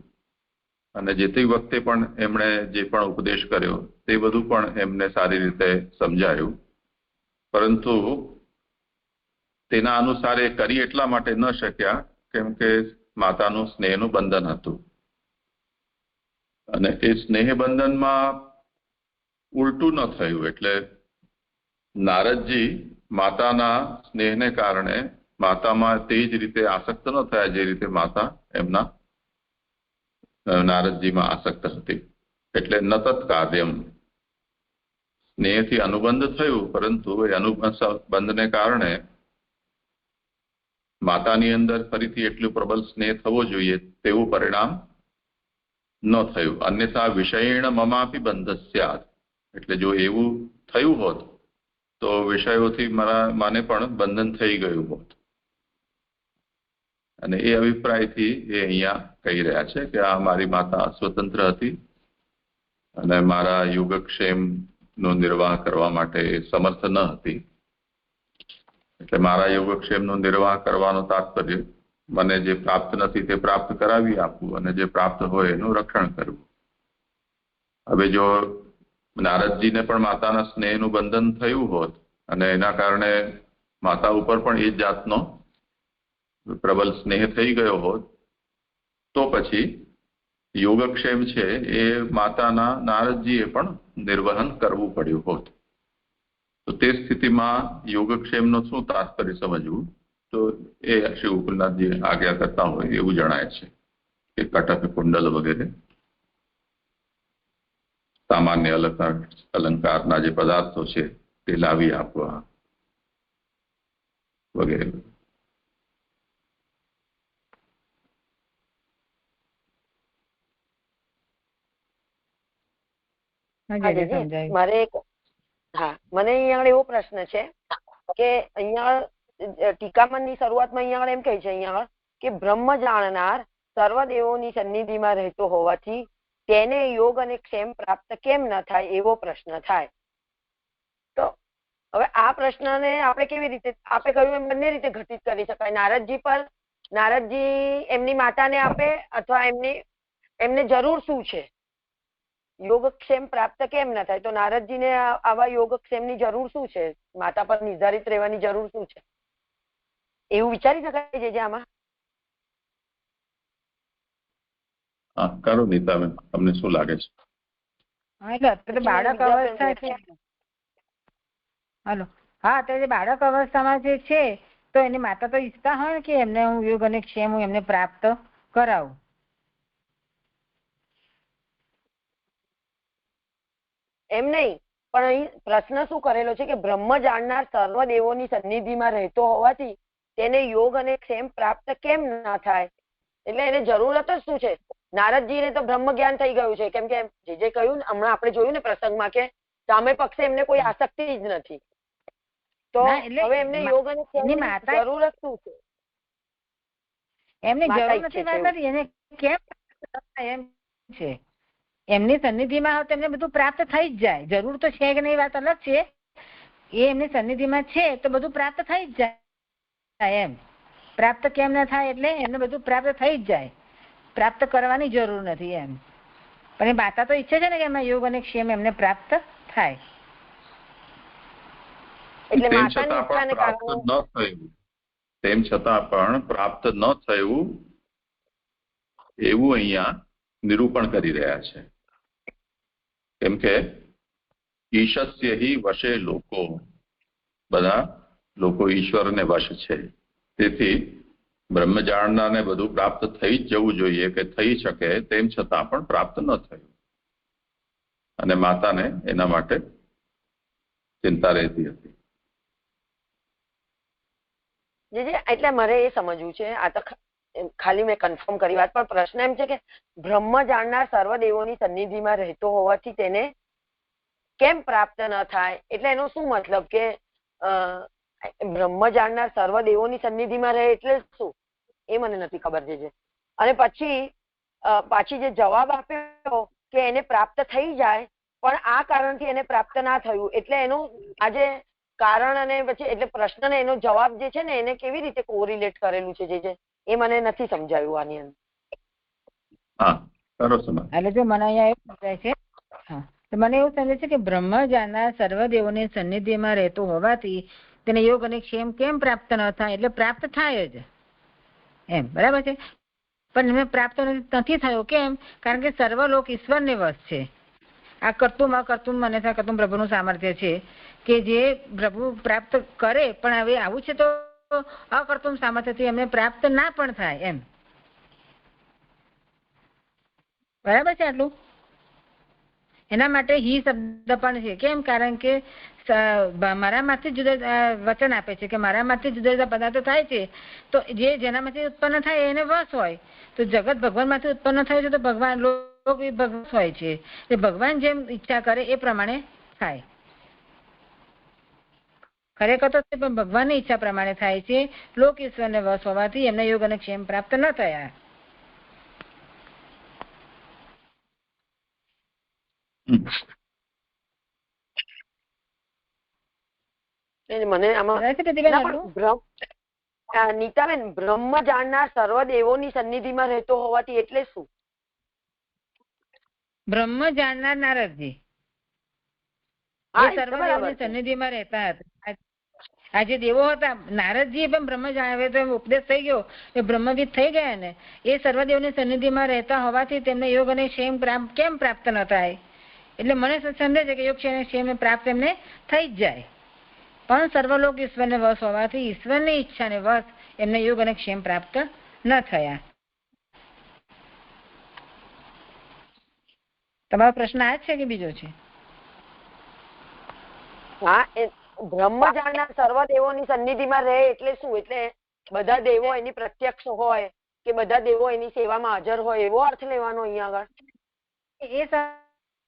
Speaker 1: અને જે તે વખતે પણ એમણે જે પણ ઉપદેશ કર્યો તે બધું પણ એમને સારી રીતે સમજાયું, પરંતુ તેના અનુસાર એ કરી એટલા માટે ન શક્યા કેમ કે માતાનું સ્નેહનું બંધન હતું. અને એ સ્નેહ બંધનમાં ઉલટું ન થયું, એટલે નારદજી માતાના સ્નેહને કારણે માતામાં તે જ રીતે આસક્ત ન થયા જે રીતે માતા એમના નારદજીમાં આસક્ત હતી. એટલે ન તત્કાર્યમ, સ્નેહથી અનુબંધ થયું, પરંતુ એ અનુબંધને કારણે માતાની અંદર ફરીથી એટલું પ્રબળ સ્નેહ થવો જોઈએ તેવું પરિણામ ન થયું. અન્યથા વિષયેણ મમાપી બંધ સ્યાત, એટલે જો એવું થયું હોત તો વિષયોથી મને પણ બંધન થઈ ગયું હોત. અને એ અભિપ્રાયથી એ અહીંયા કહી રહ્યા છે કે આ મારી માતા સ્વતંત્ર હતી અને મારા યોગક્ષેમનો નિર્વાહ કરવા માટે સમર્થ ન હતી. એટલે મારા યોગક્ષેમનો નિર્વાહ કરવાનો તાત્પર્ય મને જે પ્રાપ્ત નથી તે પ્રાપ્ત કરાવી આપવું અને જે પ્રાપ્ત હોય એનું રક્ષણ કરવું. હવે જો નારદજીને પણ માતાના સ્નેહનું બંધન થયું હોત અને એના કારણે માતા ઉપર પણ એ જાતનો પ્રબળ સ્નેહ થઈ ગયો હોત તો પછી યોગક્ષેમ છે એ માતાના નારદજીએ પણ નિર્વહન કરવું પડ્યું હોત. તો તે સ્થિતિમાં યોગક્ષેમનો શું તાત્પર્ય સમજવું, તો એ શ્રી ગોકુલનાથજી આજ્ઞા કરતા હોય એવું જણાય છે કે કટક કુંડલ વગેરે સામાન્ય અલંકારના જે પદાર્થો છે તે લાવી આપવા વગેરે.
Speaker 6: મને અહીંયા એવો પ્રશ્ન છે કે અહીંયા ટીકામણની શરૂઆતમાં અહીંયા એમ કહે છે અહીંયા કે બ્રહ્મ જાણનાર સર્વદેવોની સન્નિધિમાં રહેતો હોવાથી તેને યોગ અને ક્ષેમ પ્રાપ્ત કેમ ન થાય એવો પ્રશ્ન થાય. તો હવે આ પ્રશ્નને આપણે કેવી રીતે, આપણે કહ્યું એમ બંને રીતે ઘટિત કરી શકાય. નારદજી એમની માતાને આપે અથવા એમને જરૂર શું છે, યોગક્ષેમ પ્રાપ્ત કેમ ન થાય? તો નારદજીને આવા યોગક્ષેમની જરૂર શું છે, માતા પર નિર્ધારિત રહેવાની જરૂર શું છે, એવું વિચારી શકાય છે આમાં?
Speaker 1: કરો નીતાબેન, તમને શું લાગે છે?
Speaker 2: બાળક અવસ્થા છે. હાલો, હા, તો બાળક અવસ્થામાં જે છે તો એની માતા તો ઈચ્છતા હોય કે એમને હું યોગ અને ક્ષેમ હું એમને પ્રાપ્ત કરાવું.
Speaker 6: એમ નહીં, પણ અહીં પ્રશ્ન શું કરેલો છે કે બ્રહ્મ જાણનાર સર્વ દેવોની સન્નિધિમાં રહેતો હોવાથી તેને યોગ અને ક્ષેમ પ્રાપ્ત કેમ ના થાય? એટલે એને જરૂરત જ શું છે? નારદજીને તો બ્રહ્મ જ્ઞાન થઈ ગયું છે, કેમ કે જે કહ્યું હમણાં આપણે જોયું ને પ્રસંગમાં કે સામે પક્ષે એમને કોઈ આસક્તિ જ નથી. તો હવે એમને યોગ અને ક્ષેમની જરૂરત શું છે?
Speaker 2: એમની જરૂર નથી, એને કેમ એમ છે એમની સન્નિધિમાં હોય તો એમને બધું પ્રાપ્ત થઈ જ જાય. જરૂર તો છે કે નહીં વાત અલગ છે, એ એમની સન્નિધિમાં છે તો બધું પ્રાપ્ત થઈ જ જાય. એમ પ્રાપ્ત કેમ ના થાય એટલે એમને બધું પ્રાપ્ત થઈ જ જાય, પ્રાપ્ત કરવાની જરૂર નથી એમ. પણ એ માતા તો ઈચ્છે છે ને કે એમાં યોગ અને ક્ષેમ એમને પ્રાપ્ત થાય.
Speaker 6: એટલે
Speaker 1: તેમ છતાં પણ પ્રાપ્ત ન થયું એવું અહીંયા નિરૂપણ કરી રહ્યા છે. કેમ કે ઈશસ્ય હિ વશે લોકો, બધા લોકો ઈશ્વરને વશ છે. તેથી બ્રહ્મ જાણનારને બધું પ્રાપ્ત થઈ જ જવું જોઈએ કે થઈ શકે, તેમ છતાં પણ પ્રાપ્ત ન થયું અને માતાને એના માટે ચિંતા રહેતી હતી.
Speaker 6: એટલે મારે એ સમજવું છે, આ તો ખાલી મેં કન્ફર્મ કરી વાત, પણ પ્રશ્ન એમ છે કે બ્રહ્મ જાણનાર સર્વ દેવોની સન્નિધિમાં રહેતો હોવાથી તેને કેમ પ્રાપ્ત ન થાય? એટલે એનો શું મતલબ કે બ્રહ્મ જાણનાર સર્વ દેવોની સન્નિધિમાં રહે એટલે શું, એ મને નથી ખબર છે. અને પાછી જે જવાબ આપ્યો કે એને પ્રાપ્ત થઈ જાય પણ આ કારણથી એને પ્રાપ્ત ના થયું, એટલે એનું આજે કારણ અને પછી એટલે પ્રશ્ન એનો જવાબ જે છે ને એને કેવી રીતે કોરિલેટ કરેલું છે, જે એ મને નથી સમજાયું આની અંદર.
Speaker 1: હા, કરો સમજ.
Speaker 2: એટલે જો મને અહીંયા એવું સમજાય છે, હા, તો મને એવું સમજાય છે કે બ્રહ્મ જાણનાર સર્વદેવોની સન્નિધિમાં રહેતો હોવાથી તેને યોગ અને ક્ષેમ કેમ પ્રાપ્ત ન થાય? એટલે પ્રાપ્ત થાય જ એમ, બરાબર છે, પણ એને પ્રાપ્ત નથી થયો. કેમ? કારણ કે સર્વલોક ઈશ્વરને વશ છે. આ કરતું અકર્તું મને કરતું પ્રભુનું સામર્થ્ય છે કે જે પ્રભુ પ્રાપ્ત કરે, પણ હવે આવું છે તો અકર્તું સામર્થ્યથી એમને પ્રાપ્ત ના પણ થાય એમ. બરાબર છે આટલું? એના માટે હિ શબ્દ પણ છે. કેમ? કારણ કે મારામાંથી જુદા વચન આપે છે કે મારામાંથી જુદા જુદા પદાર્થો થાય છે, તો જેનામાંથી ઉત્પન્ન થાય એને વશ હોય. તો જગત ભગવાન માંથી ઉત્પન્ન થયું છે તો ભગવાન ભગવાન હોય છે, એ ભગવાન જેમ ઈચ્છા કરે એ પ્રમાણે થાય. ખરેખર તો પણ ભગવાનની ઈચ્છા પ્રમાણે થાય છે. લોક ઈશ્વરને વશ હોવાથી એમને યોગ અને ક્ષેમ પ્રાપ્ત ન થયા.
Speaker 6: મને આમાં નીતાબેન, બ્રહ્મ જાણનાર સર્વ દેવોની સન્નિધિમાં રહેતો હોવાથી એટલે શું?
Speaker 2: બ્રહ્મ જાણનાર નારદજી સર્વ દેવોની સન્નિધિમાં રહેતા હતા. આ જે દેવો હતા, નારદજી પણ બ્રહ્મ જાણે તો ઉપદેશ થઈ ગયો, એ બ્રહ્મવિદ થઈ ગયા ને, એ સર્વદેવની સન્નિધિમાં રહેતા હોવાથી તેમને યોગ અને ક્ષેમ કેમ પ્રાપ્ત ન થાય? એટલે મને સમજે છે કે યોગ અને ક્ષેમ પ્રાપ્ત એમને થઈ જ જાય, પણ સર્વલોક ઈશ્વરને વશ હોવાથી ઈશ્વરની ઈચ્છાને વશ એમને યોગ અને ક્ષેમ પ્રાપ્ત ન થયા. તમારો પ્રશ્ન આ જ છે કે બીજો છે?
Speaker 6: હા, બ્રહ્મ જાણનાર સર્વ દેવોની સન્નિધિમાં રહે એટલે શું? એટલે બધા દેવો એની પ્રત્યક્ષ હોય કે બધા દેવો એની સેવામાં હાજર હોય એવો અર્થ લેવાનો અહીંયા આગળ?
Speaker 2: એ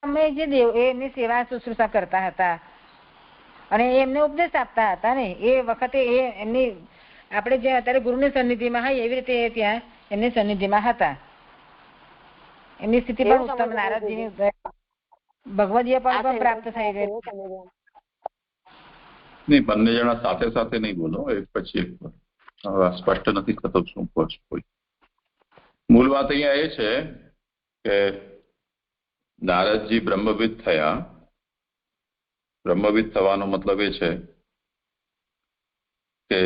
Speaker 2: સમયે જે દેવ એમની સેવા શુશ્રૂષા કરતા હતા અને એમને ઉપદેશ આપતા હતા ને, એ વખતે એ એમની આપણે જે અત્યારે ગુરુની સન્નિધિમાં હોય એવી રીતે ત્યાં એમની સન્નિધિમાં હતા. એમની સ્થિતિ પણ ઉત્તમ, નારદજીની ભગવદીય પણ પ્રાપ્ત થઈ ગઈ.
Speaker 1: નહીં, બંને જણા સાથે સાથે નહીં બોલો, એક પછી એક. સ્પષ્ટ નથી થતો શું કહો છો કોઈ. મૂળ વાત અહીંયા એ છે કે નારદજી બ્રહ્મવિદ થયા. બ્રહ્મવિદ થવાનો મતલબ એ છે કે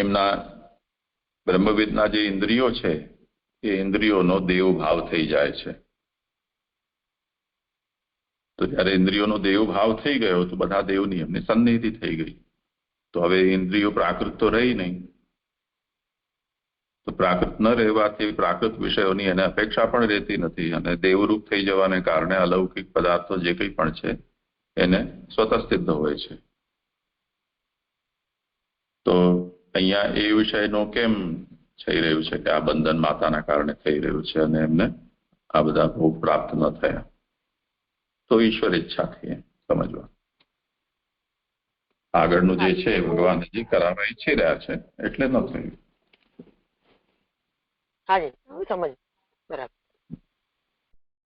Speaker 1: એમના બ્રહ્મવિદના જે ઇન્દ્રિયો છે એ ઇન્દ્રિયોનો દેવ ભાવ થઈ જાય છે. તો જયારે ઇન્દ્રિયોનો દેવ ભાવ થઈ ગયો તો બધા દેવની એમની સન્નિધિ થઈ ગઈ. તો હવે ઇન્દ્રિયો પ્રાકૃત તો રહી નહીં. તો પ્રાકૃત ન રહેવાથી પ્રાકૃત વિષયોની એને અપેક્ષા પણ રહેતી નથી, અને દેવરૂપ થઈ જવાને કારણે અલૌકિક પદાર્થો જે કંઈ પણ છે એને સ્વતઃસિદ્ધ હોય છે. તો અહીંયા એ વિષયનો કેમ થઈ રહ્યું છે કે આ બંધન માતાના કારણે થઈ રહ્યું છે અને એમને આ બધા ભોગ પ્રાપ્ત ન થયા? તો ઈશ્વર ઈચ્છાથી સમજવા. આગળનું જે છે ભગવાન જે કરાવવા ઈચ્છી રહ્યા છે એટલે ન થયું.
Speaker 6: હાજી, સમજ બરાબર.